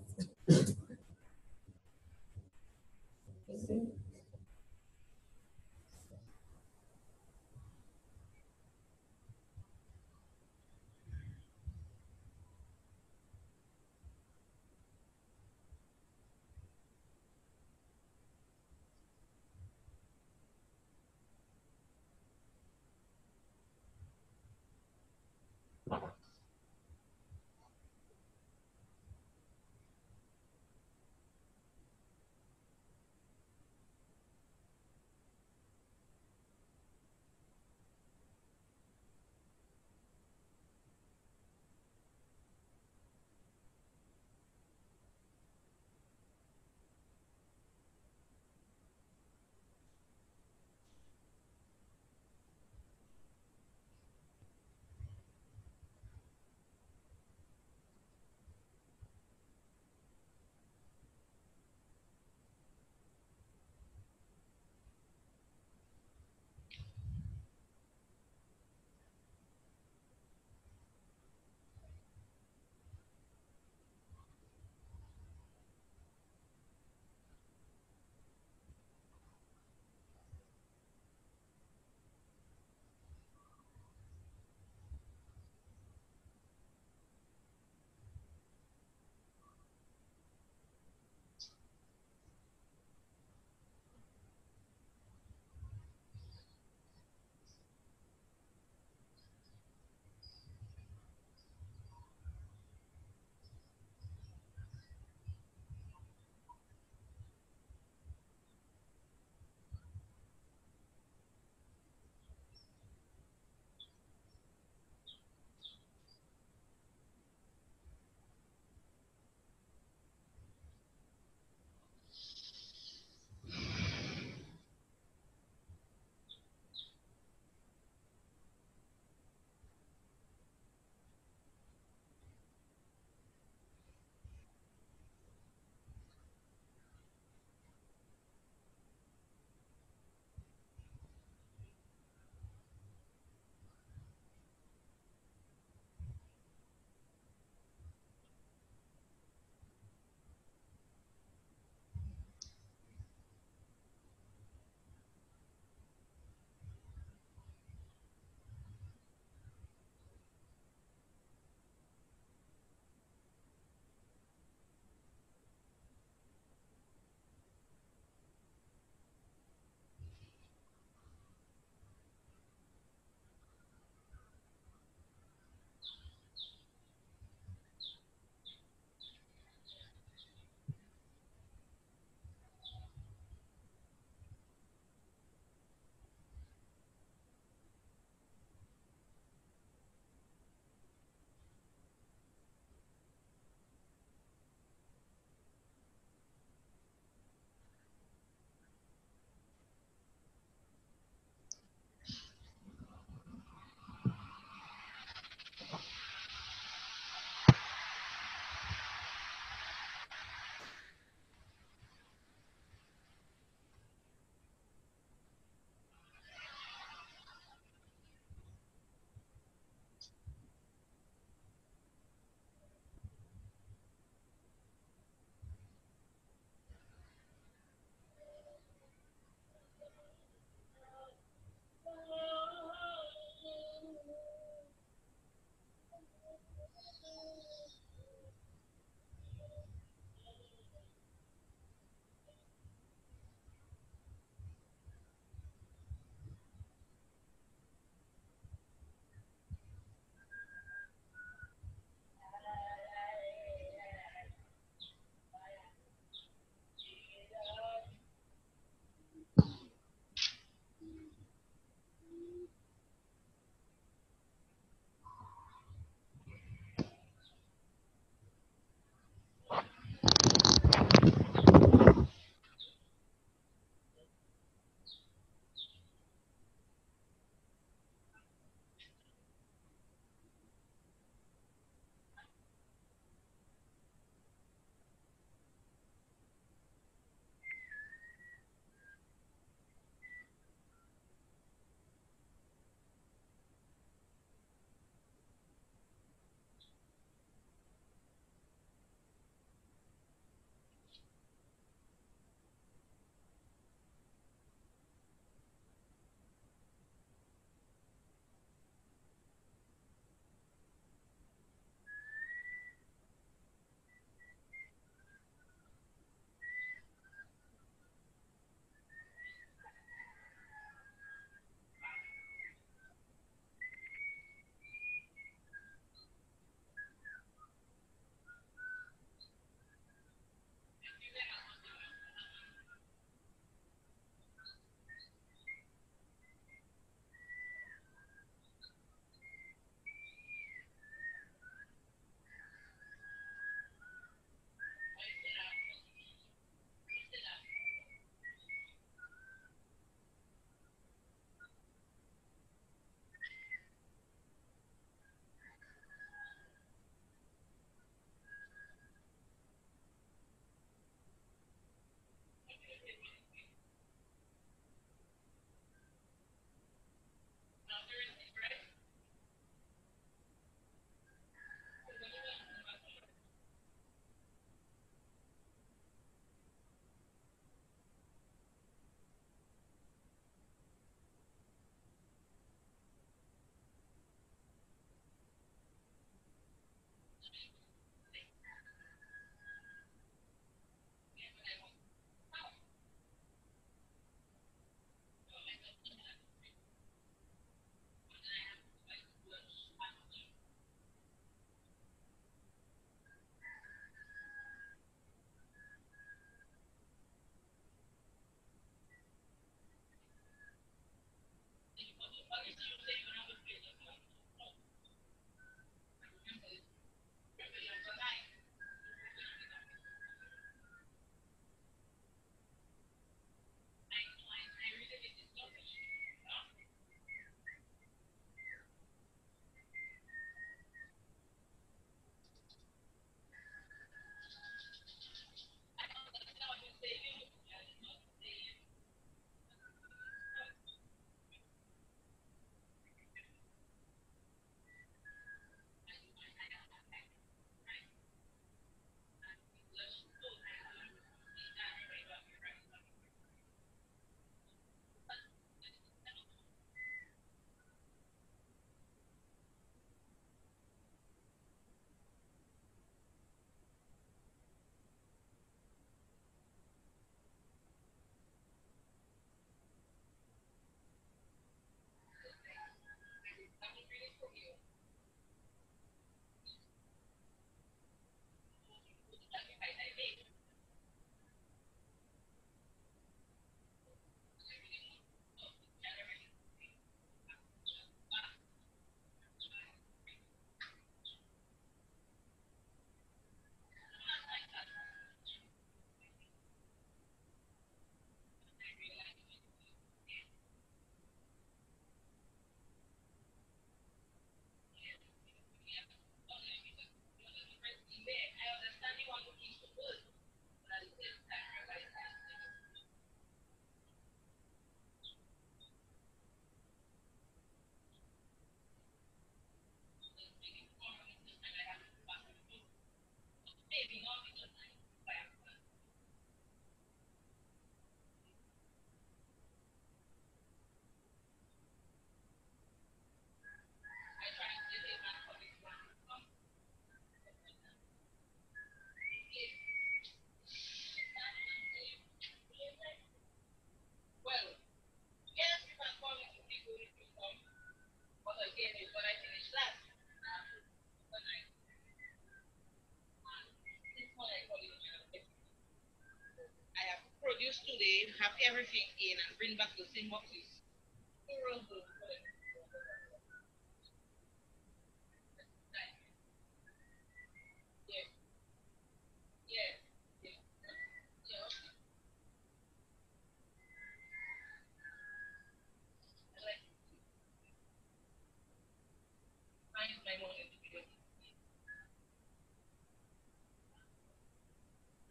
Produce today, have everything in, and bring back the same boxes.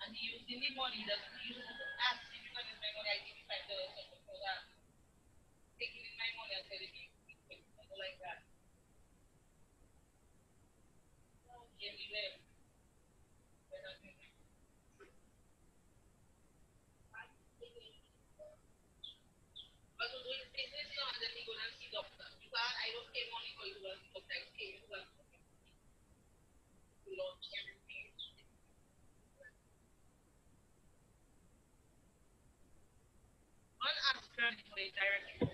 And he used the money that he used to ask if you can use my money, I give you $5 for that. Taking my money and telling me like that. Give me them. But to do his business now and then he go and see doctor. Because I don't pay money for you to see doctor, I pay you to launch everything. One asker for the director.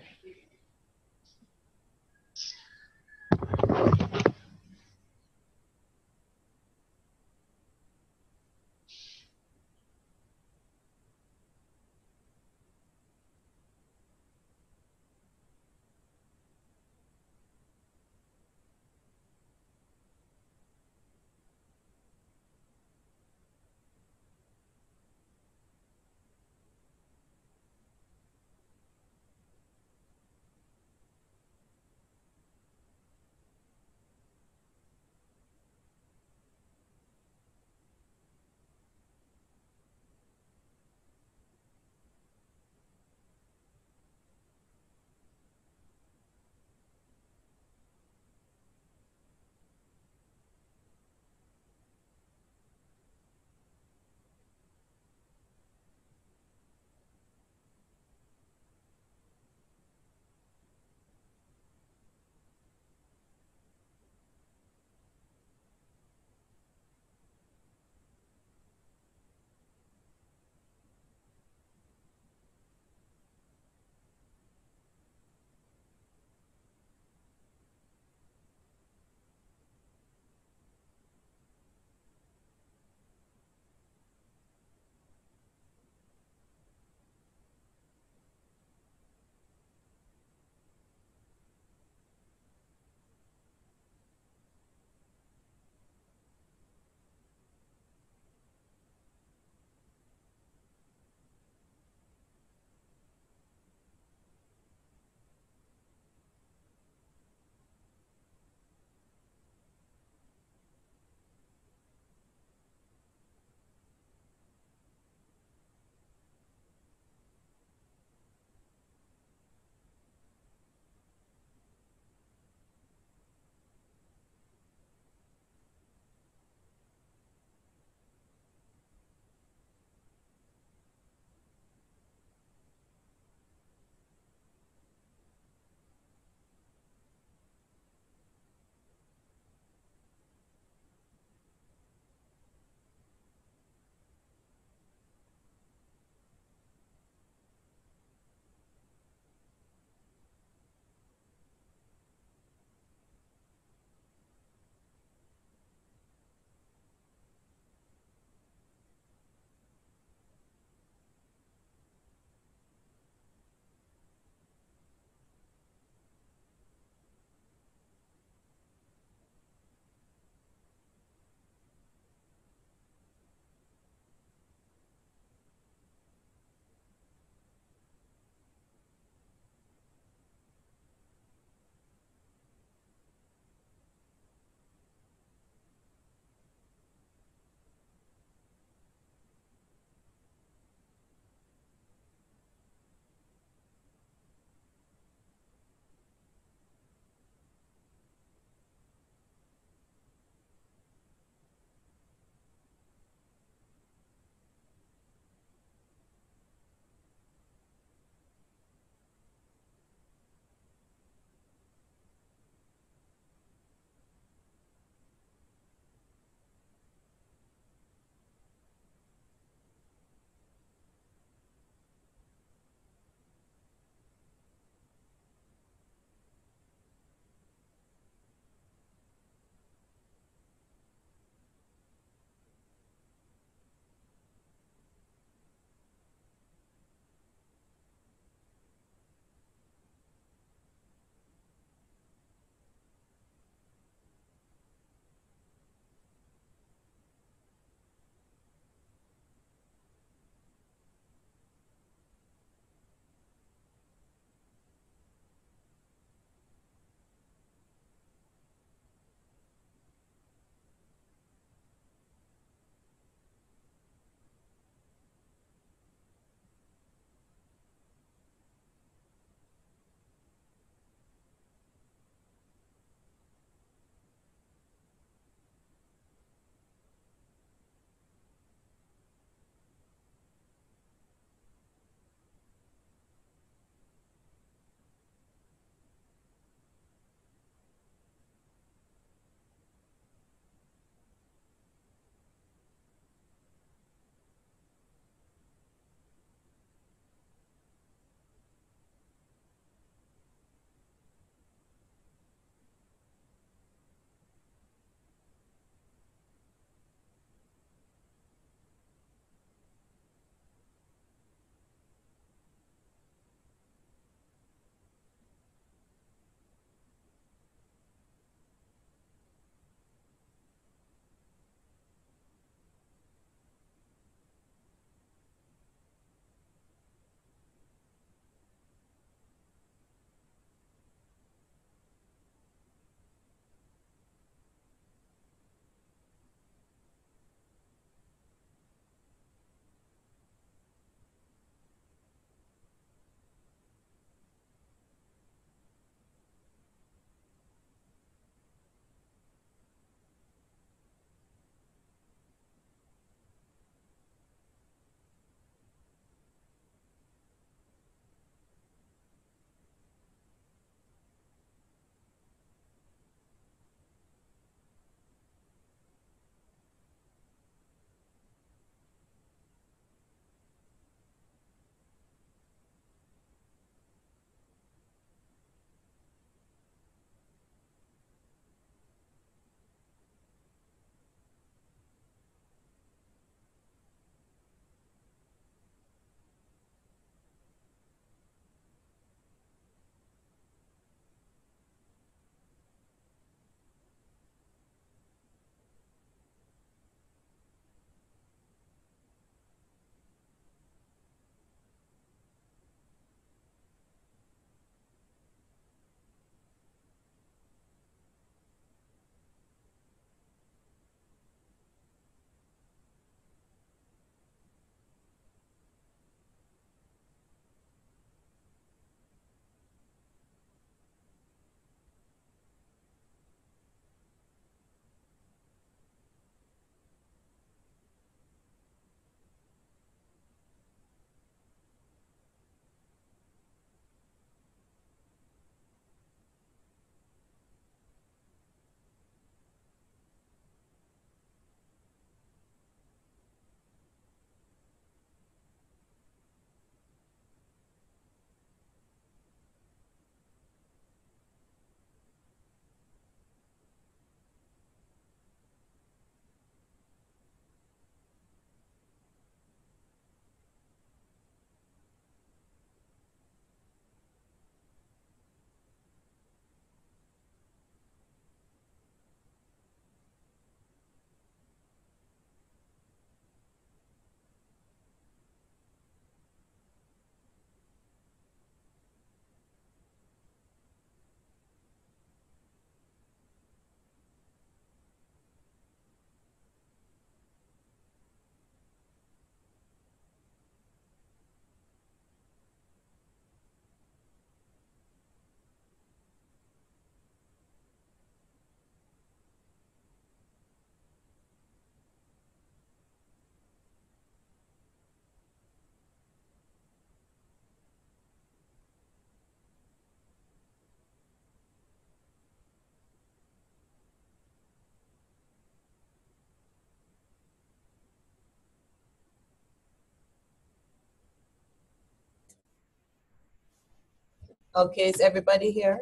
Okay, is everybody here?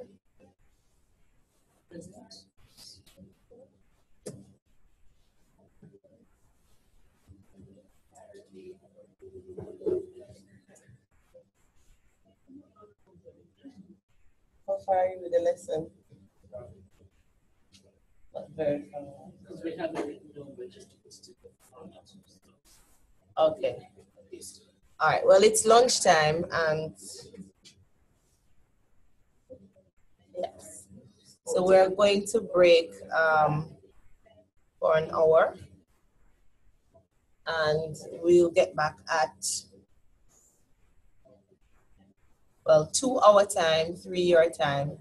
How far are you with the lesson? Not very far. Because we have everything done, but just to post it on that stuff. Okay. All right. Well, it's lunchtime, and yes, so we're going to break for an hour, and we'll get back at 2 hour time, 3 your time,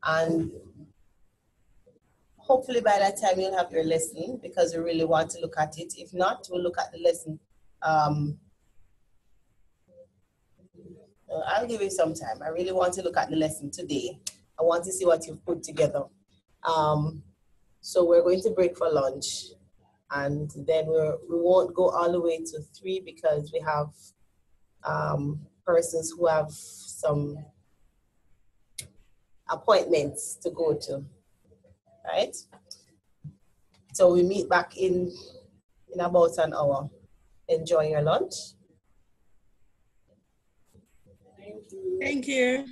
and hopefully by that time you'll have your lesson because we really want to look at it. If not, we'll look at the lesson. I'll give you some time. I really want to look at the lesson today. I want to see what you've put together. So we're going to break for lunch, and then we won't go all the way to 3 because we have persons who have some appointments to go to, right? So we meet back in about an hour. Enjoy your lunch. Thank you.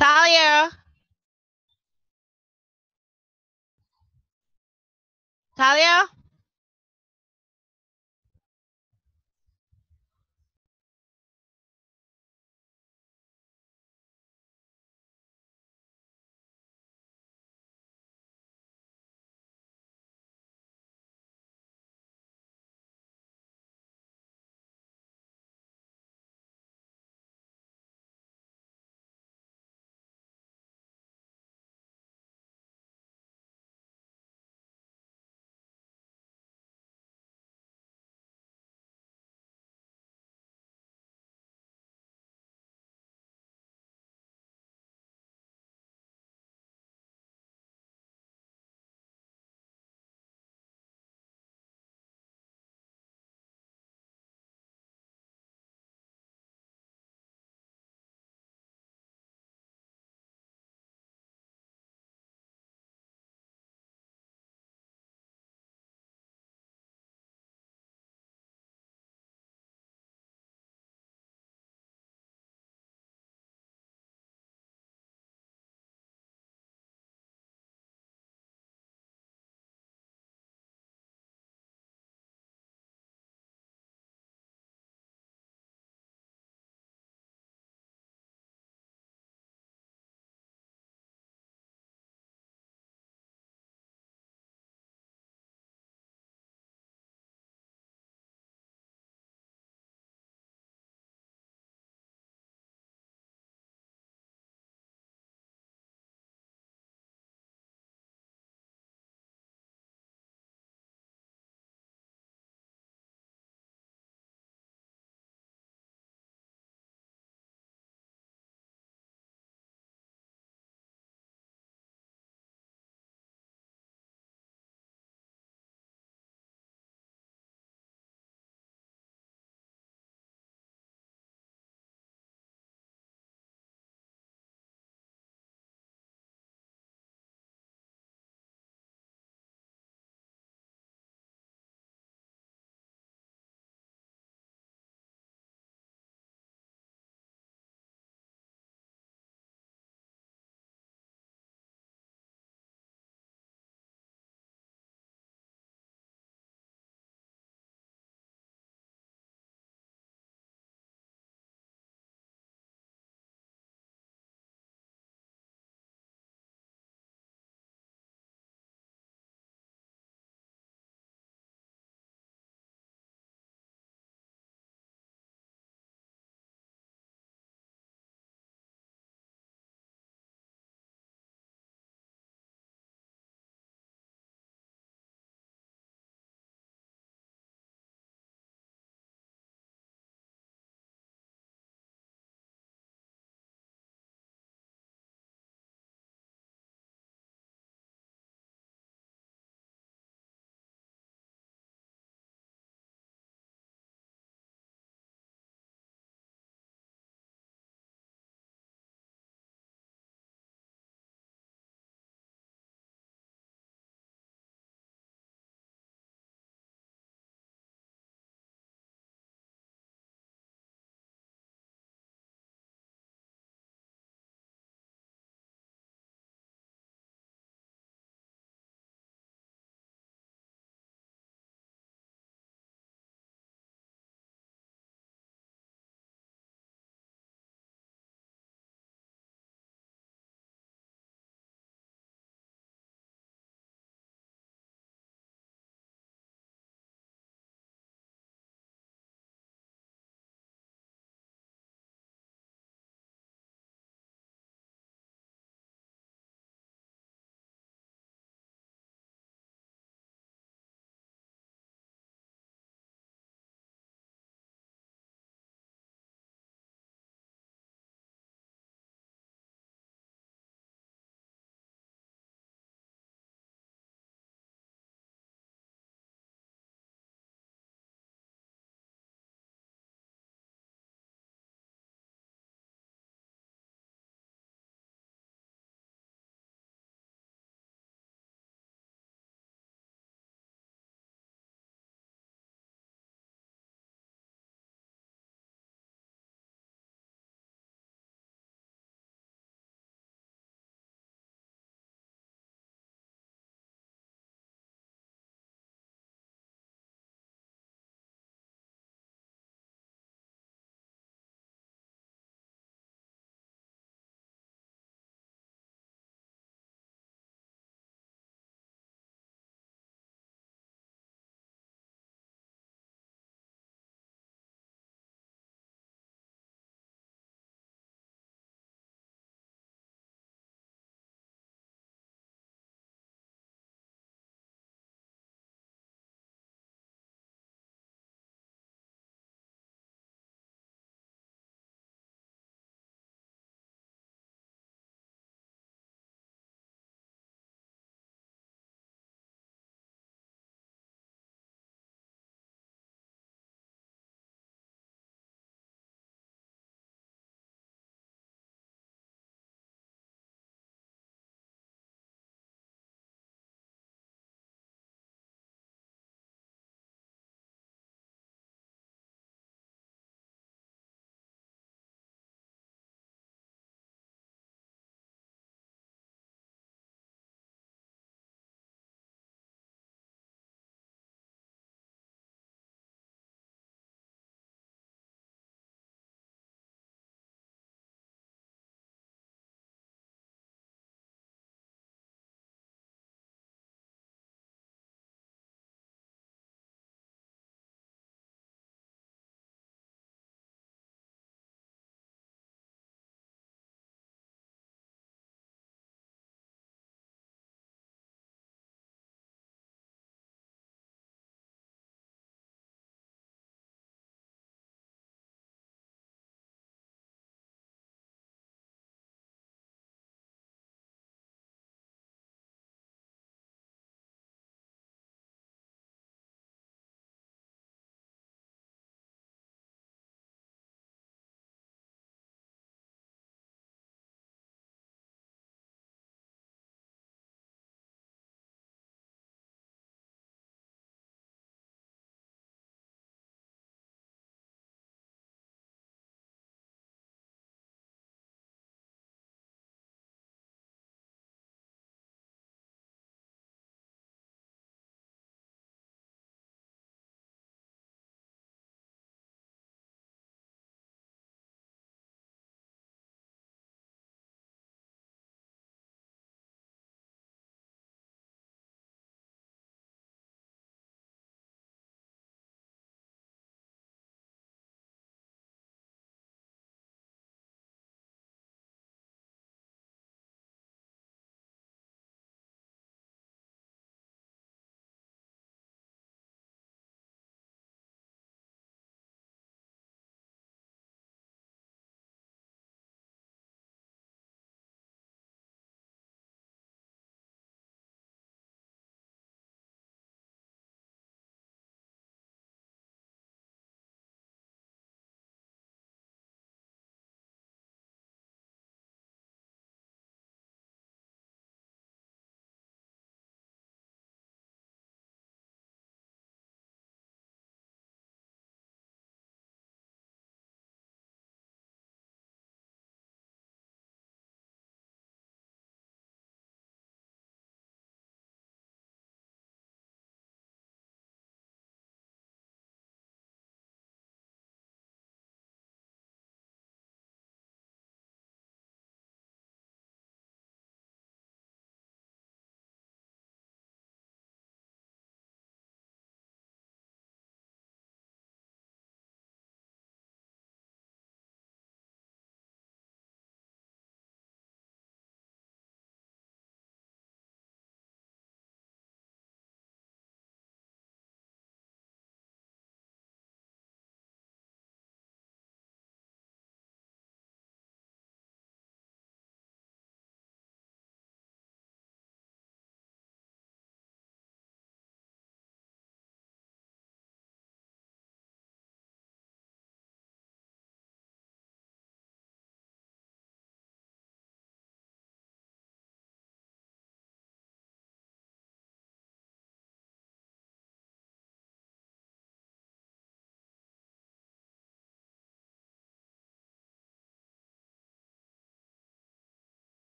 Talia. Talia.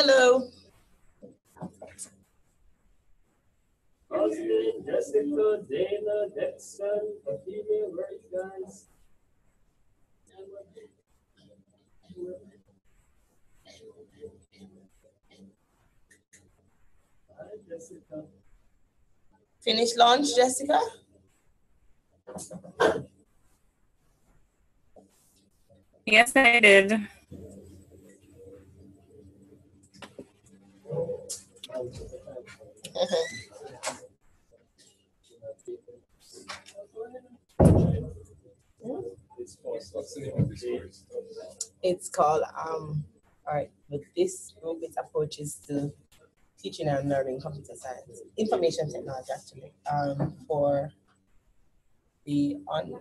Hello. Rosalind, Jessica, Dana, Dexon, Ophelia, where are you guys? Hi, Jessica. Finish lunch, Jessica? Yes, I did. It's called all right, but this group it approaches to teaching and learning computer science, information technology actually, for the on.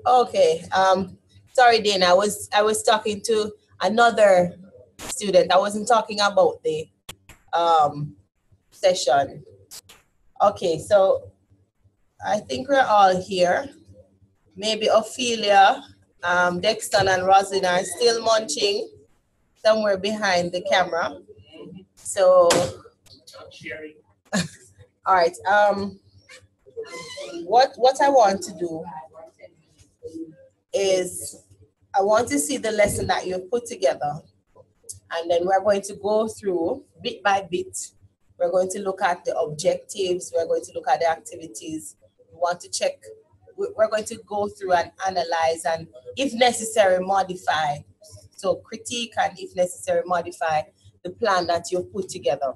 Okay. Sorry, Dana. I was talking to another student. I wasn't talking about the session. Okay, so I think we're all here. Maybe Ophelia, Dexton, and Roslyn are still munching somewhere behind the camera. So, Sharing. all right. What I want to do is I want to see the lesson that you've put together, and then we're going to go through bit by bit. We're going to look at the objectives. We're going to look at the activities. We want to check. We're going to go through and analyze, and if necessary, modify. So critique and, if necessary, modify the plan that you've put together.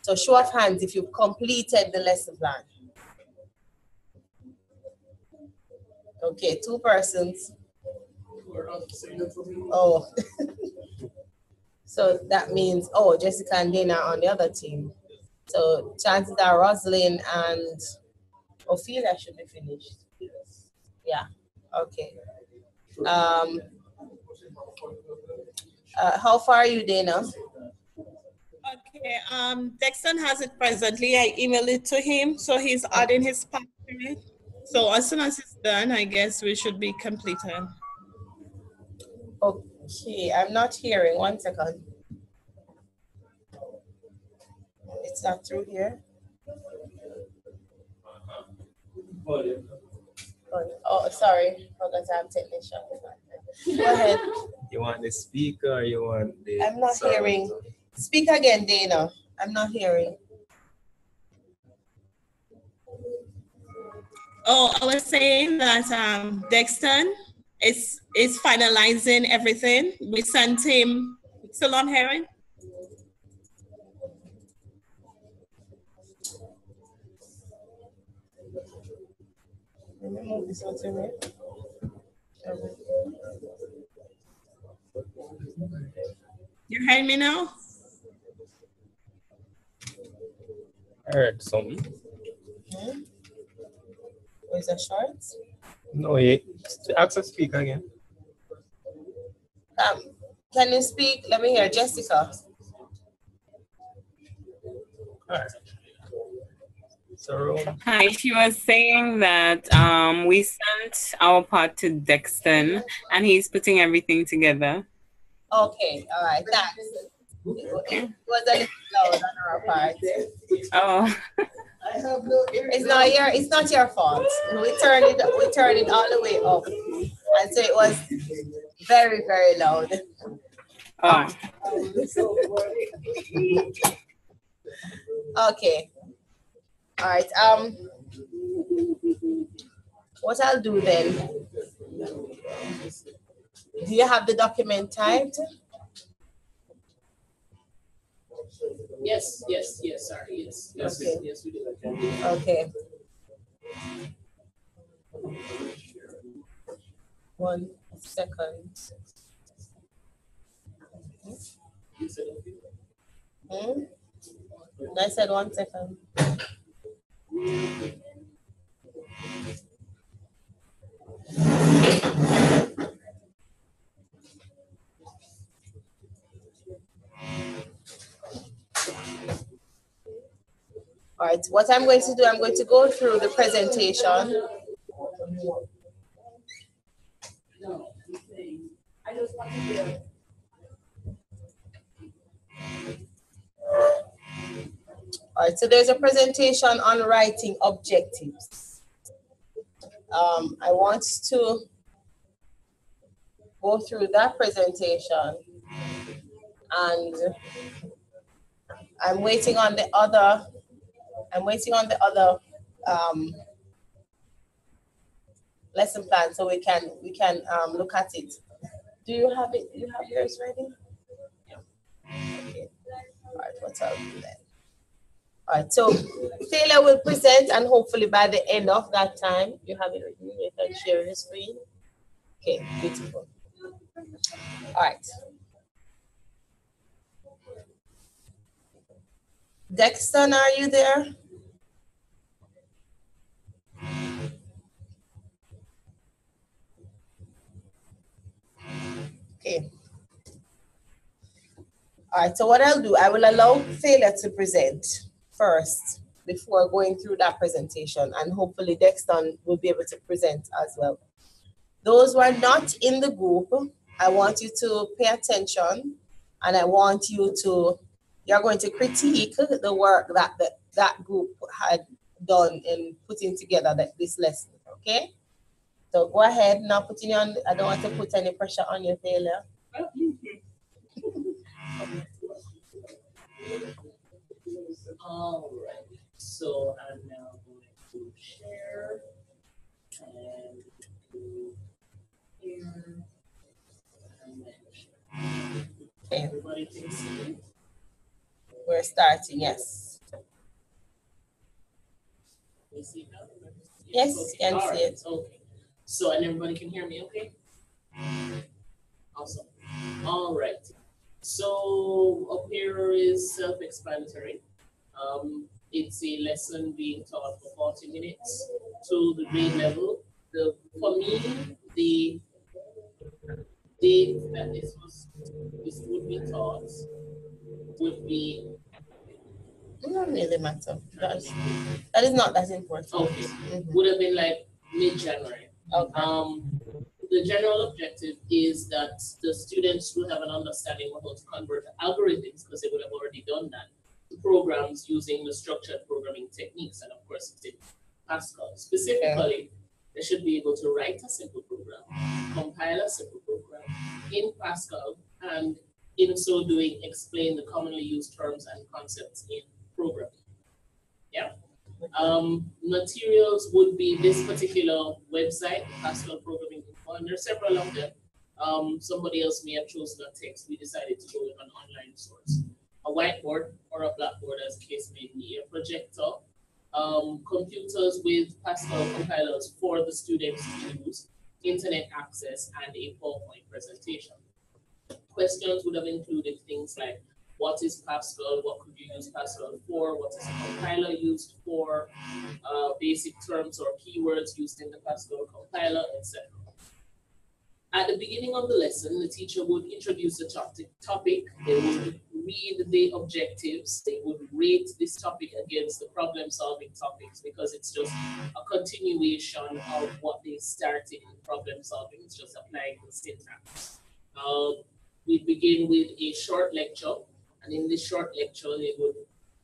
So show of hands if you've completed the lesson plan. Okay, 2 persons. Oh, so that means, oh, Jessica and Dana are on the other team. So chances are Rosalind and Ophelia should be finished. Yeah, okay. How far are you, Dana? Okay, Dexton has it presently. I emailed it to him, so he's adding his part to it. So as soon as it's done, I guess we should be completed. Okay, I'm not hearing. 1 second. It's not through here. Oh, sorry. Forgot I'm technician. Go ahead. You want the speaker or you want the I'm not hearing. Speak again, Dana. I'm not hearing. Oh, I was saying that Dexton is finalizing everything. We sent him. Still on hearing? Let me move this one to me. You heard me now? I heard something. Where's the shorts? No, you ask to speak again. Can you speak? Let me hear Jessica. All right. Hi, she was saying that we sent our part to Dexton and he's putting everything together. Okay, all right, thanks. It was a little loud on our part. Oh. It's not your fault. We turned it all the way up. And so it was very, very loud. Oh. Okay. All right. What I'll do then? Do you have the document typed? Yes, sorry, yes, Okay. yes, we do. Okay. 1 second. You said okay? I said 1 second. All right, what I'm going to do, I'm going to go through the presentation. All right, so there's a presentation on writing objectives. I want to go through that presentation, and I'm waiting on the other lesson plan so we can look at it. Do you have it? Do you have yours ready? Yeah. Okay. All right, what I'll do then. All right, so Taylor will present, and hopefully by the end of that time, you have it with you. You can share your screen. Okay, beautiful. All right. Dexton, are you there? Okay. All right, so what I'll do, I will allow Taylor to present first before going through that presentation, and hopefully Dexton will be able to present as well. Those who are not in the group, I want you to pay attention, and I want you to, you're going to critique the work that that group had done in putting together this lesson, okay? So go ahead, now putting you on, I don't want to put any pressure on you, Taylor. All right, so I'm now going to share and do here and then share. Okay. Everybody can see? We're starting, yes. Can you see now? Yes, okay. can All see right. it. Okay. So, and everybody can hear me, okay? Awesome. All right. So up here is self-explanatory. It's a lesson being taught for 40 minutes to the grade level. For me, the date that this would be taught would be. It doesn't really matter. That is not that important. Okay. Would have been like mid-January. Okay. The general objective is that the students will have an understanding of how to convert algorithms, because they would have already done that, to programs using the structured programming techniques, and of course it's in Pascal. Specifically, they should be able to write a simple program, compile a simple program in Pascal, and in so doing, explain the commonly used terms and concepts in programming. Yeah. Materials would be this particular website, Pascal Programming Info, and there are several of them. Somebody else may have chosen a text. We decided to go with an online source. A whiteboard or a blackboard, as the case may be, a projector, computers with Pascal compilers for the students to use, internet access, and a PowerPoint presentation. Questions would have included things like, what is Pascal? What could you use Pascal for? What is a compiler used for? Basic terms or keywords used in the Pascal compiler, etc. At the beginning of the lesson, the teacher would introduce the topic. They would read the objectives, they would rate this topic against the problem-solving topics, because it's just a continuation of what they started in problem-solving. It's just applying the syntax. We begin with a short lecture, and in this short lecture, they would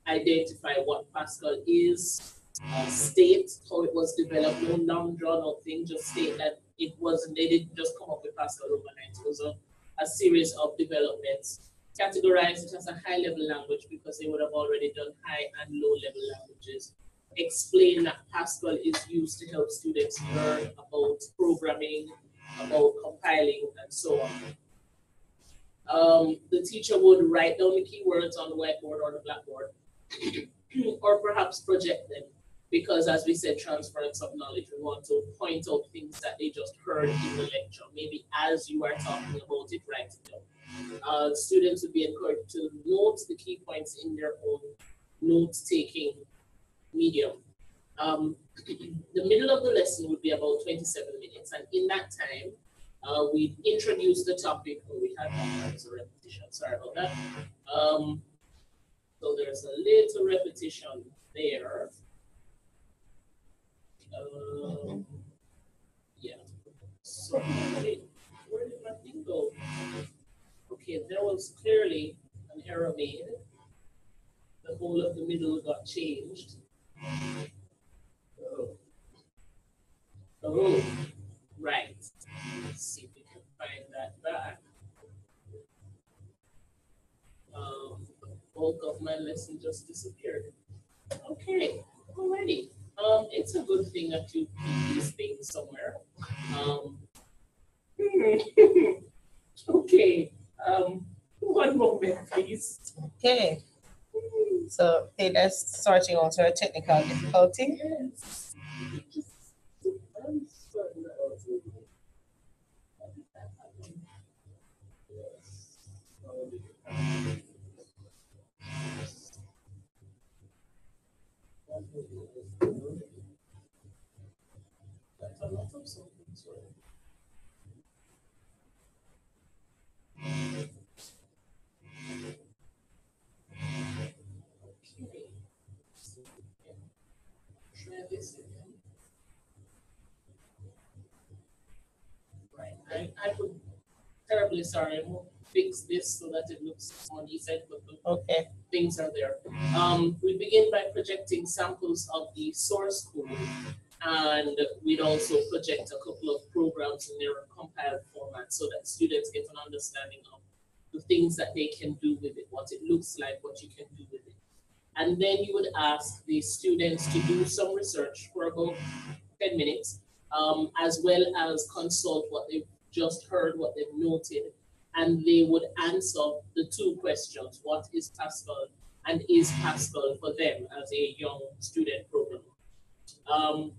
identify what Pascal is, state how it was developed, no long drawn out thing, just state that it wasn't, they didn't just come up with Pascal overnight. It was a series of developments. Categorize it as a high level language because they would have already done high and low level languages. Explain that Pascal is used to help students learn about programming, about compiling, and so on. The teacher would write down the keywords on the whiteboard or the blackboard, or perhaps project them, because as we said, transference of knowledge, we want to point out things that they just heard in the lecture. Maybe as you are talking about it, write it down. Students would be encouraged to note the key points in their own note-taking medium. The middle of the lesson would be about 27 minutes, and in that time, we introduce the topic. Oh, we had that as a repetition, sorry about that. So there's a little repetition there. Yeah. So where did my thing go? Okay, there was clearly an error made. The whole of the middle got changed. Oh, right. Let's see if we can find that back. The bulk of my lesson just disappeared. Okay, alrighty. It's a good thing that you keep these things somewhere. Okay. One moment, please. Okay. So Taylor's sorting out her technical difficulty. Yes. That's a lot of something, sorry. Okay. Try this again. Right. I could terribly sorry. I'm gonna fix this so that it looks more decent, but Okay. things are there. We begin by projecting samples of the source code, and we'd also project a couple of programs in their compiled format so that students get an understanding of the things that they can do with it, what it looks like, what you can do with it. And then you would ask the students to do some research for about 10 minutes, as well as consult what they've just heard, what they've noted, and they would answer the two questions: what is Pascal, and is Pascal for them as a young student programmer?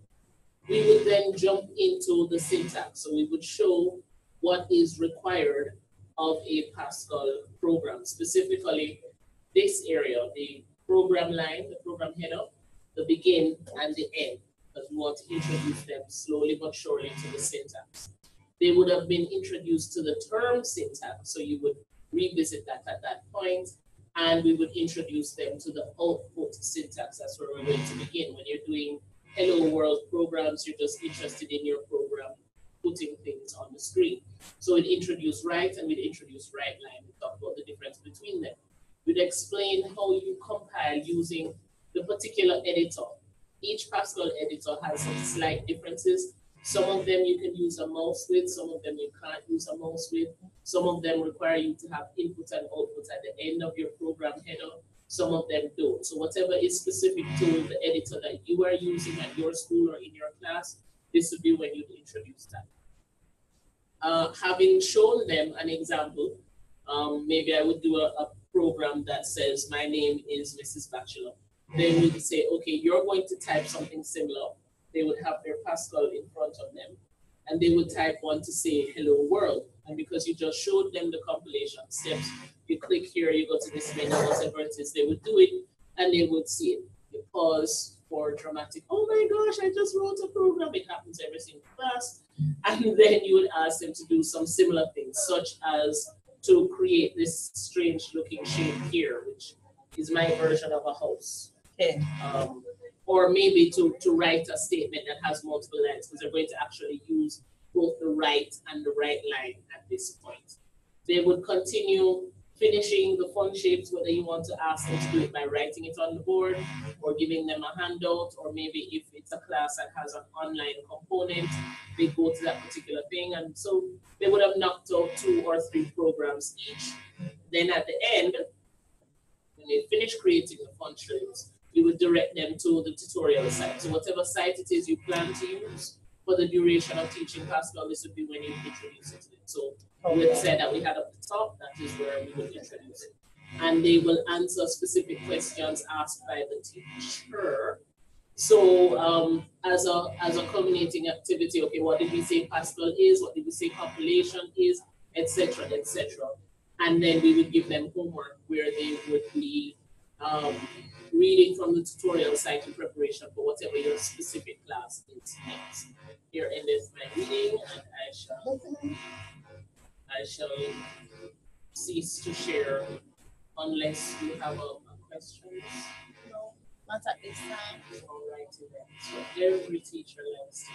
We would then jump into the syntax. So we would show what is required of a Pascal program, specifically this area, the program line, the program header, the begin and the end, because we want to introduce them slowly but surely to the syntax. They would have been introduced to the term syntax, so you would revisit that at that point, and we would introduce them to the output syntax. That's where we're going to begin. When you're doing Hello World programs, you're just interested in your program putting things on the screen. So we'd introduce write and we'd introduce write line. We talk about the difference between them. We'd explain how you compile using the particular editor. Each Pascal editor has some slight differences. Some of them you can use a mouse with, some of them you can't use a mouse with. Some of them require you to have input and output at the end of your program header. Some of them don't. So whatever is specific to the editor that you are using at your school or in your class, this would be when you introduce that. Having shown them an example, maybe I would do a program that says, my name is Mrs. Batchelor. They would say, okay, you're going to type something similar. They would have their Pascal in front of them, and they would type one to say hello world. And because you just showed them the compilation steps, you click here, you go to this menu, whatever it is, they would do it and they would see it. You pause for dramatic, oh my gosh, I just wrote a program. It happens every single class. And then you would ask them to do some similar things, such as to create this strange looking shape here, which is my version of a house. Okay. Or maybe to write a statement that has multiple lines, because they're going to actually use both the right and the right line at this point. They would continue finishing the fun shapes, whether you want to ask them to do it by writing it on the board or giving them a handout, or maybe if it's a class that has an online component, they go to that particular thing. And so they would have knocked out 2 or 3 programs each. Then at the end, when they finish creating the fun shapes, you would direct them to the tutorial site. So whatever site it is you plan to use for the duration of teaching Pascal, this would be when you introduce it to them. So we would say that we had up the top, that is where we would introduce it. And they will answer specific questions asked by the teacher. So as a culminating activity, okay, what did we say Pascal is? What did we say compilation is? Etc., etc. And then we would give them homework where they would be reading from the tutorial site in preparation for whatever your specific class is next. Here endeth my reading, and I shall cease to share unless you have a question. No, not at this time. All right, so every teacher likes to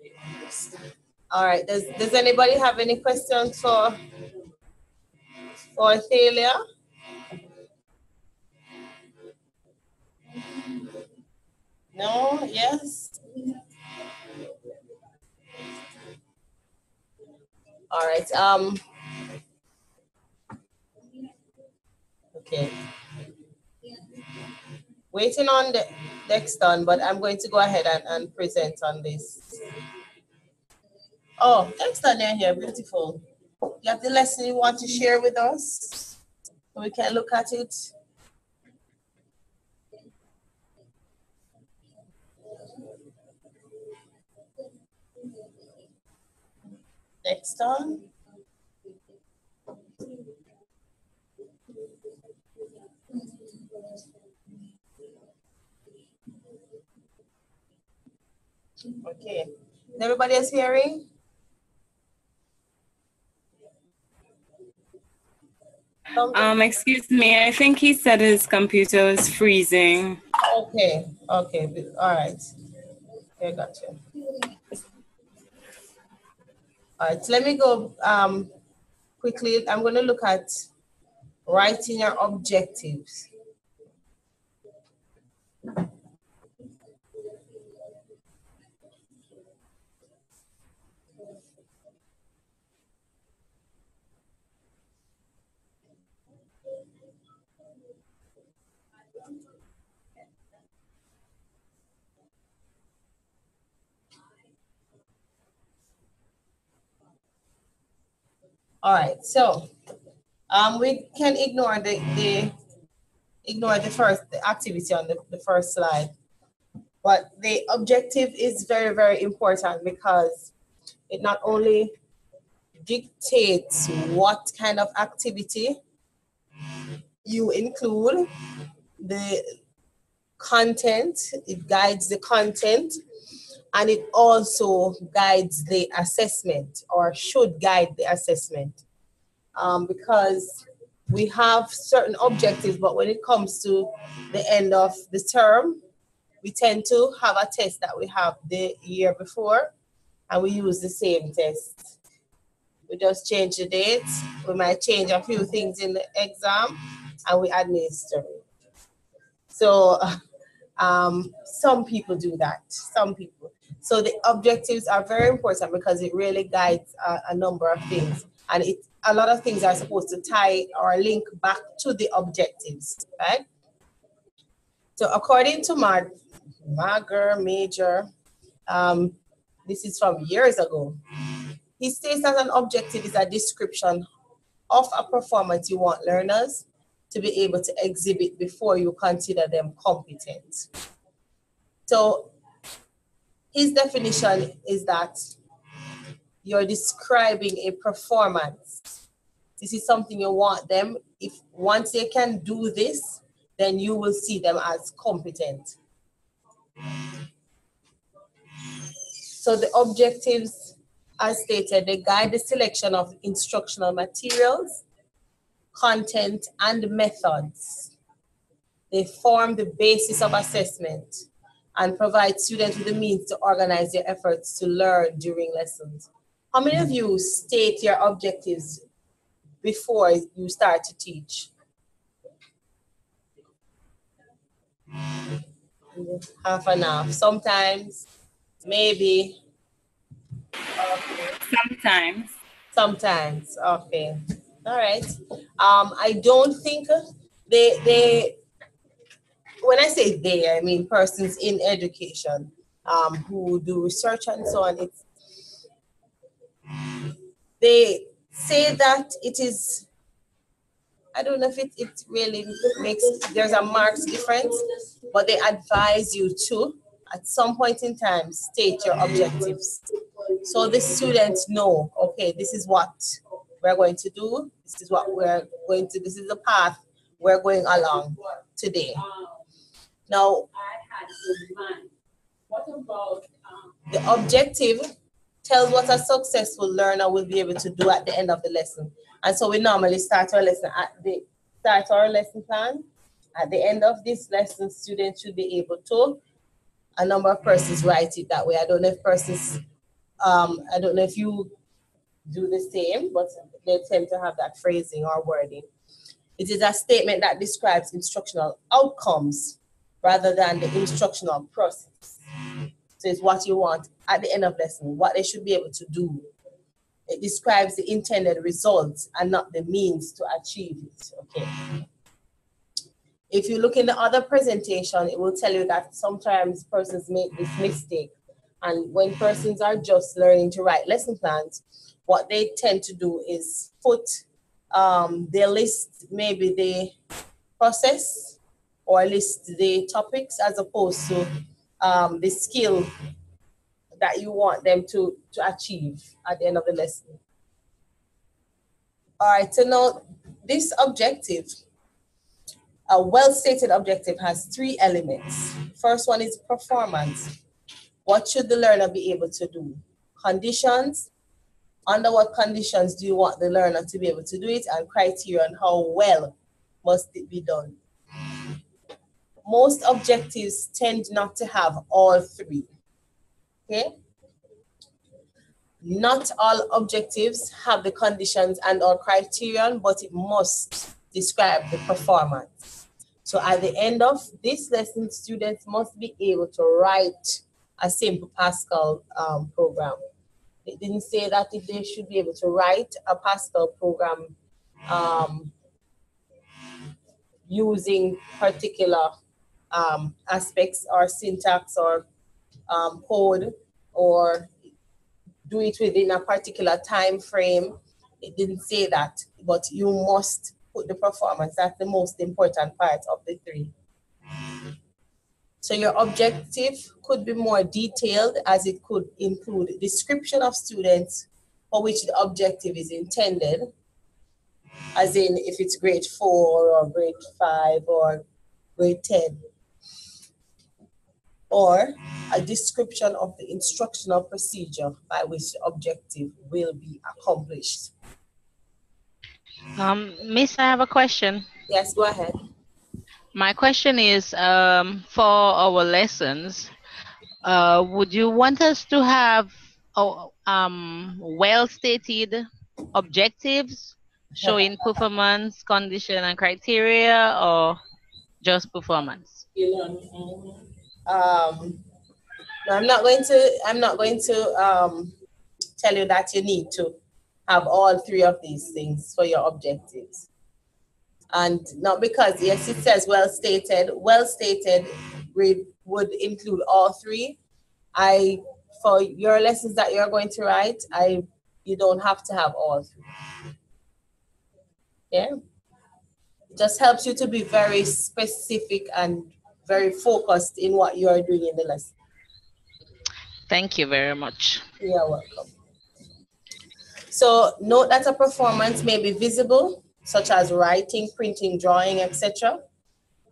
they understand. All right. Does anybody have any questions for Thalia? No? Yes? All right. Okay. Waiting on the Dexton, but I'm going to go ahead and present on this. Oh, Dexton, you're here. Beautiful. You have the lesson you want to share with us? So we can look at it. Dexton. Okay. Is everybody else hearing? Excuse me, I think he said his computer was freezing. Okay, okay, all right. Okay, gotcha. All right, so let me go quickly. I'm going to look at writing your objectives. All right, so we can ignore the activity on the first slide, but the objective is very, very important because it not only dictates what kind of activity you include, the content, it guides the content, and it also guides the assessment, or should guide the assessment, because we have certain objectives, but when it comes to the end of the term, we tend to have a test that we have the year before, and we use the same test. We just change the dates. We might change a few things in the exam, and we administer it. So some people do that, some people. So the objectives are very important because it really guides a number of things. And a lot of things are supposed to tie or link back to the objectives, right? So according to Major, this is from years ago, he states that an objective is a description of a performance you want learners to be able to exhibit before you consider them competent. So his definition is that you're describing a performance. This is something you want them, if once they can do this, then you will see them as competent. So the objectives as stated, they guide the selection of instructional materials, content, and methods. They form the basis of assessment and provide students with the means to organize their efforts to learn during lessons. How many of you state your objectives before you start to teach? Half and half. Sometimes, maybe. Okay. Sometimes. Okay. All right. I don't think they when I say they, I mean persons in education who do research and so on. They say that it is, I don't know if it really makes, there's a marked difference, but they advise you to, at some point in time, state your objectives. So the students know, okay, this is what we're going to do. This is what we're going to, this is the path we're going along today. Now, what about the objective tells what a successful learner will be able to do at the end of the lesson. And so we normally start our lesson our lesson plan. At the end of this lesson, students should be able to, a number of persons write it that way. I don't know if persons, I don't know if you do the same, but they tend to have that phrasing or wording. It is a statement that describes instructional outcomes rather than the instructional process. So it's what you want at the end of lesson, what they should be able to do. It describes the intended results and not the means to achieve it, okay? If you look in the other presentation, it will tell you that sometimes persons make this mistake. And when persons are just learning to write lesson plans, what they tend to do is put, they list maybe the process or list the topics as opposed to the skill that you want them to achieve at the end of the lesson. All right, so now this objective, a well-stated objective, has 3 elements. First one is performance. What should the learner be able to do? Conditions. Under what conditions do you want the learner to be able to do it? And criteria on how well must it be done. Most objectives tend not to have all 3. Okay? Not all objectives have the conditions and or criterion, but it must describe the performance. So at the end of this lesson, students must be able to write a simple Pascal program. It didn't say that if they should be able to write a Pascal program using particular aspects or syntax or code, or do it within a particular time frame. It didn't say that, but you must put the performance. That's the most important part of the 3. So your objective could be more detailed, as it could include a description of students for which the objective is intended, as in if it's grade 4 or grade 5 or grade 10. Or a description of the instructional procedure by which the objective will be accomplished. Miss, I have a question. Yes, go ahead. My question is, for our lessons, would you want us to have well-stated objectives showing performance, condition, and criteria, or just performance? No, I'm not going to tell you that you need to have all 3 of these things for your objectives. And not because, yes, it says well stated would include all 3. For your lessons that you're going to write, you don't have to have all 3. Yeah, it just helps you to be very specific and very focused in what you are doing in the lesson. Thank you very much. You're welcome. So note that a performance may be visible, such as writing, printing, drawing, etc.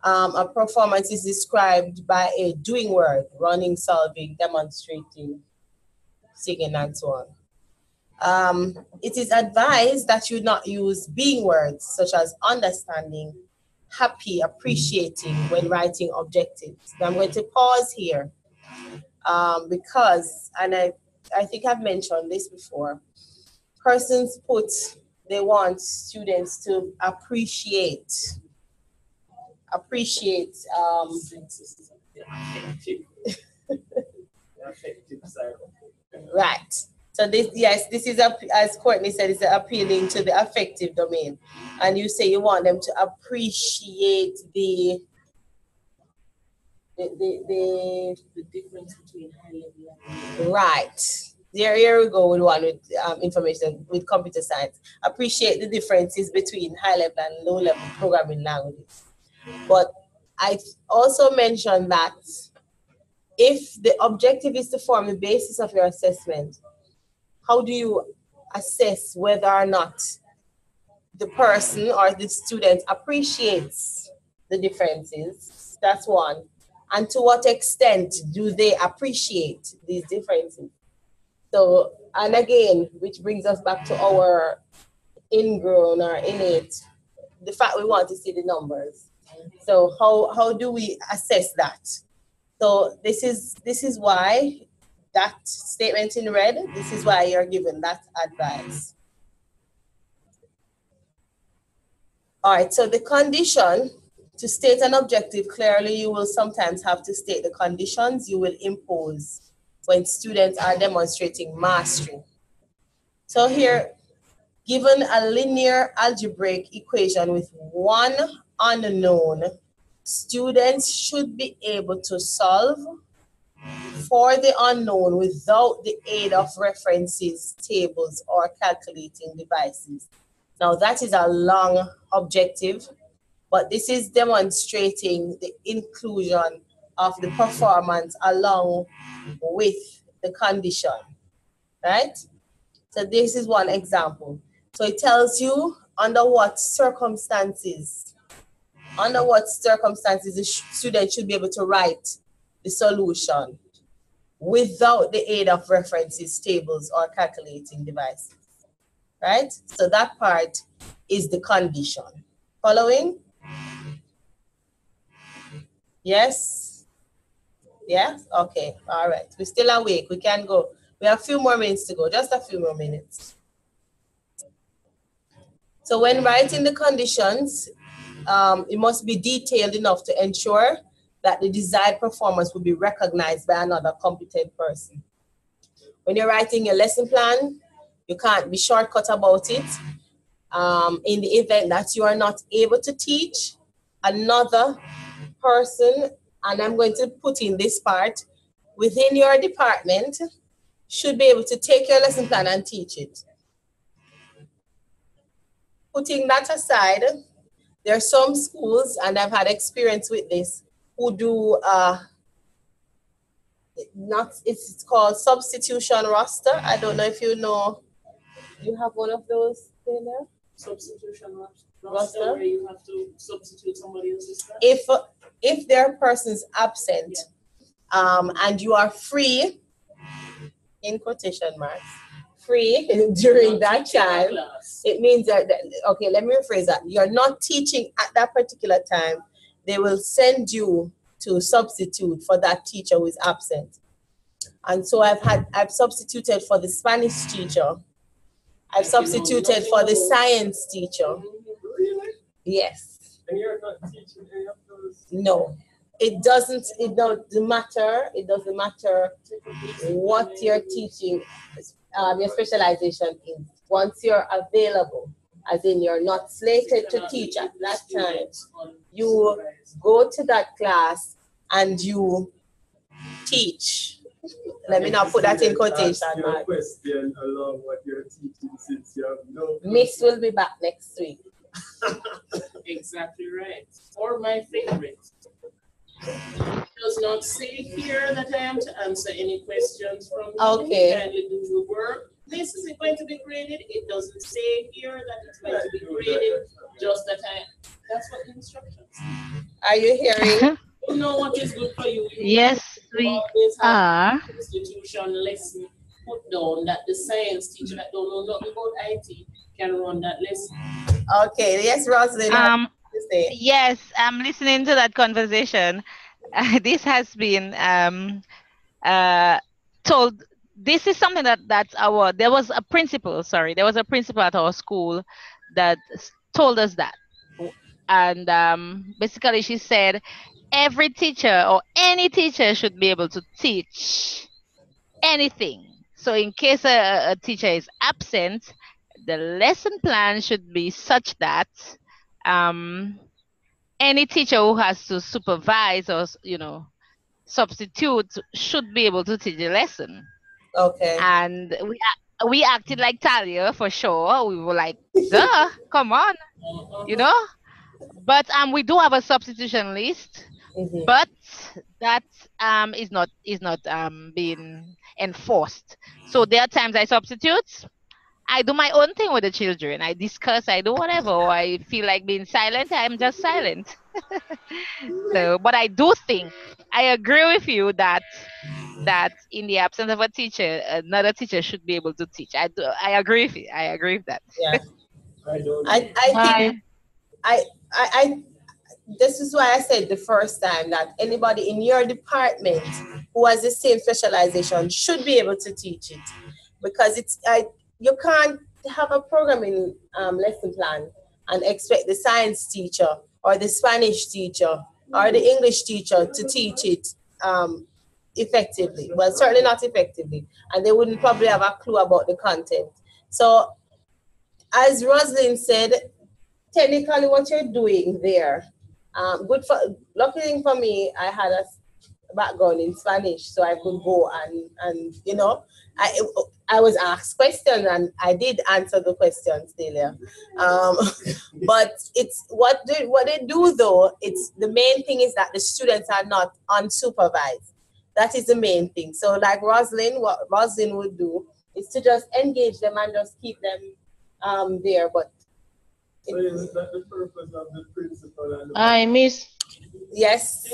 A performance is described by a doing word: running, solving, demonstrating, singing, and so on. It is advised that you not use being words such as understanding, happy, appreciating when writing objectives. Now I'm going to pause here because, and I think I've mentioned this before, persons they want students to appreciate Effective side. right. So this is as Courtney said, it's appealing to the affective domain, and you say you want them to appreciate the difference between high level and right. Here we go with one with information with computer science. Appreciate the differences between high level and low level programming languages. But I also mentioned that if the objective is to form the basis of your assessment, how do you assess whether or not the person or the student appreciates the differences? That's one. And to what extent do they appreciate these differences? So, and again, which brings us back to our ingrown or innate, the fact we want to see the numbers. So how do we assess that? So this is why that statement in red, this is why you're given that advice. All right, so the condition, to state an objective clearly, you will sometimes have to state the conditions you will impose when students are demonstrating mastery. So here, given a linear algebraic equation with one unknown, students should be able to solve for the unknown without the aid of references, tables, or calculating devices. Now that is a long objective, but this is demonstrating the inclusion of the performance along with the condition, right? So this is one example. So it tells you under what circumstances the student should be able to write the solution without the aid of references, tables, or calculating devices, right? So that part is the condition. Following? Yes? Yes? Okay, all right. We're still awake, we can go. We have a few more minutes to go, just a few more minutes. So when writing the conditions, it must be detailed enough to ensure that the desired performance will be recognized by another competent person. When you're writing your lesson plan, you can't be shortcut about it. In the event that you are not able to teach, another person, and I'm going to put in this part, within your department should be able to take your lesson plan and teach it. Putting that aside, there are some schools, and I've had experience with this, who do it's called substitution roster. I don't know if you know. You have one of those in there? Substitution roster where you have to substitute somebody else's class? If there are persons absent, and you are free, in quotation marks, free during that time, it means that, okay, let me rephrase that. You're not teaching at that particular time. They will send you to substitute for that teacher who is absent. And so I've substituted for the Spanish teacher. I've substituted for the science teacher. Really? Yes. And you're not teaching any of those? No. It doesn't matter. It doesn't matter what you're teaching, your specialization is. Once you're available, as in you're not slated to teach at that time, you go to that class and you teach. Let me not put that in quotation marks. Question along what you're teaching, since you have no. Miss will be back next week. Exactly right. Or my favorite. It does not say here that I am to answer any questions from you. Okay. Kindly do the work. This is it going to be graded. It doesn't say here that it's going to be graded. Just that that's what the instructions. Are you hearing? You know what is good for you. Yes, we are. Institution lesson put down that the science teacher that don't know nothing about IT can run that lesson. Okay, yes, Rosalind. Yes, I'm listening to that conversation. This has been told. This is something that's there was a principal at our school that told us that. And basically she said every teacher or any teacher should be able to teach anything. So in case a teacher is absent, the lesson plan should be such that any teacher who has to supervise or substitute should be able to teach the lesson. Okay. And we acted like Talia for sure. We were like, duh, come on, But we do have a substitution list, but that is not being enforced. So there are times I substitute. I do my own thing with the children. I discuss, I do whatever. Or I feel like being silent, I'm just silent. So, but I do think, I agree with you that in the absence of a teacher, another teacher should be able to teach. I agree with you. I agree with that. Yeah. I this is why I said the first time that anybody in your department who has the same specialization should be able to teach it, because you can't have a programming lesson plan and expect the science teacher or the Spanish teacher or the English teacher to teach it effectively. Well, certainly not effectively, and they wouldn't probably have a clue about the content. So, as Rosalind said, technically what you're doing there, luckily for me, I had a background in Spanish, so I could go and I was asked questions and I did answer the questions, Delia. But it's what they do though. It's the main thing is that the students are not unsupervised. That is the main thing. So like Rosalind, what Rosalind would do is to just engage them and just keep them there. But so is that the purpose of the principal? I miss. Yes.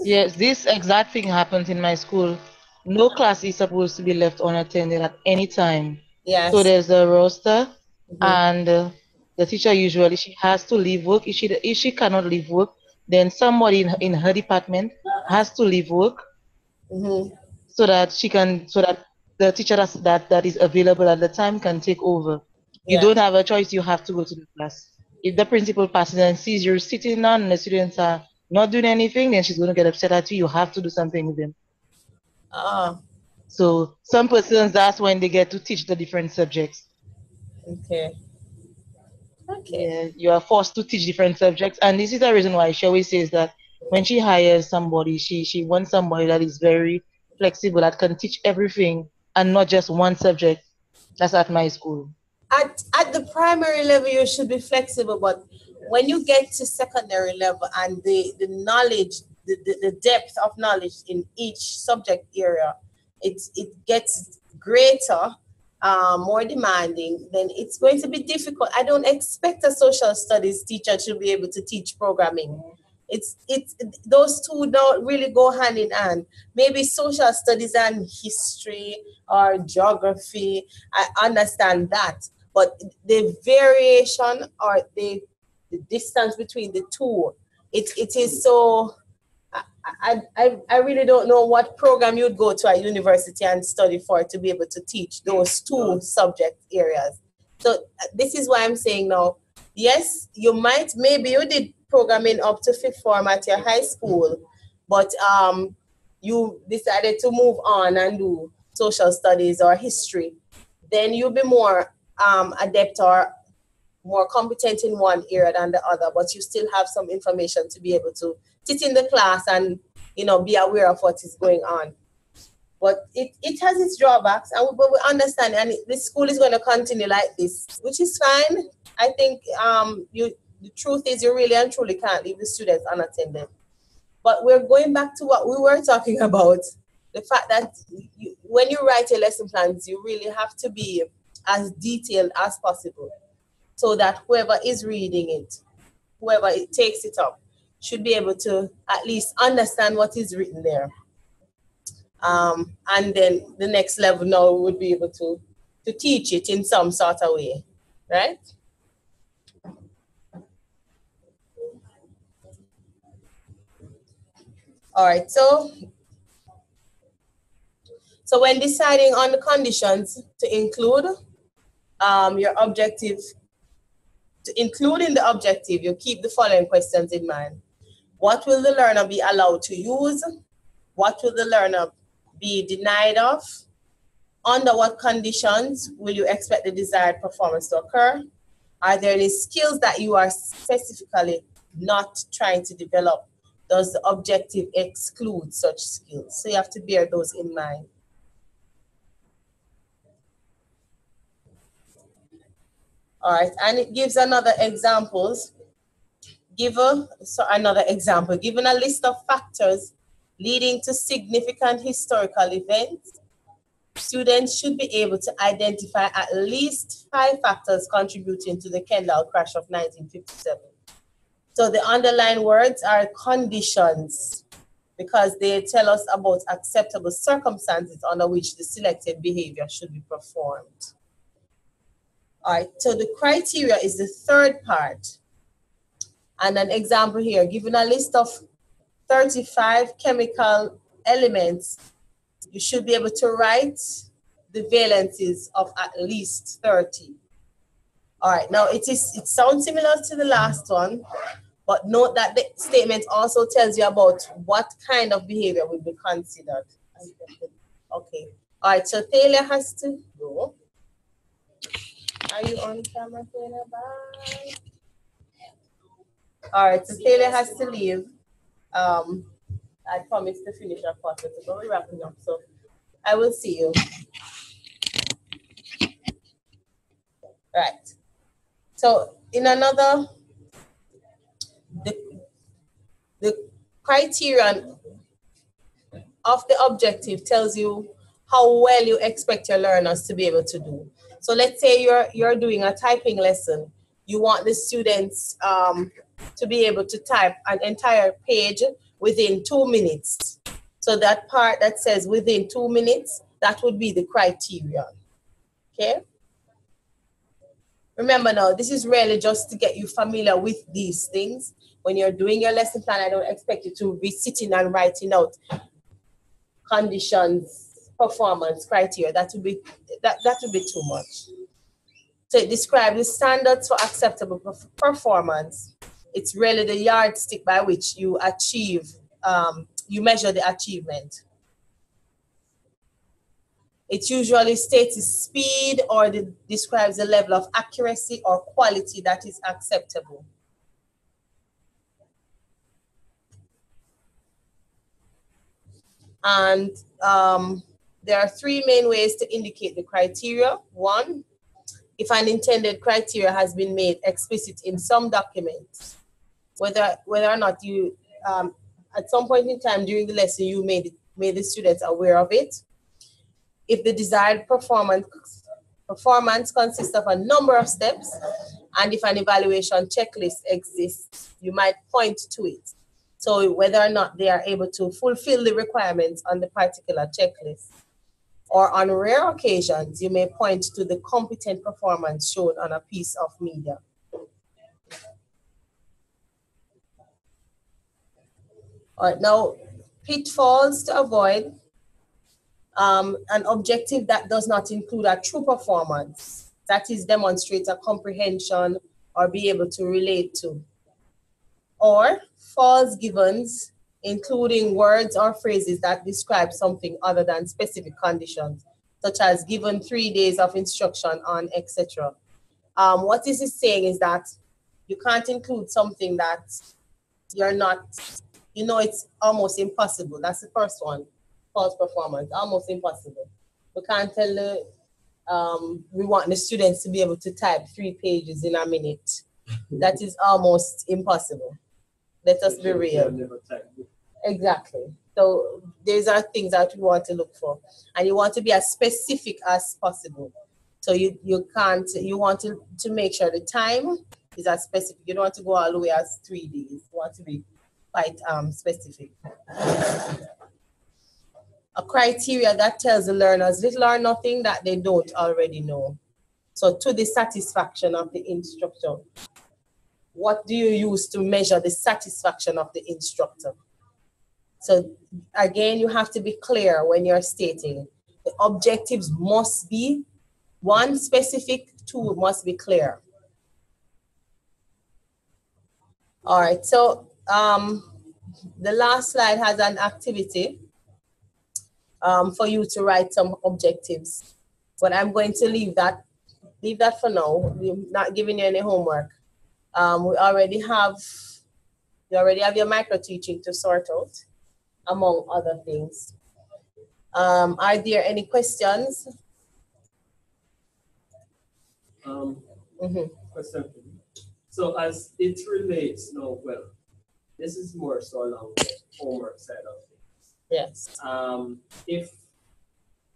Yes, this exact thing happens in my school. No class is supposed to be left unattended at any time. Yes. So there's a roster, and the teacher usually she has to leave work. If she cannot leave work, then somebody in her department has to leave work, so that the teacher that is available at the time can take over. You don't have a choice. You have to go to the class. If the principal passes and sees you're sitting down and the students are not doing anything, then she's going to get upset at you. You have to do something with them. So some persons, that's when they get to teach the different subjects. Okay. Yeah, you are forced to teach different subjects. And this is the reason why she always says that when she hires somebody, she wants somebody that is very flexible, that can teach everything and not just one subject. That's at my school. At the primary level, you should be flexible, but when you get to secondary level and the knowledge, the depth of knowledge in each subject area, it gets greater, more demanding, then it's going to be difficult. I don't expect a social studies teacher to be able to teach programming. It's those two don't really go hand in hand. Maybe social studies and history or geography, I understand that. But the variation or the distance between the two, it is so. I really don't know what program you'd go to a university and study for to be able to teach those two subject areas. So this is why I'm saying now, yes, maybe you did programming up to 5th form at your high school, but you decided to move on and do social studies or history. Then you'll be more adept or more competent in one area than the other, but you still have some information to be able to sit in the class and be aware of what is going on. But it has its drawbacks, and we understand, and the school is going to continue like this, which is fine. I think the truth is you really and truly can't leave the students unattended. But we're going back to what we were talking about, the fact that when you write your lesson plans, you really have to be as detailed as possible, so that whoever is reading it, whoever it takes it up, should be able to at least understand what is written there. And then the next level now would be able to teach it in some sort of way, right? All right, so when deciding on the conditions to include your objective, to include in the objective, you keep the following questions in mind. What will the learner be allowed to use? What will the learner be denied of? Under what conditions will you expect the desired performance to occur? Are there any skills that you are specifically not trying to develop? Does the objective exclude such skills? So you have to bear those in mind. All right, and it gives another examples. Another example, given a list of factors leading to significant historical events, students should be able to identify at least 5 factors contributing to the Kendall crash of 1957. So the underlined words are conditions, because they tell us about acceptable circumstances under which the selected behavior should be performed. All right, so the criteria is the third part. And an example here, given a list of 35 chemical elements, you should be able to write the valences of at least 30. All right, now it sounds similar to the last one, but note that the statement also tells you about what kind of behavior will be considered. Okay, all right, so Taylor has to go. Are you on camera, Taylor? Bye. All right, so Taylor has to leave. I promised to finish our process, so we're wrapping up. So I will see you. Right. So in another, the criterion of the objective tells you how well you expect your learners to be able to do. So let's say you're doing a typing lesson. You want the students to be able to type an entire page within 2 minutes. So that part that says within 2 minutes, that would be the criterion. Okay? Remember now, this is really just to get you familiar with these things. When you're doing your lesson plan, I don't expect you to be sitting and writing out conditions, performance criteria. That would be too much. So it describes the standards for acceptable performance. It's really the yardstick by which you achieve, you measure the achievement. It usually states the speed or describes the level of accuracy or quality that is acceptable. And there are 3 main ways to indicate the criteria. 1, if an intended criteria has been made explicit in some documents, whether or not you, at some point in time during the lesson, you made the students aware of it. If the desired performance consists of a number of steps, and if an evaluation checklist exists, you might point to it. So whether or not they are able to fulfill the requirements on the particular checklist. Or on rare occasions, you may point to the competent performance shown on a piece of media. All right, now, pitfalls to avoid. An objective that does not include a true performance, that is, demonstrate a comprehension or be able to relate to. Or false givens, including words or phrases that describe something other than specific conditions, such as given 3 days of instruction on, etc. What this is saying is that you can't include something that you're not, you know, it's almost impossible. That's the first one. False performance, almost impossible. We can't tell we want the students to be able to type 3 pages in a minute. That is almost impossible. Let us be real. Exactly. So these are things that we want to look for. And you want to be as specific as possible. So you want to make sure the time is as specific. You don't want to go all the way as 3 days. You want to be quite specific. A criteria that tells the learners little or nothing that they don't already know. So to the satisfaction of the instructor. What do you use to measure the satisfaction of the instructor? So again, you have to be clear when you're stating. The objectives must be one specific, two must be clear. All right, so the last slide has an activity for you to write some objectives, but I'm going to leave that for now. We're not giving you any homework. You already have your micro teaching to sort out, among other things. Are there any questions? Question. So as it relates now, well, this is more so along the homework side of things. Yes. If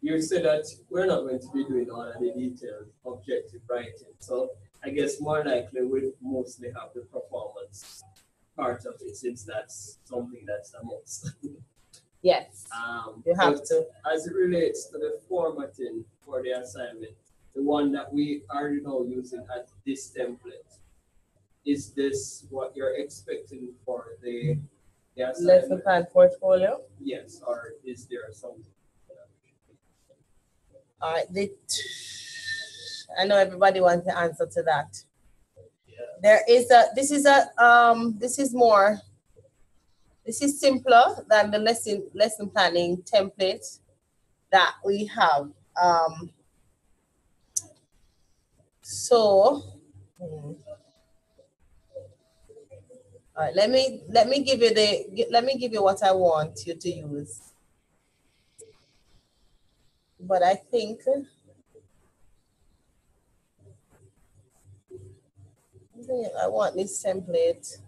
you said that we're not going to be doing all of the detailed objective writing, so I guess more likely we'll mostly have the performance part of it, since that's something that's the most. Yes. You have to. As it relates to the formatting for the assignment, the one that we are now using at this template, is this what you're expecting for the assignment? Lesson plan portfolio? Yes, or is there something? All right, I know everybody wants the answer to that. Yeah. There is this is simpler than the lesson planning template that we have. All right, let me give you what I want you to use. But I think I want this template.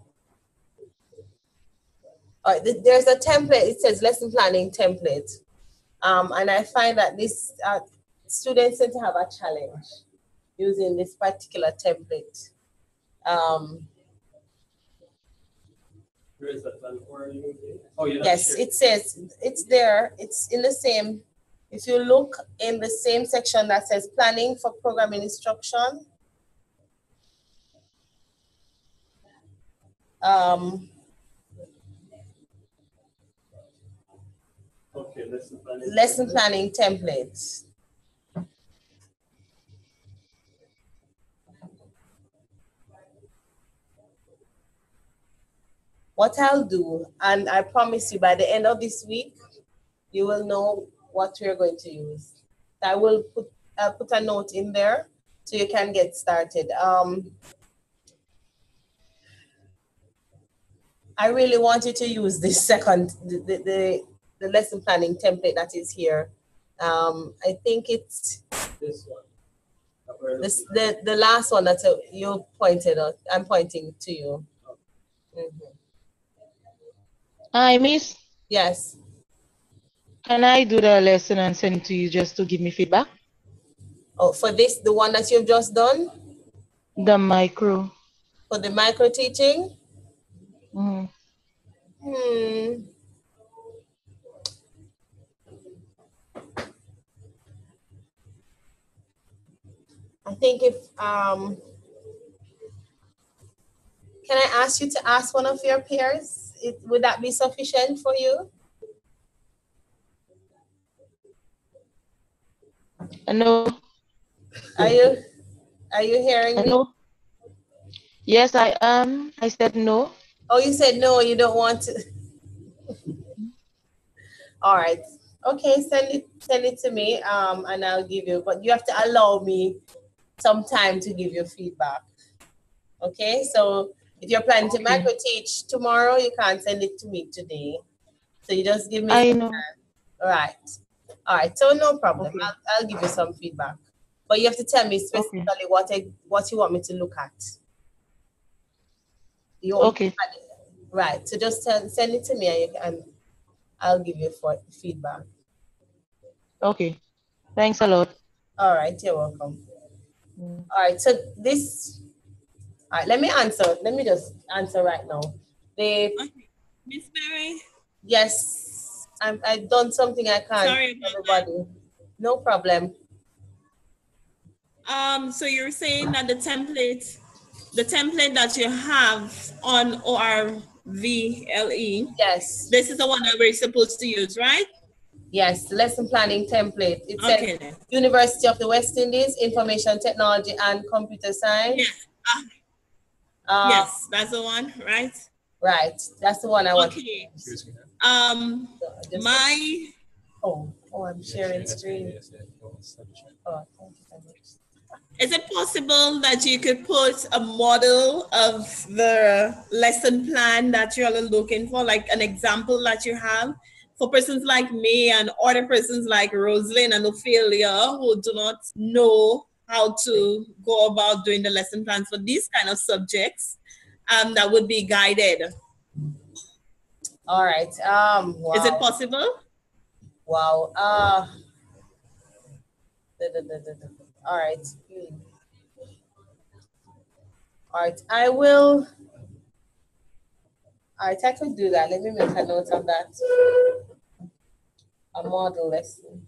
All right, there's a template. It says lesson planning template, and I find that this students tend to have a challenge using this particular template. Where is that one for you? Oh, yeah. Yes, it says it's there. It's in the same. If you look in the same section that says planning for programming instruction, okay, lesson planning templates. What I'll do, and I promise you by the end of this week, you will know what we're going to use. I will put a note in there so you can get started. I really want you to use this the lesson planning template that is here. I think it's this one. The last one that you pointed out. I'm pointing to you. Hi, Miss. Yes. Can I do the lesson and send it to you just to give me feedback? Oh, for this, the one that you've just done? The micro. For the micro teaching? Mm-hmm. I think if, can I ask you to ask one of your peers? Would that be sufficient for you? No. Are you hearing me? No. Yes, I am. I said no. Oh, you said no, you don't want to. All right. Okay, send it to me, and I'll give you, but you have to allow me some time to give you feedback. Okay, so if you're planning to micro teach tomorrow, you can't send it to me today. So you just give me some time. All right, so no problem. Okay. I'll give you some feedback. But you have to tell me specifically what you want me to look at. Okay. Right, so just send it to me and I'll give you feedback. Okay, thanks a lot. All right, you're welcome. All right, so this, all right, let me just answer right now. Miss Mary? Yes, I've done something I can't. Sorry about everybody. No problem. So you're saying that the template that you have on ORVLE, yes, this is the one that we're supposed to use, right? Yes, lesson planning template. It Okay, says University of the West Indies, Information Technology and Computer Science. Yes. Yes, that's the one, right? Right, that's the one I want. Okay. I'm sharing screen. Oh, thank you so much. Is it possible that you could put a model of the lesson plan that you're looking for, like an example that you have for persons like me and other persons like Rosalind and Ophelia who do not know how to go about doing the lesson plans for these kind of subjects, that would be guided? All right. Wow. Is it possible? Wow. All right. All right. I will. All right. I could do that. Let me make a note of that. A model lesson.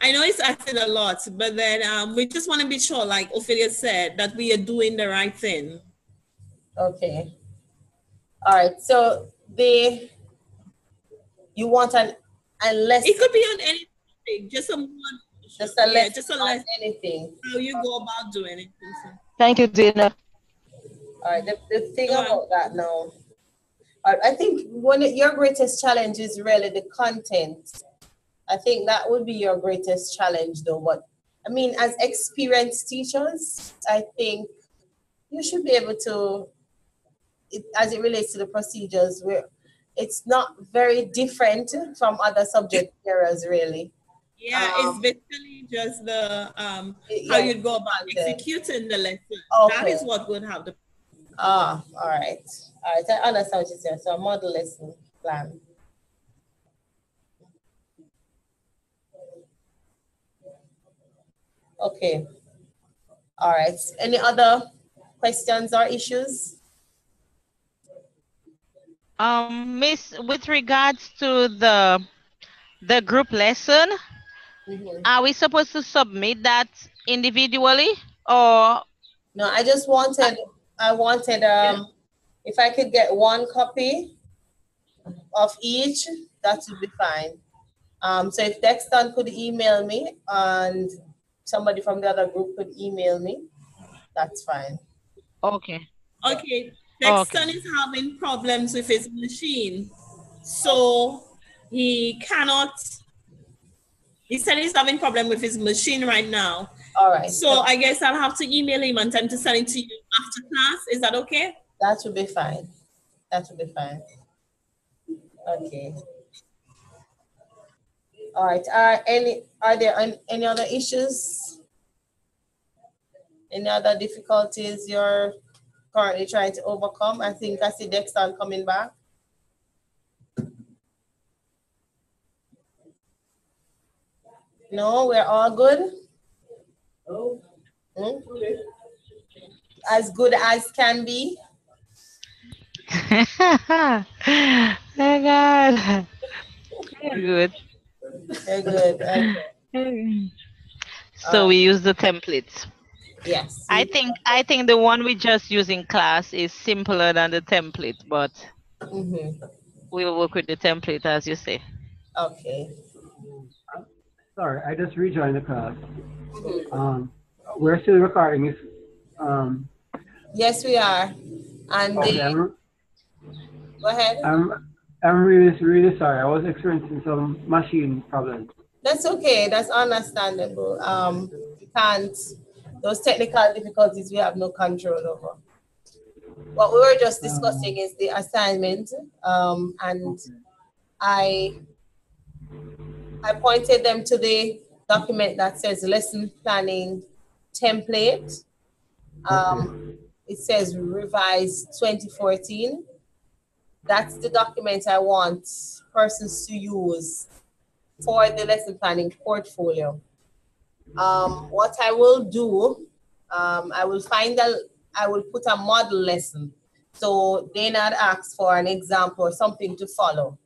I know it's asking a lot, but then we just want to be sure, like Ophelia said, that we are doing the right thing. Okay. All right. So you want a lesson? It could be on anything, just a lesson, just a lesson. Anything. How you go about doing it. Thank you, Dina. All right. The thing about that now, I think your greatest challenge is really the content. I think that would be your greatest challenge, though. But I mean, as experienced teachers, I think you should be able to, as it relates to the procedures, where it's not very different from other subject areas, really. Yeah, it's basically just the how you'd go about executing the lesson. Okay. That is what would have the. All right. All right. I understand what you're saying. So a model lesson plan. Okay. All right. Any other questions or issues? Miss, with regards to the group lesson, are we supposed to submit that individually or? No, I just wanted, if I could get one copy of each, that would be fine. So if Dexton could email me and somebody from the other group could email me, that's fine. Okay. Okay. Dexton is having problems with his machine. So he said he's having problem with his machine right now. All right. So I guess I'll have to email him and time to send it to you after class. Is that okay? That would be fine. That would be fine. Okay. All right. Are there any other issues? Any other difficulties you're currently trying to overcome? I think I see Dexton coming back. No, we're all good. Oh, okay. As good as can be. Oh God. Good. Very good. Okay. So we use the templates. Yes. I think the one we just use in class is simpler than the template, but we'll work with the template as you say. Okay. Sorry, I just rejoined the class. We're still recording this. Yes, we are. And okay, go ahead. I'm really sorry. I was experiencing some machine problems. That's okay. That's understandable. You can't. Those technical difficulties we have no control over. What we were just discussing is the assignment, and I pointed them to the document that says lesson planning template. It says revised 2014. That's the document I want persons to use for the lesson planning portfolio. What I will do, I will put a model lesson. So Dana had asked for an example or something to follow.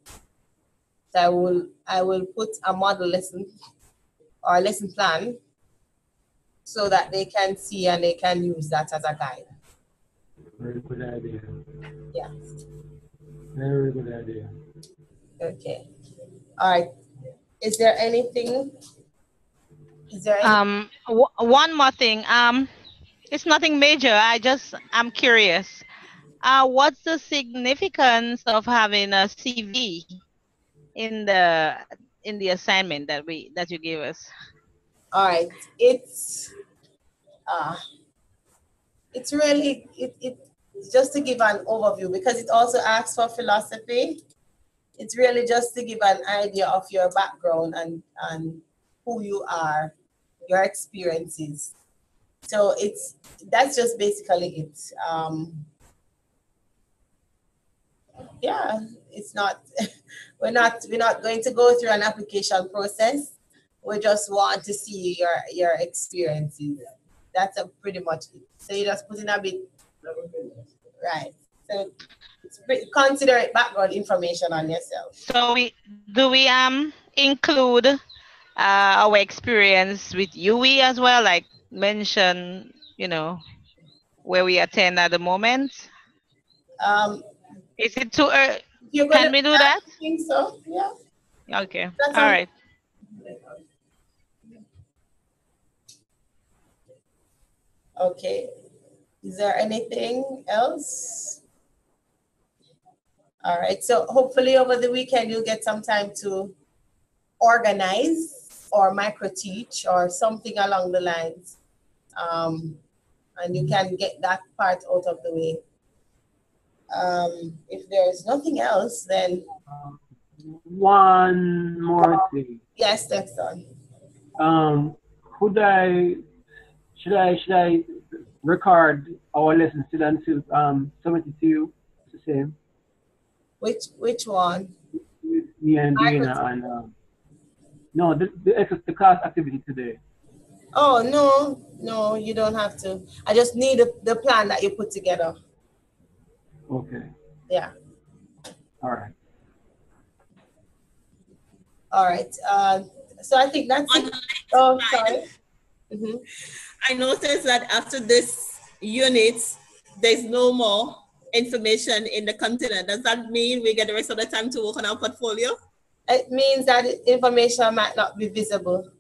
So I will put a model lesson or lesson plan so that they can see and they can use that as a guide. Very good idea. Yeah. Very good idea. Okay. All right. Is there anything? One more thing. It's nothing major. I'm curious. What's the significance of having a CV in the assignment that you gave us? All right. It's really it's just to give an overview because it also asks for philosophy. It's really just to give an idea of your background and who you are, your experiences. So that's just basically it. Yeah, it's not. We're not going to go through an application process. We just want to see your experiences. That's pretty much it. So you just put in a bit, right? So consider it background information on yourself. So do we include our experience with UE as well, like mention, where we attend at the moment? Is it too early? Can we do that? I think so, yeah. Okay, all right. Okay, is there anything else? All right, so hopefully over the weekend you'll get some time to organize or micro teach or something along the lines, and you can get that part out of the way. If there's nothing else, then one more thing. Yes, that's on. Should I record our lessons to them to submit it to you? It's the same. Which one? Me and Dana and no, the class activity today. Oh no, you don't have to. I just need the plan that you put together. Okay. Yeah. All right. All right. So I think that's it. Oh, sorry. Mm-hmm. I noticed that after this unit, there's no more information in the container. Does that mean we get the rest of the time to work on our portfolio? It means that information might not be visible.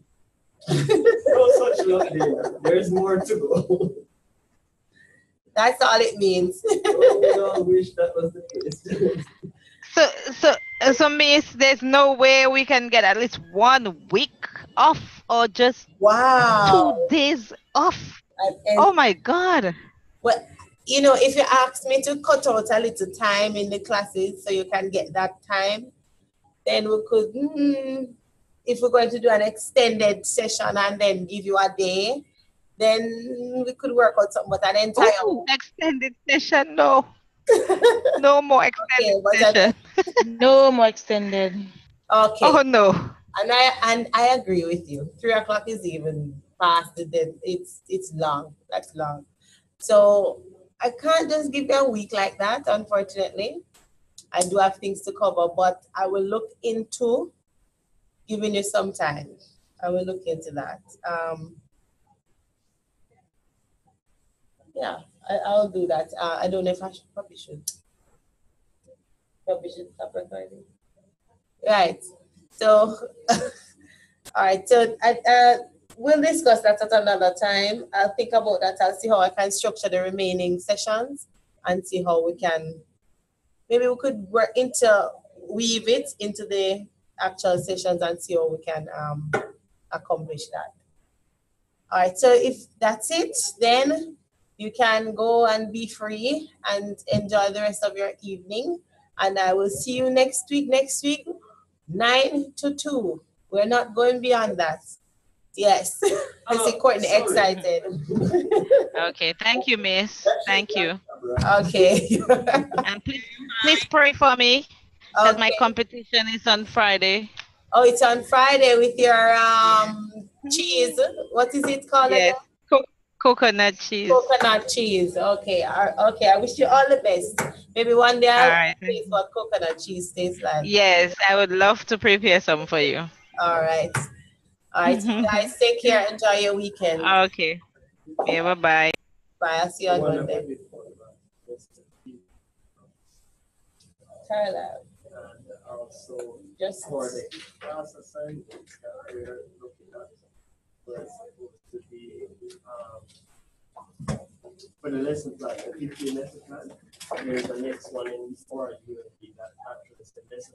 No such luck there. There's more to go. That's all it means. Oh, I wish that was the case. So Miss, there's no way we can get at least 1 week off or just 2 days off. Oh my God. Well, if you ask me to cut out a little time in the classes so you can get that time, then we could, if we're going to do an extended session and then give you a day, then we could work out something, but an entire extended session, no. No more extended session. No more extended. Okay. Oh no. And I agree with you. 3 o'clock is even past it. It's long. That's long. So I can't just give you a week like that, unfortunately. I do have things to cover, but I will look into giving you some time. I will look into that. Yeah, I'll do that. I don't know if I probably should stop recording. Right. So, all right. So we'll discuss that at another time. I'll think about that. I'll see how I can structure the remaining sessions and see how we can. Maybe we could weave it into the actual sessions and see how we can accomplish that. All right. So if that's it, then you can go and be free and enjoy the rest of your evening. And I will see you next week. 9 to 2. We're not going beyond that. Yes. I see Courtney excited. Okay. Thank you, Miss. Thank you. Okay. And please pray for me because my competition is on Friday. Oh, it's on Friday with your cheese. What is it called? Yes. Coconut cheese. Coconut cheese. Okay. Okay. I wish you all the best. Maybe one day All I'll right. taste what coconut cheese tastes like. Yes, I would love to prepare some for you. All right. All right. You guys, take care. Enjoy your weekend. Okay. Yeah, bye-bye. Bye. I'll see you on Monday. Carla. And also Just for the class assignments that we're looking at, we're supposed to be for the lesson plan, the 15 lesson plan. There's the next one in for you that actually the lesson